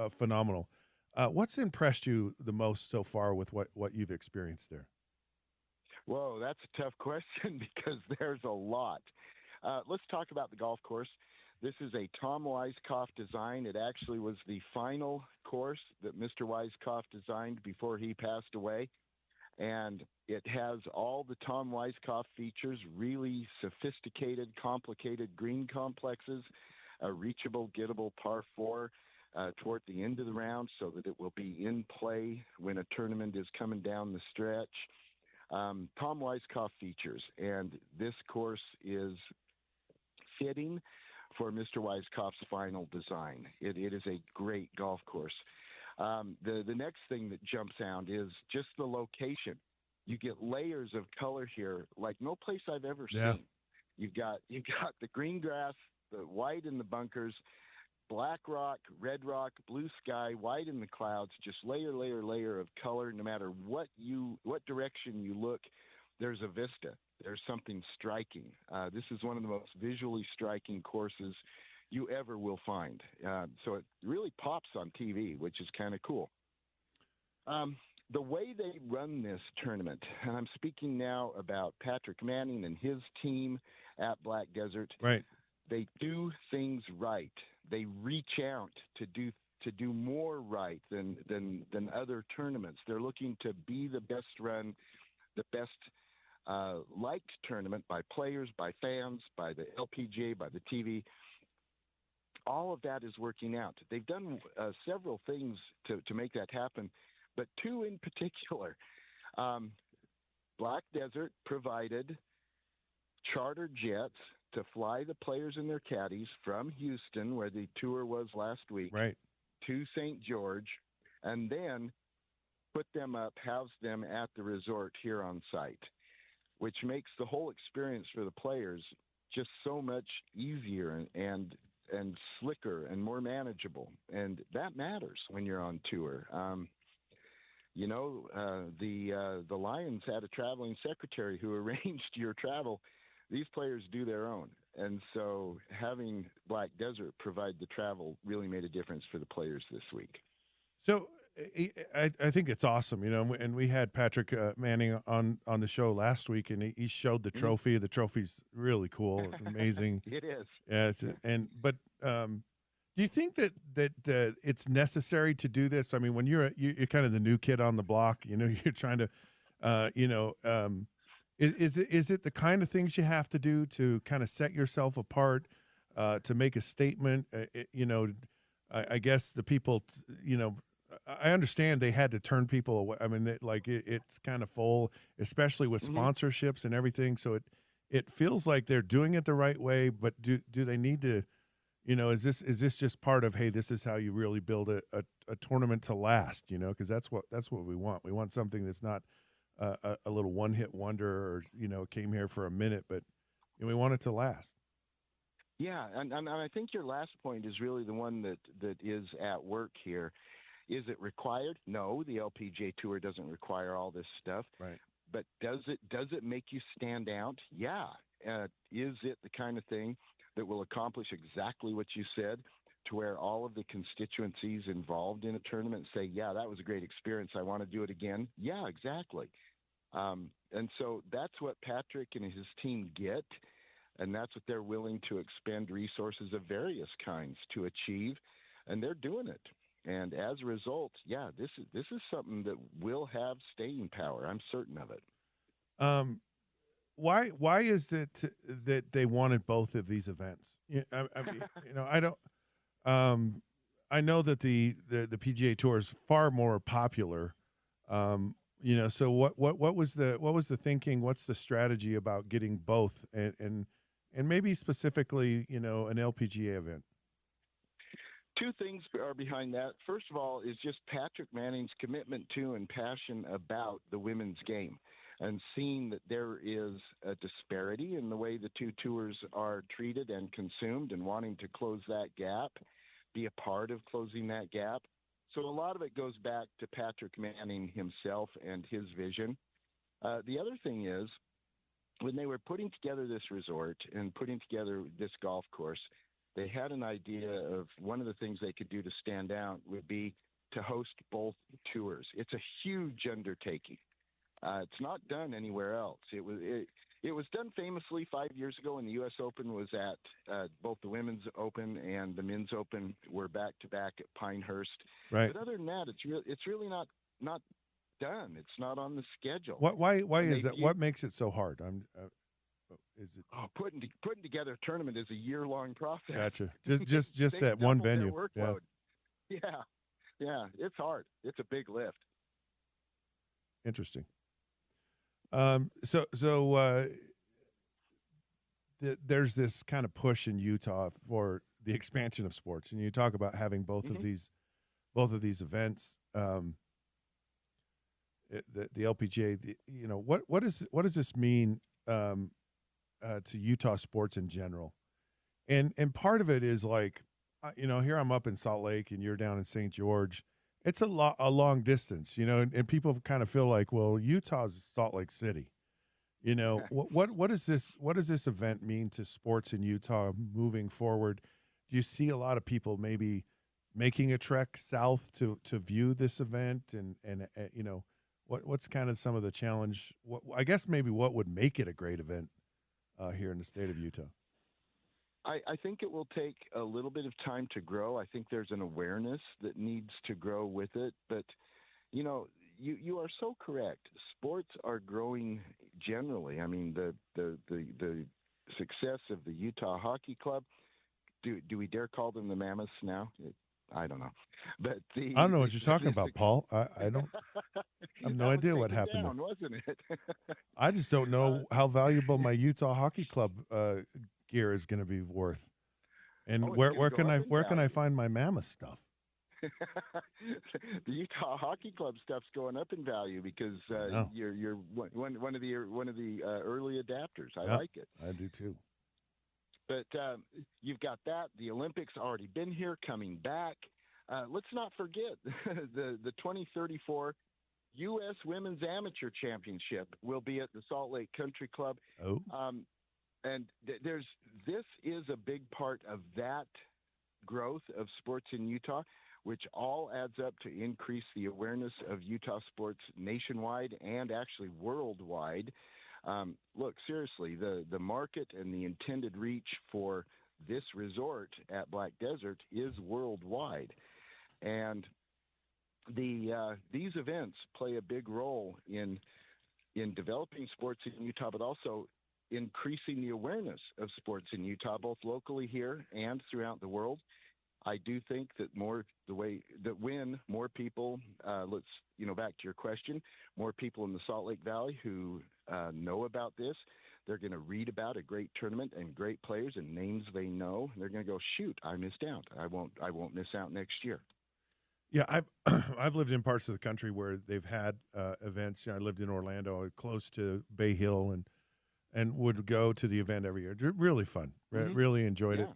phenomenal. What's impressed you the most so far with what you've experienced there? Whoa, that's a tough question because there's a lot. Let's talk about the golf course. This is a Tom Weiskopf design. It actually was the final course that Mr. Weiskopf designed before he passed away. And it has all the Tom Weiskopf features, really sophisticated, complicated green complexes, a reachable, gettable par 4 toward the end of the round so that it will be in play when a tournament is coming down the stretch. Tom Weiskopf features, and this course is fitting for Mr. Weiskopf's final design. It is a great golf course. The next thing that jumps out is just the location. You get layers of color here like no place I've ever seen. You've got the green grass, the white in the bunkers, black rock, red rock, blue sky, white in the clouds, just layer of color. No matter what direction you look, there's a vista. There's something striking. This is one of the most visually striking courses you ever will find. So it really pops on TV, which is kind of cool. The way they run this tournament, and I'm speaking now about Patrick Manning and his team at Black Desert. Right. They do things right. They reach out to do more right than other tournaments. They're looking to be the best run, the best liked tournament by players, by fans, by the LPGA, by the TV. All of that is working out. They've done several things to make that happen, but two in particular. Black Desert provided charter jets to fly the players and their caddies from Houston, where the tour was last week, right, to St. George, and then put them up, house them at the resort here on site, which makes the whole experience for the players just so much easier and slicker and more manageable. And that matters when you're on tour. The Lions had a traveling secretary who arranged your travel. These players do their own. And so having Black Desert provide the travel really made a difference for the players this week. So I think it's awesome, and we had Patrick Manning on the show last week, and he showed the trophy. The trophy's really cool, amazing. It is. Yeah, but do you think that it's necessary to do this? I mean, when you're kind of the new kid on the block, you're trying to, is it the kind of things you have to do to kind of set yourself apart, to make a statement? I guess the people, I understand they had to turn people away. I mean, it's kind of full, especially with sponsorships and everything. So it feels like they're doing it the right way, but do they need to? Is this just part of, hey, this is how you really build a tournament to last? Because that's what we want. We want something that's not a little one-hit wonder, or came here for a minute, but we want it to last. Yeah, and I think your last point is really the one that is at work here. Is it required? No, the LPGA Tour doesn't require all this stuff. Right. But does it make you stand out? Yeah. Is it the kind of thing that will accomplish exactly what you said, to where all of the constituencies involved in a tournament say, yeah, that was a great experience, I want to do it again? Yeah, exactly. And so that's what Patrick and his team get, and that's what they're willing to expend resources of various kinds to achieve, and they're doing it. And as a result, yeah, this is something that will have staying power. I'm certain of it. Why is it that they wanted both of these events? I don't. I know that the PGA Tour is far more popular. So what was the thinking? What's the strategy about getting both, and maybe specifically, an LPGA event? Two things are behind that. First of all is just Patrick Manning's commitment to and passion about the women's game, and seeing that there is a disparity in the way the two tours are treated and consumed, and wanting to close that gap, be a part of closing that gap. So a lot of it goes back to Patrick Manning himself and his vision. The other thing is when they were putting together this resort and putting together this golf course, they had an idea of one of the things they could do to stand out would be to host both tours. It's a huge undertaking. It's not done anywhere else. It was done famously 5 years ago when the U.S. Open was at both the Women's Open and the Men's Open were back to back at Pinehurst. Right. But other than that, it's really not done. It's not on the schedule. Why is that? What makes it so hard? Is it putting together a tournament is a year-long process? Gotcha. Just that one venue. Yeah, it's hard. It's a big lift. Interesting. There's this kind of push in Utah for the expansion of sports, and you talk about having both of these events. The LPGA. What does this mean to Utah sports in general? And part of it is like, here I'm up in Salt Lake and you're down in St. George. It's a long distance, and people kind of feel like, well, Utah's Salt Lake City. What does this event mean to sports in Utah moving forward? Do you see a lot of people maybe making a trek south to view this event, and what's kind of some of the challenge? I guess maybe what would make it a great event here in the state of Utah? I think it will take a little bit of time to grow. I think there's an awareness that needs to grow with it. But, you are so correct. Sports are growing generally. I mean, the success of the Utah Hockey Club, do we dare call them the Mammoths now? I don't know. But I don't know what you're talking about, Paul. I don't. I have no idea what happened down, there. Wasn't it? I just don't know how valuable my Utah Hockey Club gear is going to be worth. And where can I find my Mammoth stuff? The Utah Hockey Club stuff's going up in value because you're one of the early adapters. I like it. I do too. But you've got that. The Olympics already been here, coming back. Let's not forget the 2034 U.S. Women's Amateur Championship will be at the Salt Lake Country Club. Oh. And this is a big part of that growth of sports in Utah, which all adds up to increase the awareness of Utah sports nationwide and actually worldwide. Look, seriously, the market and the intended reach for this resort at Black Desert is worldwide. And these events play a big role in developing sports in Utah, but also increasing the awareness of sports in Utah, both locally here and throughout the world. I do think that when more people, back to your question, more people in the Salt Lake Valley who know about this, they're going to read about a great tournament and great players and names they know. And they're going to go, shoot, I missed out. I won't miss out next year. Yeah, I've lived in parts of the country where they've had events. I lived in Orlando, close to Bay Hill, and would go to the event every year. Really fun. Really enjoyed it.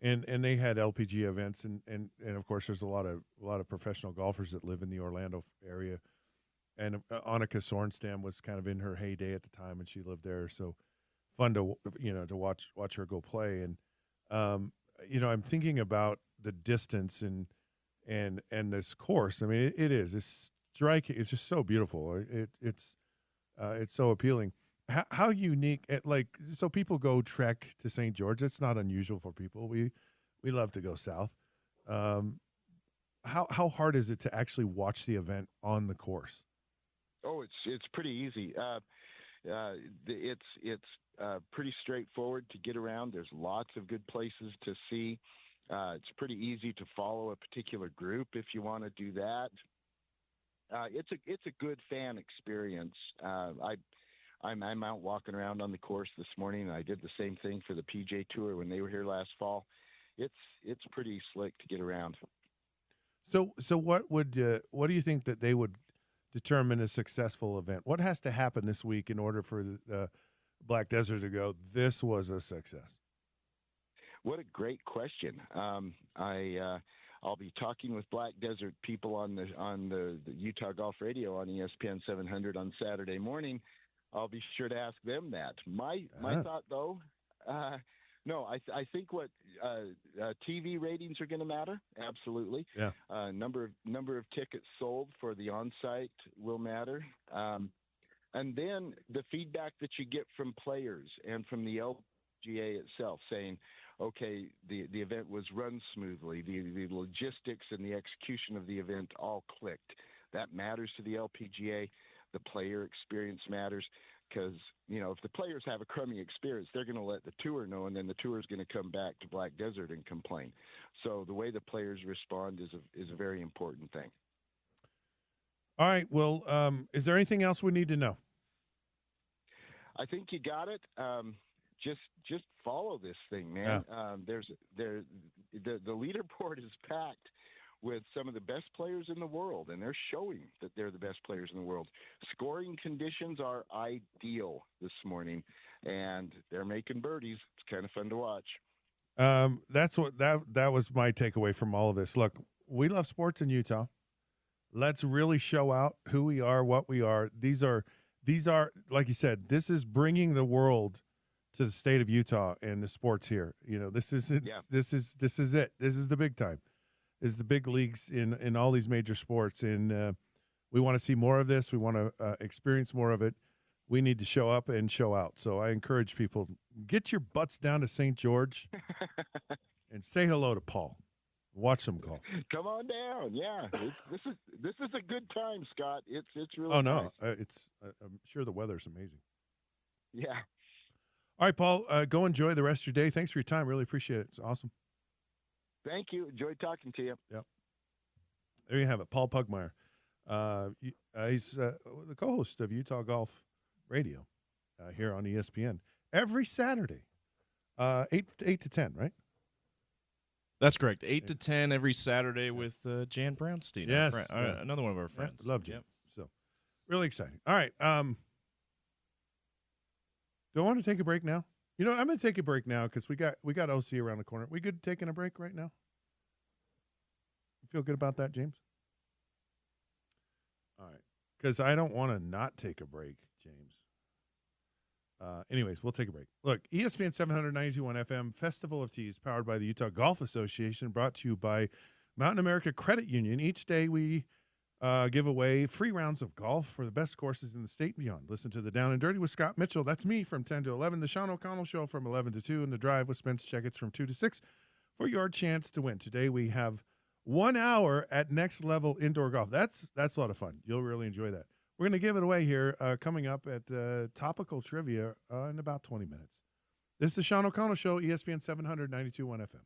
And they had LPG events, and of course there's a lot of professional golfers that live in the Orlando area. And Annika Sorenstam was kind of in her heyday at the time, and she lived there. So fun to watch her go play. And I'm thinking about the distance and this course. I mean, it's striking. It's just so beautiful. It's so appealing. How unique? So people go trek to St. George. It's not unusual for people. We love to go south. How hard is it to actually watch the event on the course? Oh, it's pretty easy. It's pretty straightforward to get around. There's lots of good places to see. It's pretty easy to follow a particular group if you want to do that. It's a good fan experience. I'm out walking around on the course this morning, and I did the same thing for the PJ Tour when they were here last fall. It's pretty slick to get around. So what do you think that they would determine a successful event? What has to happen this week in order for the Black Desert to go, this was a success? What a great question. I'll be talking with Black Desert people on the Utah Golf Radio on ESPN 700 on Saturday morning. I'll be sure to ask them that. My thought, though, no, I think what TV ratings are going to matter. Absolutely. Yeah. Number of tickets sold for the on-site will matter. And then the feedback that you get from players and from the LPGA itself saying, okay, the event was run smoothly. The logistics and the execution of the event all clicked. That matters to the LPGA. The player experience matters because, if the players have a crummy experience, they're going to let the tour know, and then the tour is going to come back to Black Desert and complain. So the way the players respond is a very important thing. All right. Well, is there anything else we need to know? I think you got it. Just follow this thing, man. Yeah. The leaderboard is packed with some of the best players in the world, and they're showing that they're the best players in the world. Scoring conditions are ideal this morning, and they're making birdies. It's kind of fun to watch. That's what that was my takeaway from all of this. Look, we love sports in Utah. Let's really show out who we are, what we are. These are like you said, this is bringing the world to the state of Utah and the sports here. This is it. Yeah. This is it. This is the big time. Is the big leagues in all these major sports, and we want to see more of this. We want to experience more of it. We need to show up and show out. So I encourage people, get your butts down to St. George and say hello to Paul. Watch them golf. Come on down. Yeah, this is a good time, Scott. It's really. Oh no, nice. I'm sure the weather's amazing. Yeah. All right, Paul. Go enjoy the rest of your day. Thanks for your time. Really appreciate it. It's awesome. Thank you. Enjoyed talking to you. Yep. There you have it, Paul Pugmire. He's the co-host of Utah Golf Radio here on ESPN every Saturday, 8 to 10, right? That's correct. 8 to 10 every Saturday with Jan Brownstein. Yes. Another one of our friends. Yeah, love Jan. Yep. So, really exciting. All right. Do I want to take a break now? I'm going to take a break now because we got OC around the corner. We good taking a break right now? You feel good about that, James? All right. Because I don't want to not take a break, James. Anyways, we'll take a break. Look, ESPN 792.1 FM, Festival of Tees, powered by the Utah Golf Association, brought to you by Mountain America Credit Union. Each day we give away free rounds of golf for the best courses in the state and beyond. Listen to the Down and Dirty with Scott Mitchell. That's me from 10 to 11. The Sean O'Connell Show from 11 to 2. And the Drive with Spence Checketts from 2 to 6 for your chance to win. Today we have 1 hour at Next Level Indoor Golf. That's a lot of fun. You'll really enjoy that. We're going to give it away here coming up at Topical Trivia in about 20 minutes. This is the Sean O'Connell Show, ESPN 792.1 FM.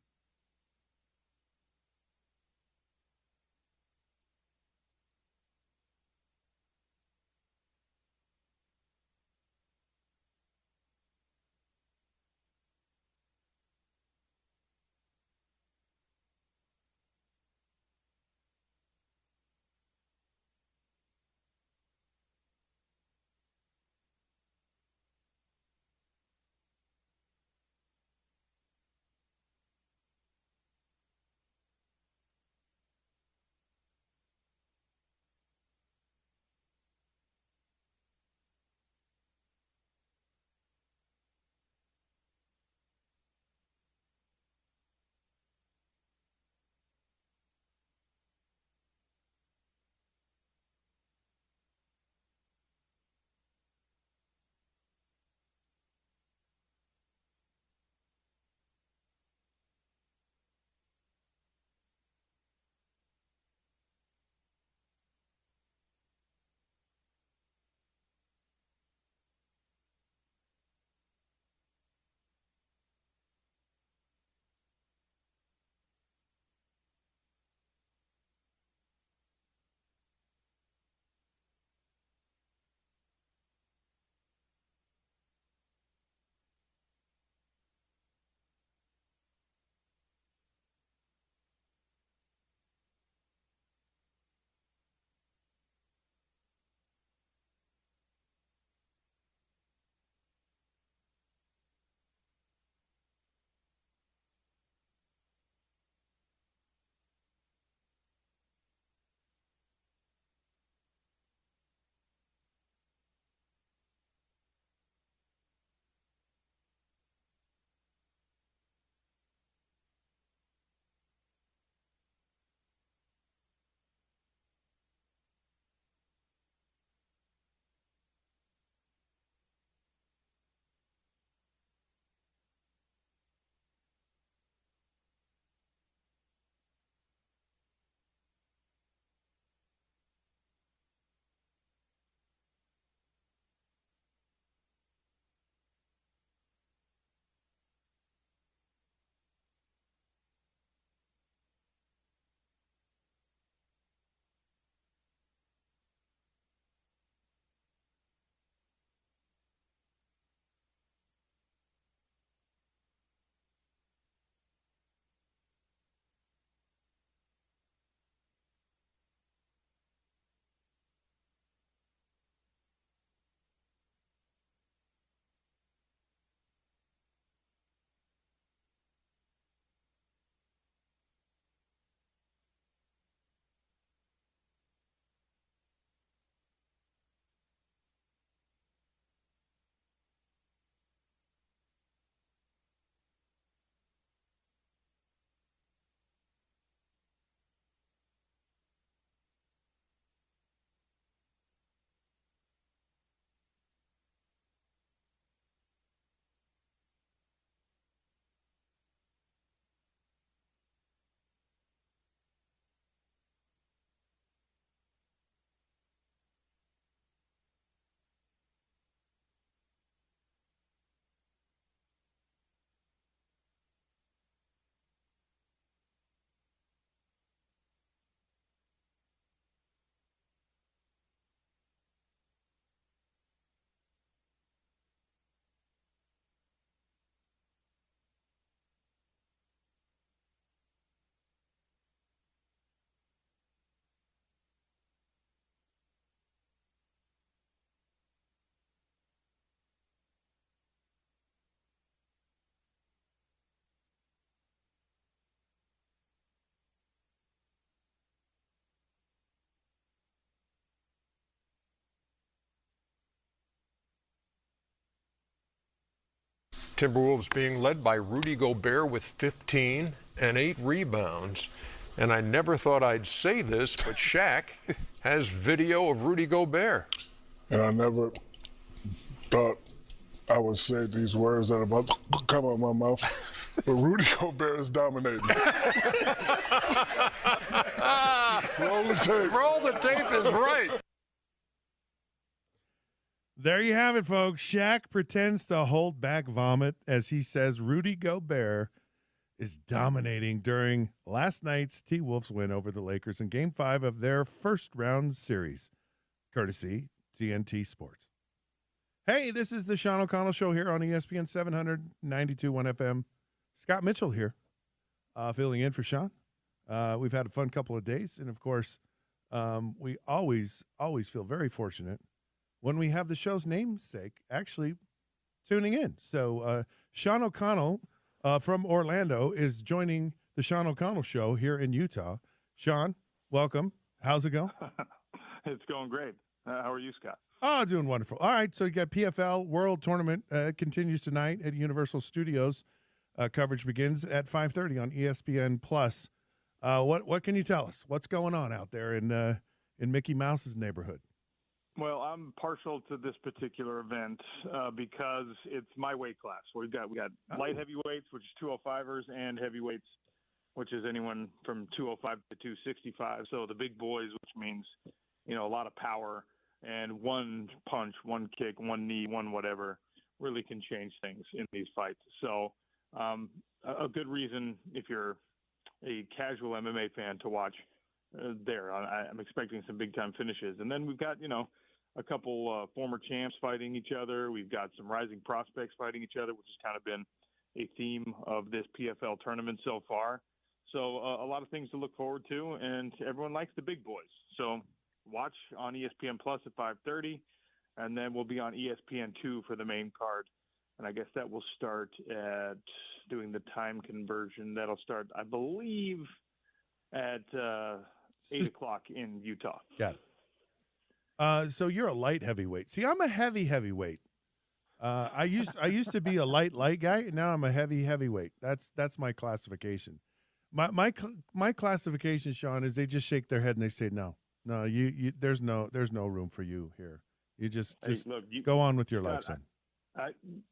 Timberwolves being led by Rudy Gobert with 15 and 8 rebounds. And I never thought I'd say this, but Shaq has video of Rudy Gobert. And I never thought I would say these words that are about to come out of my mouth. But Rudy Gobert is dominating. Roll the tape. Roll the tape is right. There you have it, folks. Shaq pretends to hold back vomit as he says Rudy Gobert is dominating during last night's T-Wolves win over the Lakers in Game 5 of their first-round series, courtesy TNT Sports. Hey, this is the Sean O'Connell Show here on ESPN 792.1 FM. Scott Mitchell here, filling in for Sean. We've had a fun couple of days, and, of course, we always feel very fortunate when we have the show's namesake actually tuning in. So Sean O'Connell from Orlando is joining the Sean O'Connell Show here in Utah. Sean, welcome. How's it going? It's going great. How are you, Scott? Oh, doing wonderful. All right, so you got PFL World Tournament continues tonight at Universal Studios. Coverage begins at 5:30 on ESPN Plus. What can you tell us? What's going on out there in Mickey Mouse's neighborhood? Well, I'm partial to this particular event because it's my weight class. We got light heavyweights, which is 205ers, and heavyweights, which is anyone from 205 to 265. So the big boys, which means a lot of power, and one punch, one kick, one knee, one whatever really can change things in these fights. So a good reason if you're a casual MMA fan to watch there. I'm expecting some big time finishes, and then we've got a couple former champs fighting each other. We've got some rising prospects fighting each other, which has kind of been a theme of this PFL tournament so far. So a lot of things to look forward to, and everyone likes the big boys. So watch on ESPN Plus at 5:30, and then we'll be on ESPN2 for the main card. And I guess that will start at doing the time conversion. That'll start, I believe, at 8 o'clock in Utah. Got it. So you're a light heavyweight. See, I'm a heavyweight. I used to be a light guy. Now I'm a heavyweight. That's my classification. My classification, Sean, is they just shake their head and they say no. You there's no room for you here. You just go on with your life, son.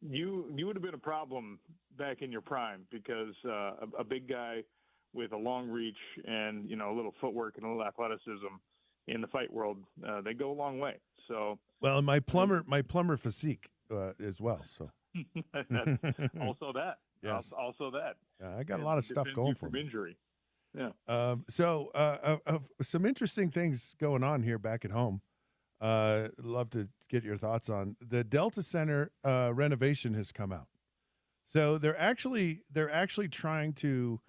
You would have been a problem back in your prime because a big guy with a long reach and a little footwork and a little athleticism in the fight world, they go a long way. So well, and my plumber physique as well. So also that, yes, also that. I got a lot of stuff going for me. Injury. Yeah. So some interesting things going on here back at home. Love to get your thoughts on the Delta Center renovation has come out. So they're actually trying to.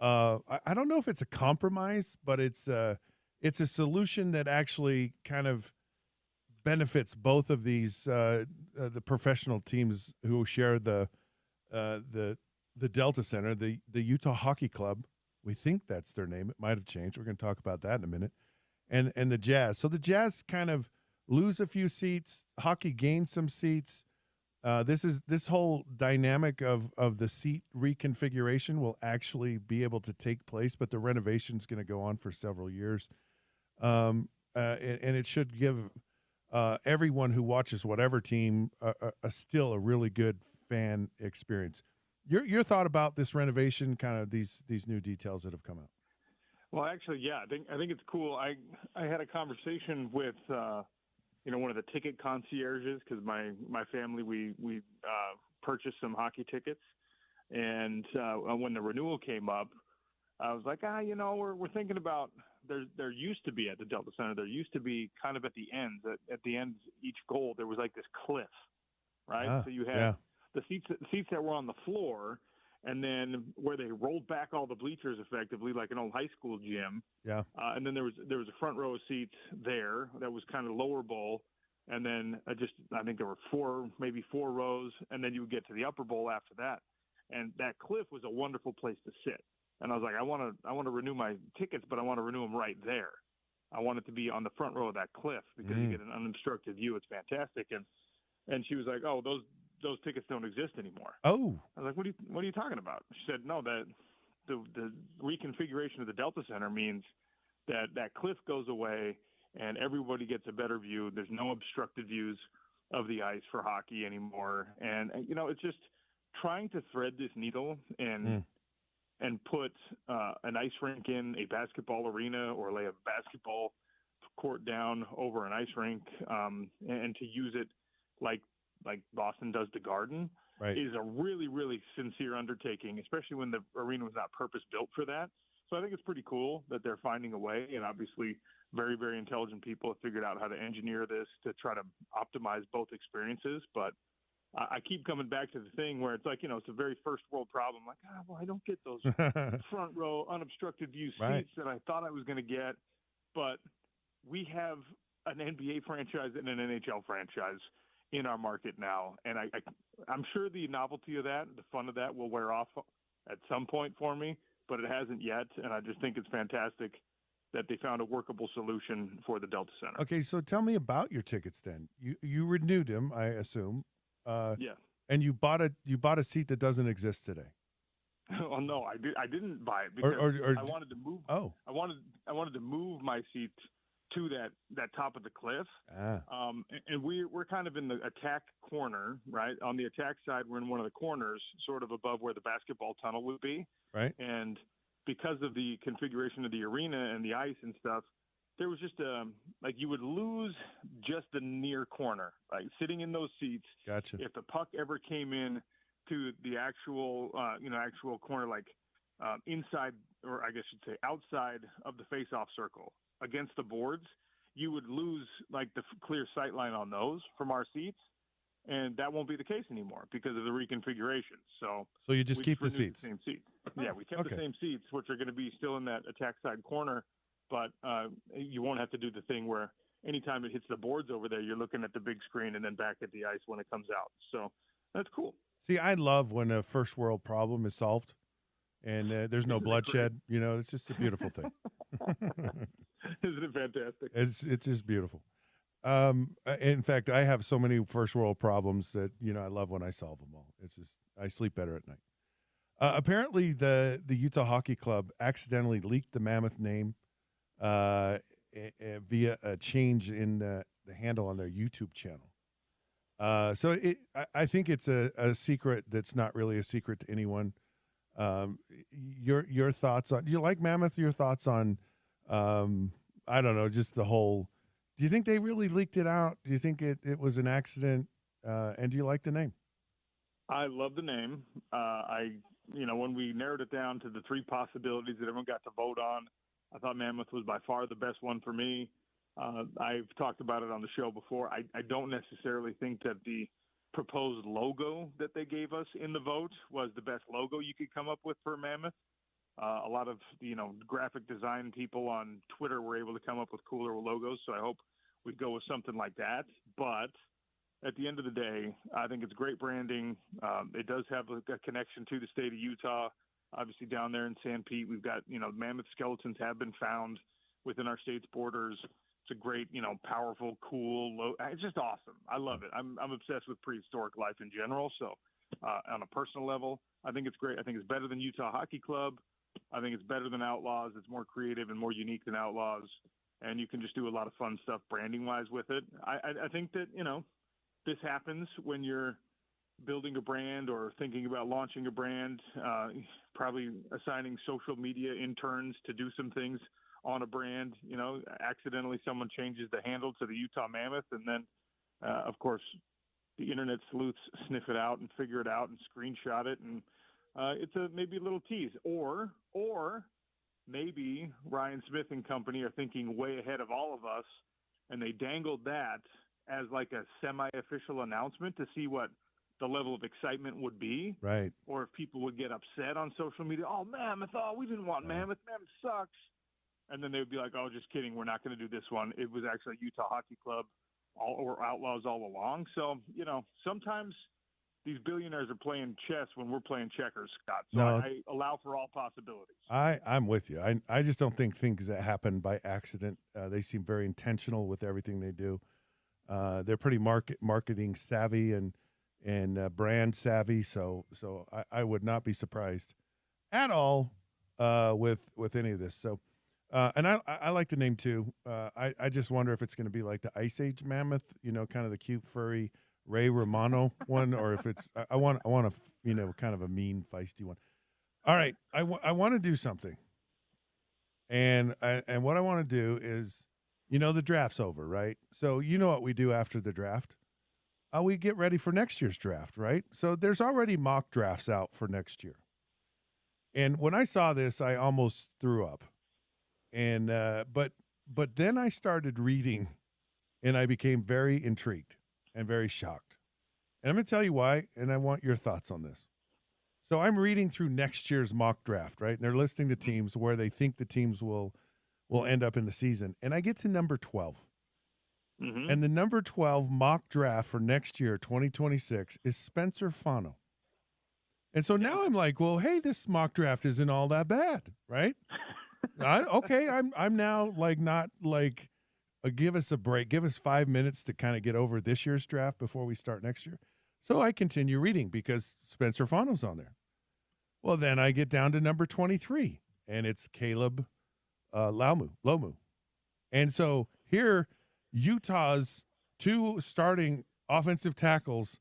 I don't know if it's a compromise, but it's a solution that actually kind of benefits both of these the professional teams who share the Delta Center, the Utah Hockey Club. We think that's their name. It might have changed. We're going to talk about that in a minute. And the Jazz. So the Jazz kind of lose a few seats. Hockey gains some seats. This whole dynamic of the seat reconfiguration will actually be able to take place, but the renovation is going to go on for several years. And it should give everyone who watches whatever team still a really good fan experience. Your thought about this renovation, kind of these new details that have come out? Well, actually, yeah, I think it's cool. I had a conversation with one of the ticket concierges because my family we purchased some hockey tickets, and when the renewal came up, I was like, we're thinking about there used to be at the Delta Center, there used to be kind of at the ends each goal there was like this cliff, right? So you had the seats that were on the floor, and then where they rolled back all the bleachers effectively, like an old high school gym. Yeah. And then there was a front row of seats there that was kind of lower bowl, and then I think there were maybe four rows, and then you would get to the upper bowl after that. And that cliff was a wonderful place to sit. And I was like, I want to renew my tickets, but I want to renew them right there. I want it to be on the front row of that cliff because you get an unobstructed view. It's fantastic. And she was like, oh, those those tickets don't exist anymore. Oh. I was like, what are you talking about? She said, no, that the reconfiguration of the Delta Center means that cliff goes away and everybody gets a better view. There's no obstructed views of the ice for hockey anymore. And, it's just trying to thread this needle and put an ice rink in a basketball arena or lay a basketball court down over an ice rink and to use it like Boston does the Garden is a really, really sincere undertaking, especially when the arena was not purpose-built for that. So I think it's pretty cool that they're finding a way, and obviously very, very intelligent people have figured out how to engineer this to try to optimize both experiences. But I keep coming back to the thing where it's like, it's a very first world problem. Like, I don't get those front row unobstructed view seats that I thought I was going to get. But we have an NBA franchise and an NHL franchise in our market now. And I'm sure the novelty of that, the fun of that will wear off at some point for me, but it hasn't yet. And I just think it's fantastic that they found a workable solution for the Delta Center. Okay, so tell me about your tickets then. You renewed them, I assume. Yeah. And you bought a seat that doesn't exist today. Oh no, I didn't buy it because I wanted to move. Oh. I wanted to move my seat to that top of the cliff. And we're kind of in the attack corner, right? On the attack side, we're in one of the corners, sort of above where the basketball tunnel would be. Right. And because of the configuration of the arena and the ice and stuff, there was just you would lose just the near corner, like sitting in those seats. Gotcha. If the puck ever came in to the actual corner, inside, or I guess you'd say outside of the face-off circle against the boards, you would lose the clear sight line on those from our seats. And that won't be the case anymore because of the reconfiguration. So you just keep the seats. The same seats. Yeah, we kept the same seats, which are going to be still in that attack side corner. But you won't have to do the thing where anytime it hits the boards over there, you're looking at the big screen and then back at the ice when it comes out. So that's cool. See, I love when a first world problem is solved and there's no bloodshed. It's just a beautiful thing. Isn't it fantastic? It's just beautiful. In fact, I have so many first world problems that, I love when I solve them all. It's just, I sleep better at night. Apparently the Utah Hockey Club accidentally leaked the Mammoth name via a change in the handle on their YouTube channel. So I think it's a secret that's not really a secret to anyone. Your thoughts on, do you like Mammoth? Your thoughts on, I don't know, just the whole, do you think they really leaked it out? Do you think it was an accident? And do you like the name? I love the name. When we narrowed it down to the three possibilities that everyone got to vote on, I thought Mammoth was by far the best one for me. I've talked about it on the show before. I don't necessarily think that the proposed logo that they gave us in the vote was the best logo you could come up with for Mammoth. A lot of, graphic design people on Twitter were able to come up with cooler logos, so I hope we go with something like that. But at the end of the day, I think it's great branding. It does have a connection to the state of Utah. Obviously, down there in San Pete, we've got, mammoth skeletons have been found within our state's borders. It's a great, powerful, cool, it's just awesome. I love it. I'm obsessed with prehistoric life in general. So on a personal level, I think it's great. I think it's better than Utah Hockey Club. I think it's better than Outlaws. It's more creative and more unique than Outlaws. And you can just do a lot of fun stuff branding-wise with it. I think that, this happens when you're building a brand or thinking about launching a brand, probably assigning social media interns to do some things on a brand. Accidentally someone changes the handle to the Utah Mammoth, and then, of course, the internet sleuths sniff it out and figure it out and screenshot it, and it's maybe a little tease. Or maybe Ryan Smith and company are thinking way ahead of all of us, and they dangled that as like a semi-official announcement to see what the level of excitement would be. Right. Or if people would get upset on social media. Oh, Mammoth. Oh, we didn't want Mammoth. Mammoth sucks. And then they would be like, oh, just kidding. We're not going to do this one. It was actually Utah Hockey Club or Outlaws all along. So, sometimes these billionaires are playing chess when we're playing checkers, Scott. So I allow for all possibilities. I'm with you. I just don't think things that happen by accident. They seem very intentional with everything they do. They're pretty marketing savvy, and and brand savvy. So I would not be surprised at all with any of this. So, and I like the name too. I just wonder if it's going to be like the Ice Age mammoth, kind of the cute furry Ray Romano one, or if it's I want a kind of a mean feisty one. All right, I want to do something, and what I want to do is, the draft's over, right? So what we do after the draft. We get ready for next year's draft, right? So there's already mock drafts out for next year. And when I saw this, I almost threw up. And but then I started reading, and I became very intrigued and very shocked. And I'm going to tell you why, and I want your thoughts on this. So I'm reading through next year's mock draft, right? And they're listing the teams where they think the teams will end up in the season. And I get to number 12. Mm-hmm. And the number 12 mock draft for next year, 2026, is Spencer Fano. And so now I'm like, well, hey, this mock draft isn't all that bad, right? I'm now not give us a break. Give us 5 minutes to kind of get over this year's draft before we start next year. So I continue reading because Spencer Fano's on there. Well, then I get down to number 23, and it's Caleb Lomu. And so here – Utah's 2 starting offensive tackles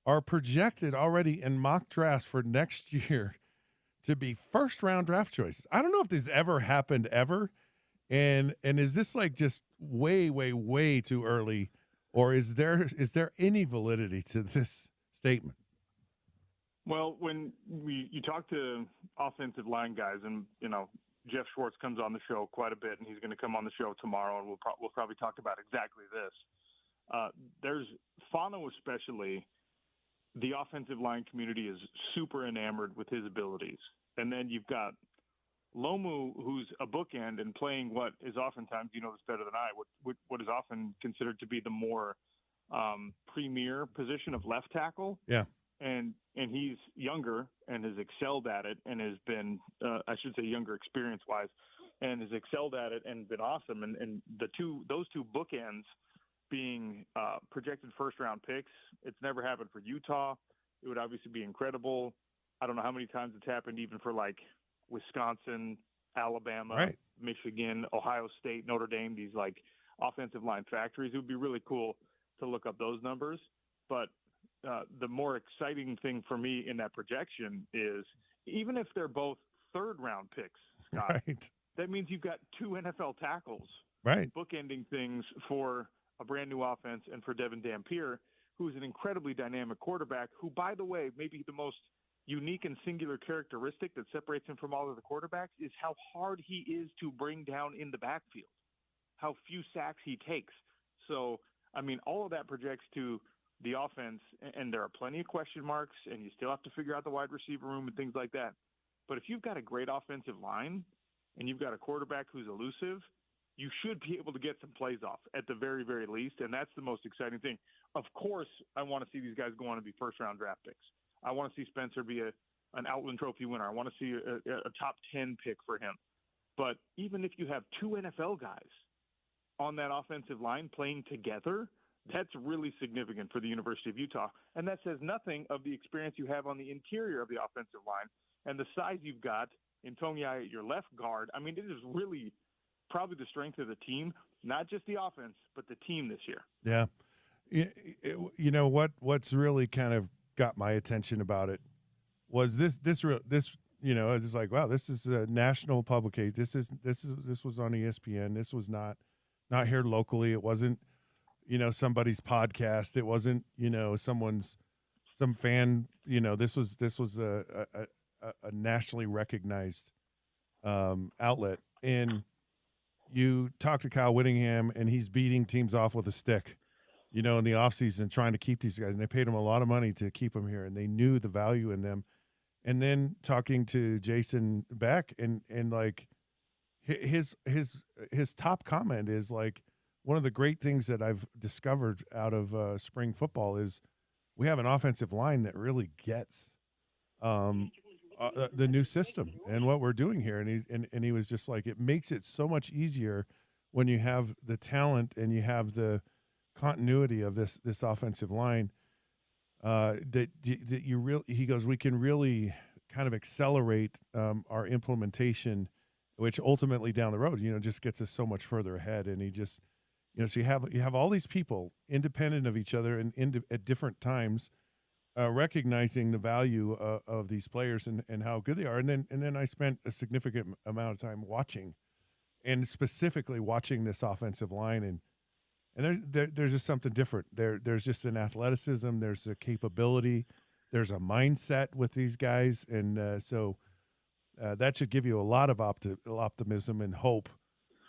are projected already in mock drafts for next year to be first-round draft choices. I don't know if this ever happened ever, and is this just way, way, way too early, or is there any validity to this statement? Well, when you talk to offensive line guys, and Jeff Schwartz comes on the show quite a bit, and he's going to come on the show tomorrow, and we'll probably talk about exactly this. There's Fano especially. The offensive line community is super enamored with his abilities, and then you've got Lomu, who's a bookend and playing what is oftentimes, this better than I, what is often considered to be the more premier position of left tackle. Yeah. And he's younger and has excelled at it, and has been, I should say, younger experience-wise, and has excelled at it and been awesome. And those two bookends being projected first-round picks, it's never happened for Utah. It would obviously be incredible. I don't know how many times it's happened even for Wisconsin, Alabama, right, Michigan, Ohio State, Notre Dame, these offensive line factories. It would be really cool to look up those numbers, but the more exciting thing for me in that projection is even if they're both third-round picks, Scott, right, that means you've got 2 NFL tackles, right, bookending things for a brand-new offense, and for Devin Dampier, who's an incredibly dynamic quarterback who, by the way, maybe the most unique and singular characteristic that separates him from all of the quarterbacks is how hard he is to bring down in the backfield, how few sacks he takes. So, all of that projects to the offense, and there are plenty of question marks, and you still have to figure out the wide receiver room and things like that. But if you've got a great offensive line and you've got a quarterback who's elusive, you should be able to get some plays off at the very, very least, and that's the most exciting thing. Of course, I want to see these guys go on to be first-round draft picks. I want to see Spencer be an Outland Trophy winner. I want to see a top 10 pick for him. But even if you have 2 NFL guys on that offensive line playing together, that's really significant for the University of Utah. And that says nothing of the experience you have on the interior of the offensive line and the size you've got in Tongai at your left guard. It is really probably the strength of the team, not just the offense, but the team this year. Yeah. What's really kind of got my attention about it was this it's just like, wow, this is a national publication. This was on ESPN. This was not here locally. It wasn't, somebody's podcast. It wasn't, some fan, this was a nationally recognized outlet. And you talk to Kyle Whittingham, and he's beating teams off with a stick, in the offseason, trying to keep these guys. And they paid him a lot of money to keep them here, and they knew the value in them. And then talking to Jason Beck, and his top comment is one of the great things that I've discovered out of spring football is we have an offensive line that really gets the new system and what we're doing here. And he was just like, it makes it so much easier when you have the talent and you have the continuity of this offensive line. that you really, he goes, we can really kind of accelerate our implementation, which ultimately down the road, just gets us so much further ahead. And he just, so you have all these people independent of each other and at different times, recognizing the value of these players and how good they are. And then I spent a significant amount of time watching, and specifically watching this offensive line, and there's just something different. There's just an athleticism, there's a capability, there's a mindset with these guys, and so that should give you a lot of optimism and hope.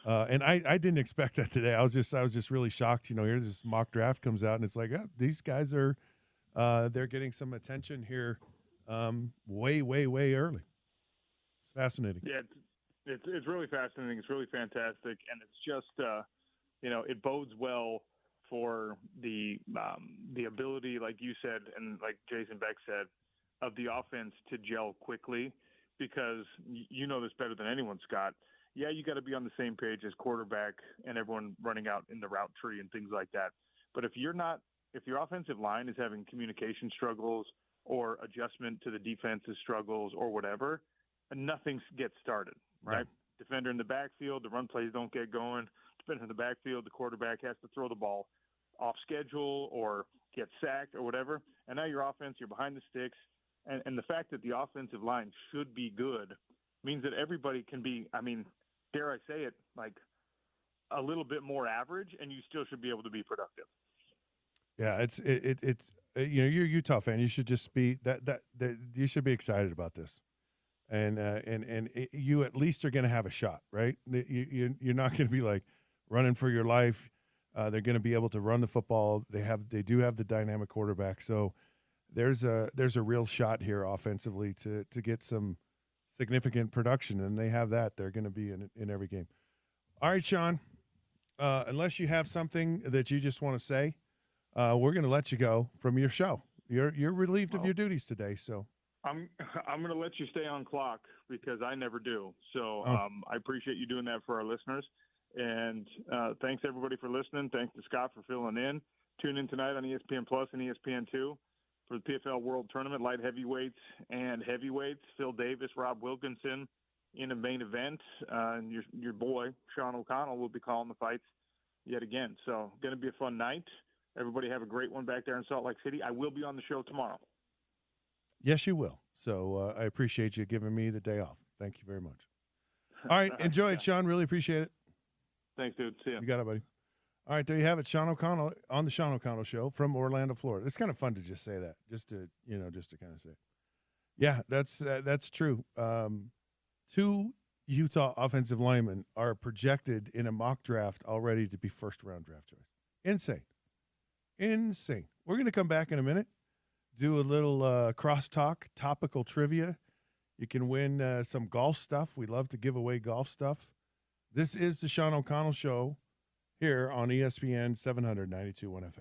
And I didn't expect that today. I was just really shocked. Here this mock draft comes out, and it's like, these guys are they're getting some attention here, way early. It's fascinating. Yeah, it's really fascinating. It's really fantastic, and it's just it bodes well for the ability, like you said, and like Jason Beck said, of the offense to gel quickly, because you know this better than anyone, Scott. Yeah, you got to be on the same page as quarterback and everyone running out in the route tree and things like that. But if your offensive line is having communication struggles or adjustment to the defense's struggles or whatever, nothing gets started, right? Yeah. Defender in the backfield, the run plays don't get going. Defender in the backfield, the quarterback has to throw the ball off schedule or get sacked or whatever. And now your offense, you're behind the sticks. And the fact that the offensive line should be good means that everybody can be, dare I say it, like a little bit more average, and you still should be able to be productive. Yeah, it's you're a Utah fan. You should just be that you should be excited about this, and you at least are going to have a shot, right? You're not going to be like running for your life. They're going to be able to run the football. They do have the dynamic quarterback, so there's a real shot here offensively to get some significant production, and they have that. They're going to be in every game. All right, Sean, unless you have something that you just want to say, we're going to let you go from your show. You're relieved of your duties today, so I'm going to let you stay on clock because I never do. So I appreciate you doing that for our listeners, and thanks everybody for listening. Thanks to Scott for filling in. Tune in tonight on ESPN Plus and ESPN2 for the PFL World Tournament, light heavyweights and heavyweights. Phil Davis, Rob Wilkinson in a main event. And your boy, Sean O'Connell, will be calling the fights yet again. So going to be a fun night. Everybody have a great one back there in Salt Lake City. I will be on the show tomorrow. Yes, you will. So I appreciate you giving me the day off. Thank you very much. All right. Enjoy it, Sean. Really appreciate it. Thanks, dude. See ya. You got it, buddy. All right, there you have it. Sean O'Connell on the Sean O'Connell Show from Orlando, Florida. It's kind of fun to just say that, just to kind of say, yeah, that's true. 2 Utah offensive linemen are projected in a mock draft already to be first-round draft choice. Insane. We're going to come back in a minute, do a little crosstalk, topical trivia. You can win some golf stuff. We love to give away golf stuff. This is the Sean O'Connell Show here on ESPN 792.1 FM.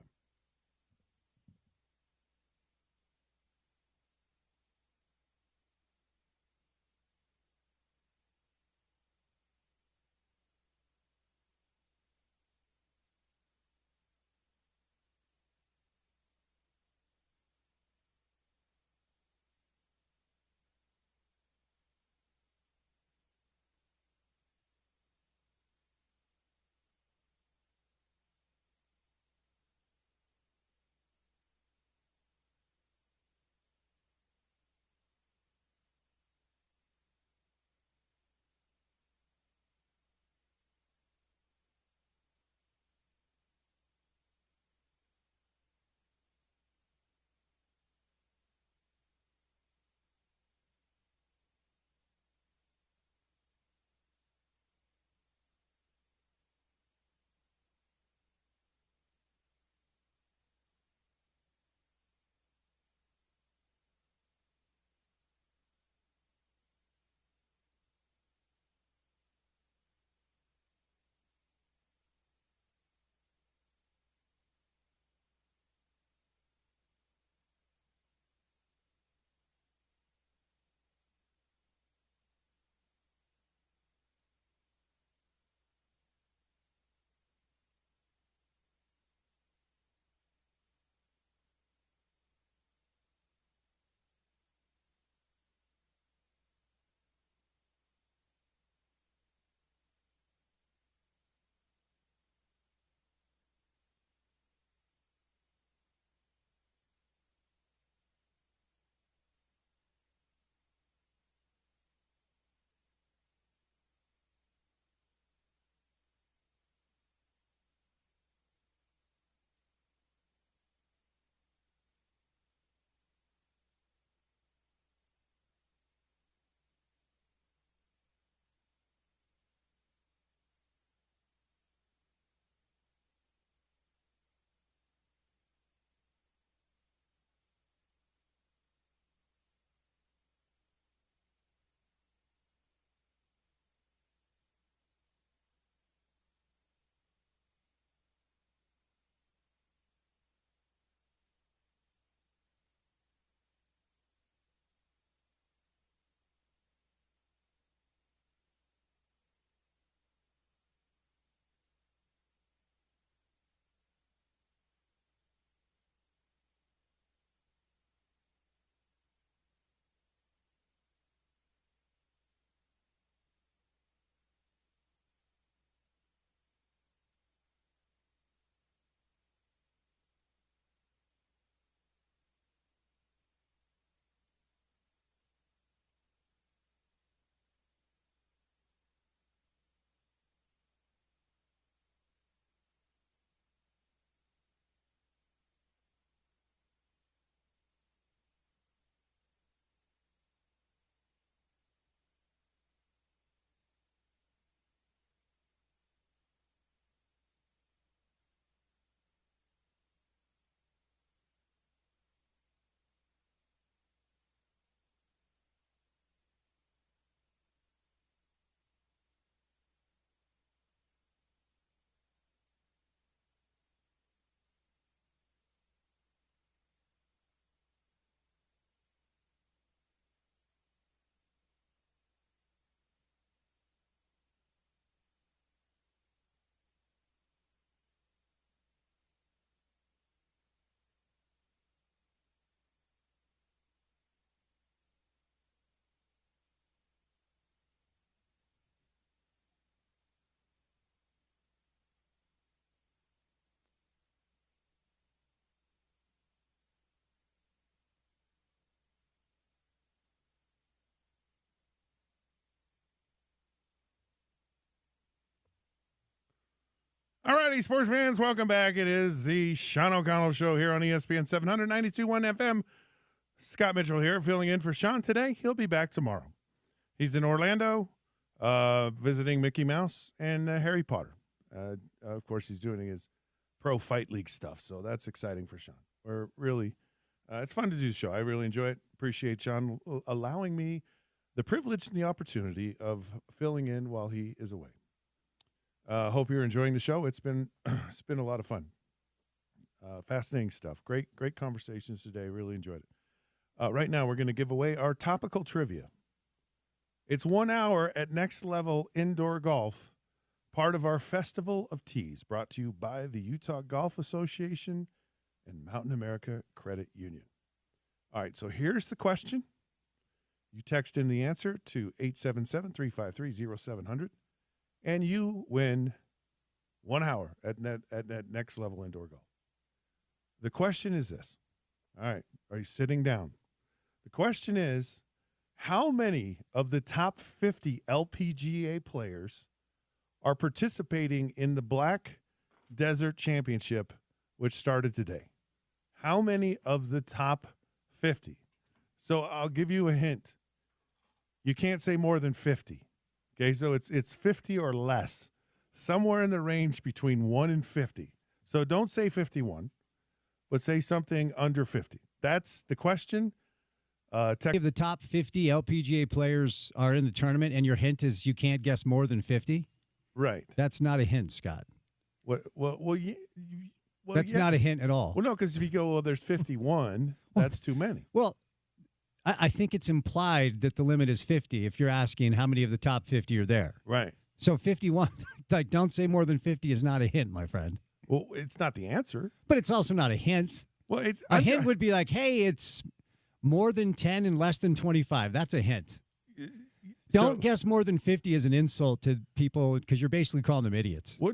All righty, sports fans, welcome back. It is the Sean O'Connell Show here on ESPN 792.1 FM. Scott Mitchell here, filling in for Sean today. He'll be back tomorrow. He's in Orlando, visiting Mickey Mouse and Harry Potter. Of course, he's doing his Pro Fight League stuff, so that's exciting for Sean. We're really, it's fun to do the show. I really enjoy it. Appreciate Sean allowing me the privilege and the opportunity of filling in while he is away. Hope you're enjoying the show. It's been a lot of fun. Fascinating stuff. Great conversations today. Really enjoyed it. Right now, we're going to give away our topical trivia. It's 1 hour at Next Level Indoor Golf, part of our Festival of Tees, brought to you by the Utah Golf Association and Mountain America Credit Union. All right, so here's the question. You text in the answer to 877-353-0700, and you win 1 hour at Next Level Indoor Golf. The question is this. All right, are you sitting down? The question is, how many of the top 50 LPGA players are participating in the Black Desert Championship, which started today? How many of the top 50? So I'll give you a hint. You can't say more than 50. Okay, so it's 50 or less, somewhere in the range between 1 and 50. So don't say 51, but say something under 50. That's the question. If the top 50 LPGA players are in the tournament and your hint is you can't guess more than 50, right? That's not a hint, Scott. Well, that's not a hint at all. Well, no, because if you go, well, there's 51, that's too many. Well, I think it's implied that the limit is 50 if you're asking how many of the top 50 are there. Right. So 51, like don't say more than 50 is not a hint, my friend. Well, it's not the answer. But it's also not a hint. Well, a hint would be like, hey, it's more than 10 and less than 25. That's a hint. Don't guess more than 50 as an insult to people because you're basically calling them idiots. Well,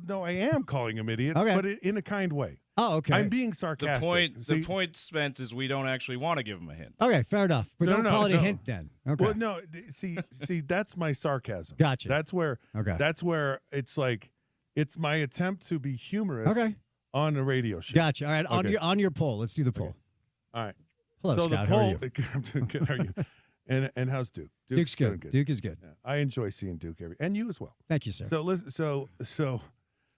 no, I am calling them idiots, but in a kind way. Oh, okay. I'm being sarcastic. The point, Spence, is we don't actually want to give them a hint. Okay, fair enough. But don't call it a hint then. Okay. Well, no, see, that's my sarcasm. Gotcha. That's where it's like it's my attempt to be humorous on a radio show. Gotcha. All right, on your poll. Let's do the poll. Okay. All right. Hello, so Scott. The poll, how are you? I'm doing good. How are you? And how's Duke? Duke's good. Duke is good. Yeah, I enjoy seeing Duke and you as well. Thank you, sir. So listen,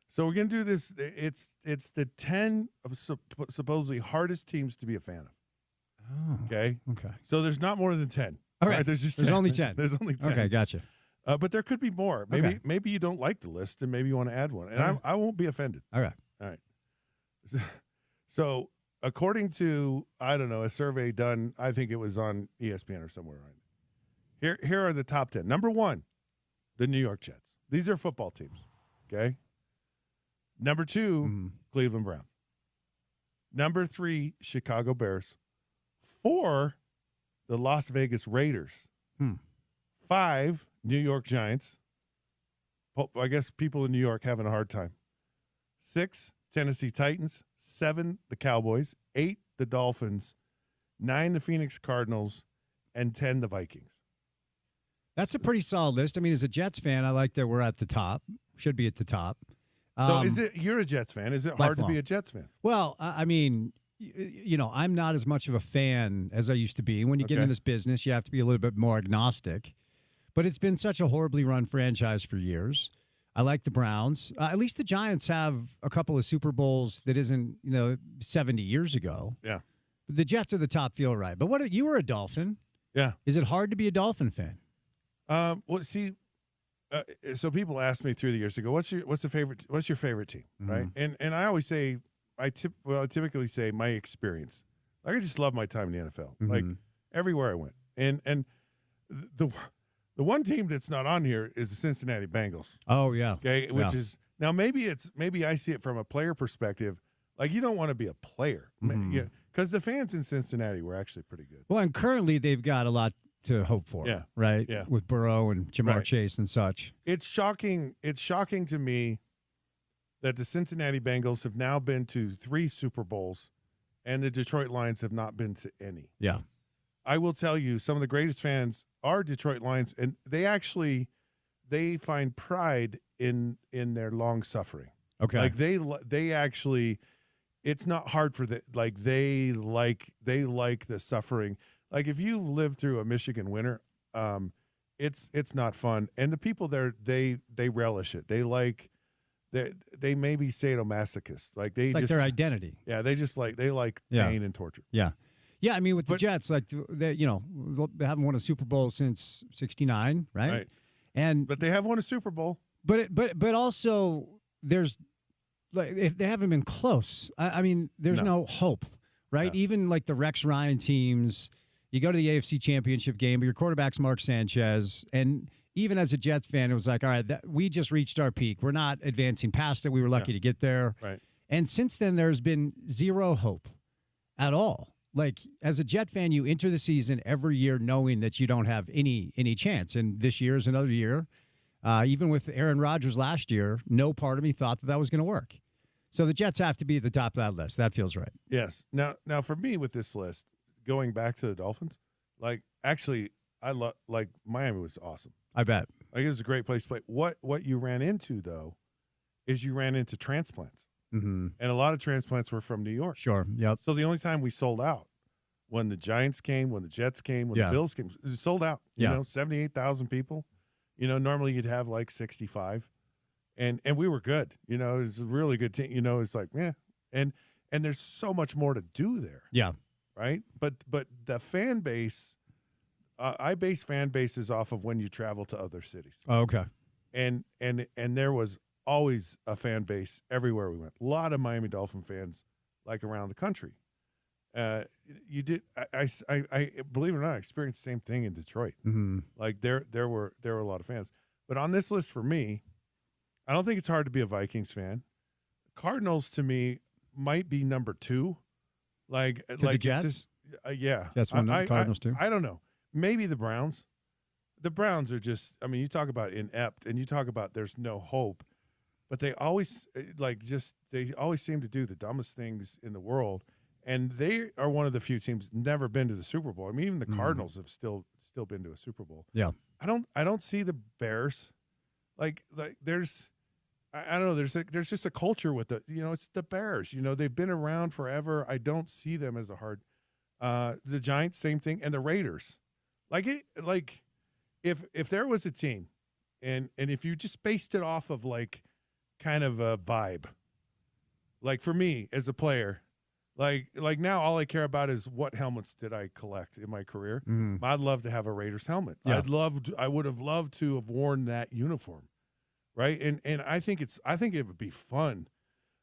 so we're gonna do this. It's the 10 supposedly hardest teams to be a fan of. Oh. Okay. Okay. So there's not more than 10. All right. There's only 10. There's only 10. Okay, gotcha. But there could be more. Maybe you don't like the list and maybe you want to add one. And I won't be offended. All right. All right. So according to, I don't know, a survey done, I think it was on ESPN or somewhere around. Here are the top 10. Number 1, the New York Jets. These are football teams. Okay. Number 2, Cleveland Browns. Number 3, Chicago Bears. 4, the Las Vegas Raiders. 5, New York Giants. I guess people in New York having a hard time. 6, Tennessee Titans. 7, the Cowboys. 8, the Dolphins. 9, the Phoenix Cardinals. And 10, the Vikings. That's a pretty solid list. I mean, as a Jets fan, I like that we're at the top. Should be at the top. So you're a Jets fan. Is it hard to be a Jets fan? Well, I mean, I'm not as much of a fan as I used to be. When you get in this business, you have to be a little bit more agnostic. But it's been such a horribly run franchise for years. I like the Browns. At least the Giants have a couple of Super Bowls that isn't, 70 years ago. Yeah. The Jets are the top, feel right. But you were a Dolphin. Yeah. Is it hard to be a Dolphin fan? Well, see, so people ask me through the years to go, what's your favorite team, right? And I always say, I typically say my experience. Like I just love my time in the NFL, like everywhere I went. And the one team that's not on here is the Cincinnati Bengals. Oh yeah, okay, which is now maybe I see it from a player perspective. Like you don't want to be a player, because the fans in Cincinnati were actually pretty good. Well, and currently they've got a lot to hope for. Yeah. Right? Yeah. With Burrow and Jamar Chase and such. It's shocking to me that the Cincinnati Bengals have now been to 3 Super Bowls and the Detroit Lions have not been to any. Yeah. I will tell you, some of the greatest fans are Detroit Lions, and they find pride in their long suffering. Okay. Like they actually, it's not hard for the they like the suffering. Like if you've lived through a Michigan winter, it's not fun. And the people there, they relish it. They may be sadomasochists. Like it's like their identity. Yeah, they like pain and torture. Yeah. Yeah, I mean, with the Jets, like, they haven't won a Super Bowl since '69, right? Right. But they have won a Super Bowl. But also, there's, like, if they haven't been close, I mean, there's no hope, right? No. Even, like, the Rex Ryan teams, you go to the AFC Championship game, but your quarterback's Mark Sanchez, and even as a Jets fan, it was like, all right, we just reached our peak. We're not advancing past it. We were lucky to get there. Right. And since then, there's been zero hope at all. Like, as a Jet fan, you enter the season every year knowing that you don't have any chance. And this year is another year. Even with Aaron Rodgers last year, no part of me thought that was going to work. So the Jets have to be at the top of that list. That feels right. Yes. Now for me with this list, going back to the Dolphins, like, actually, I love, like, Miami was awesome. I bet. Like, it was a great place to play. What you ran into, though, is you ran into transplants. Mm-hmm. And a lot of transplants were from New York. Sure. Yep. So the only time we sold out, when the Giants came, when the Jets came, when the Bills came, it sold out. You know, 78,000 people. You know, normally you'd have like 65. And we were good. You know, it was a really good team. You know, it's like, yeah. And there's so much more to do there. Yeah. Right? But the fan base, I base fan bases off of when you travel to other cities. Oh, okay. And there was always a fan base everywhere we went. A lot of Miami Dolphin fans, like, around the country. You did. I believe it or not, I experienced the same thing in Detroit. Mm-hmm. Like, there were a lot of fans. But on this list for me, I don't think it's hard to be a Vikings fan. Cardinals to me might be number 2. Like the Jets? Just, yeah, that's one. Cardinals too. I don't know. Maybe the Browns. The Browns are just. I mean, you talk about inept, and you talk about there's no hope. But they always they always seem to do the dumbest things in the world, and they are one of the few teams never been to the Super Bowl. I mean, even the Cardinals have still been to a Super Bowl. Yeah, I don't see the Bears, like there's, I don't know, there's just a culture with it's the Bears. You know, they've been around forever. I don't see them as a hard. The Giants, same thing, and the Raiders, if there was a team, and if you just based it off of like, kind of a vibe. Like, for me as a player, like now all I care about is what helmets did I collect in my career. Mm-hmm. I'd love to have a Raiders helmet. Yeah. I would have loved to have worn that uniform. Right? And I think it would be fun.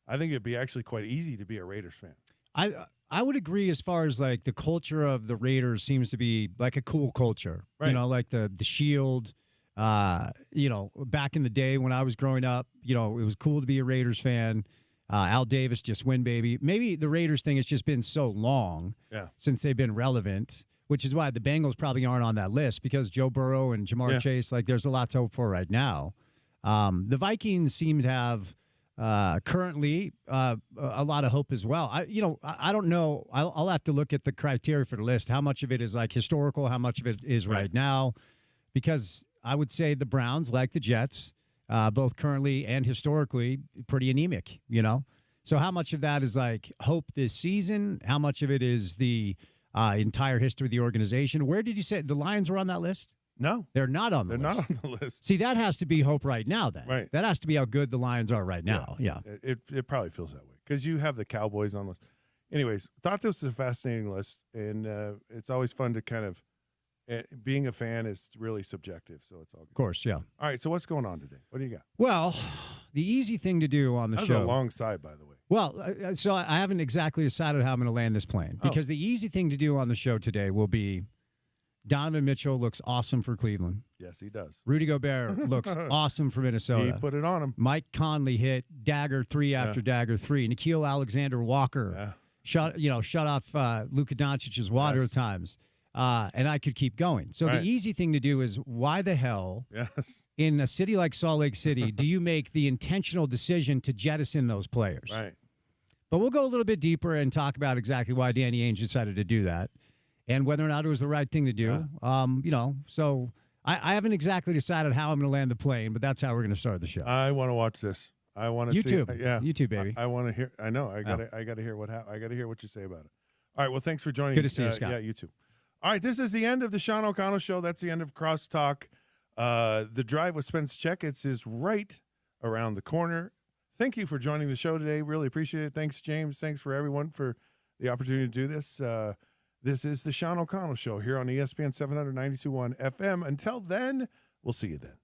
I think it'd be actually quite easy to be a Raiders fan. I would agree as far as, like, the culture of the Raiders seems to be like a cool culture. Right. You know, like the shield. You know, back in the day when I was growing up, you know, it was cool to be a Raiders fan. Al Davis, just win, baby. Maybe the Raiders thing has just been so long since they've been relevant, which is why the Bengals probably aren't on that list, because Joe Burrow and Jamar Chase, like, there's a lot to hope for right now. The Vikings seem to have currently a lot of hope as well. I don't know. I'll have to look at the criteria for the list. How much of it is, like, historical? How much of it is right now? Because I would say the Browns, like the Jets, both currently and historically, pretty anemic, you know? So how much of that is, like, hope this season? How much of it is the entire history of the organization? Where did you say the Lions were on that list? No. They're not on the list. list. They're not on the list. See, that has to be hope right now, then. Right. That has to be how good the Lions are right now. Yeah. It probably feels that way because you have the Cowboys on the list. Anyways, thought this was a fascinating list, and it's always fun to kind of, being a fan is really subjective, so it's all good. Of course, yeah. All right, so what's going on today? What do you got? Well, the easy thing to do on the show. That was a long side, by the way. Well, so I haven't exactly decided how I'm going to land this plane, because the easy thing to do on the show today will be Donovan Mitchell looks awesome for Cleveland. Yes, he does. Rudy Gobert looks awesome for Minnesota. He put it on him. Mike Conley hit dagger 3 after dagger 3. Nikhil Alexander-Walker shut off Luka Doncic's water at times. And I could keep going. So the easy thing to do is, why the hell in a city like Salt Lake City do you make the intentional decision to jettison those players? Right. But we'll go a little bit deeper and talk about exactly why Danny Ainge decided to do that and whether or not it was the right thing to do. So I haven't exactly decided how I'm going to land the plane, but that's how we're going to start the show. I want to watch this. I want to see. YouTube. Yeah, YouTube, baby. I want to hear. I know. I got to hear I got to hear what you say about it. All right. Well, thanks for joining. Good to see you, Scott. Yeah, you too. All right. This is the end of the Sean O'Connell Show. That's the end of Crosstalk. The Drive with Spence Checketts is right around the corner. Thank you for joining the show today. Really appreciate it. Thanks, James. Thanks for everyone for the opportunity to do this. This is the Sean O'Connell Show here on ESPN 792.1 FM. Until then, we'll see you then.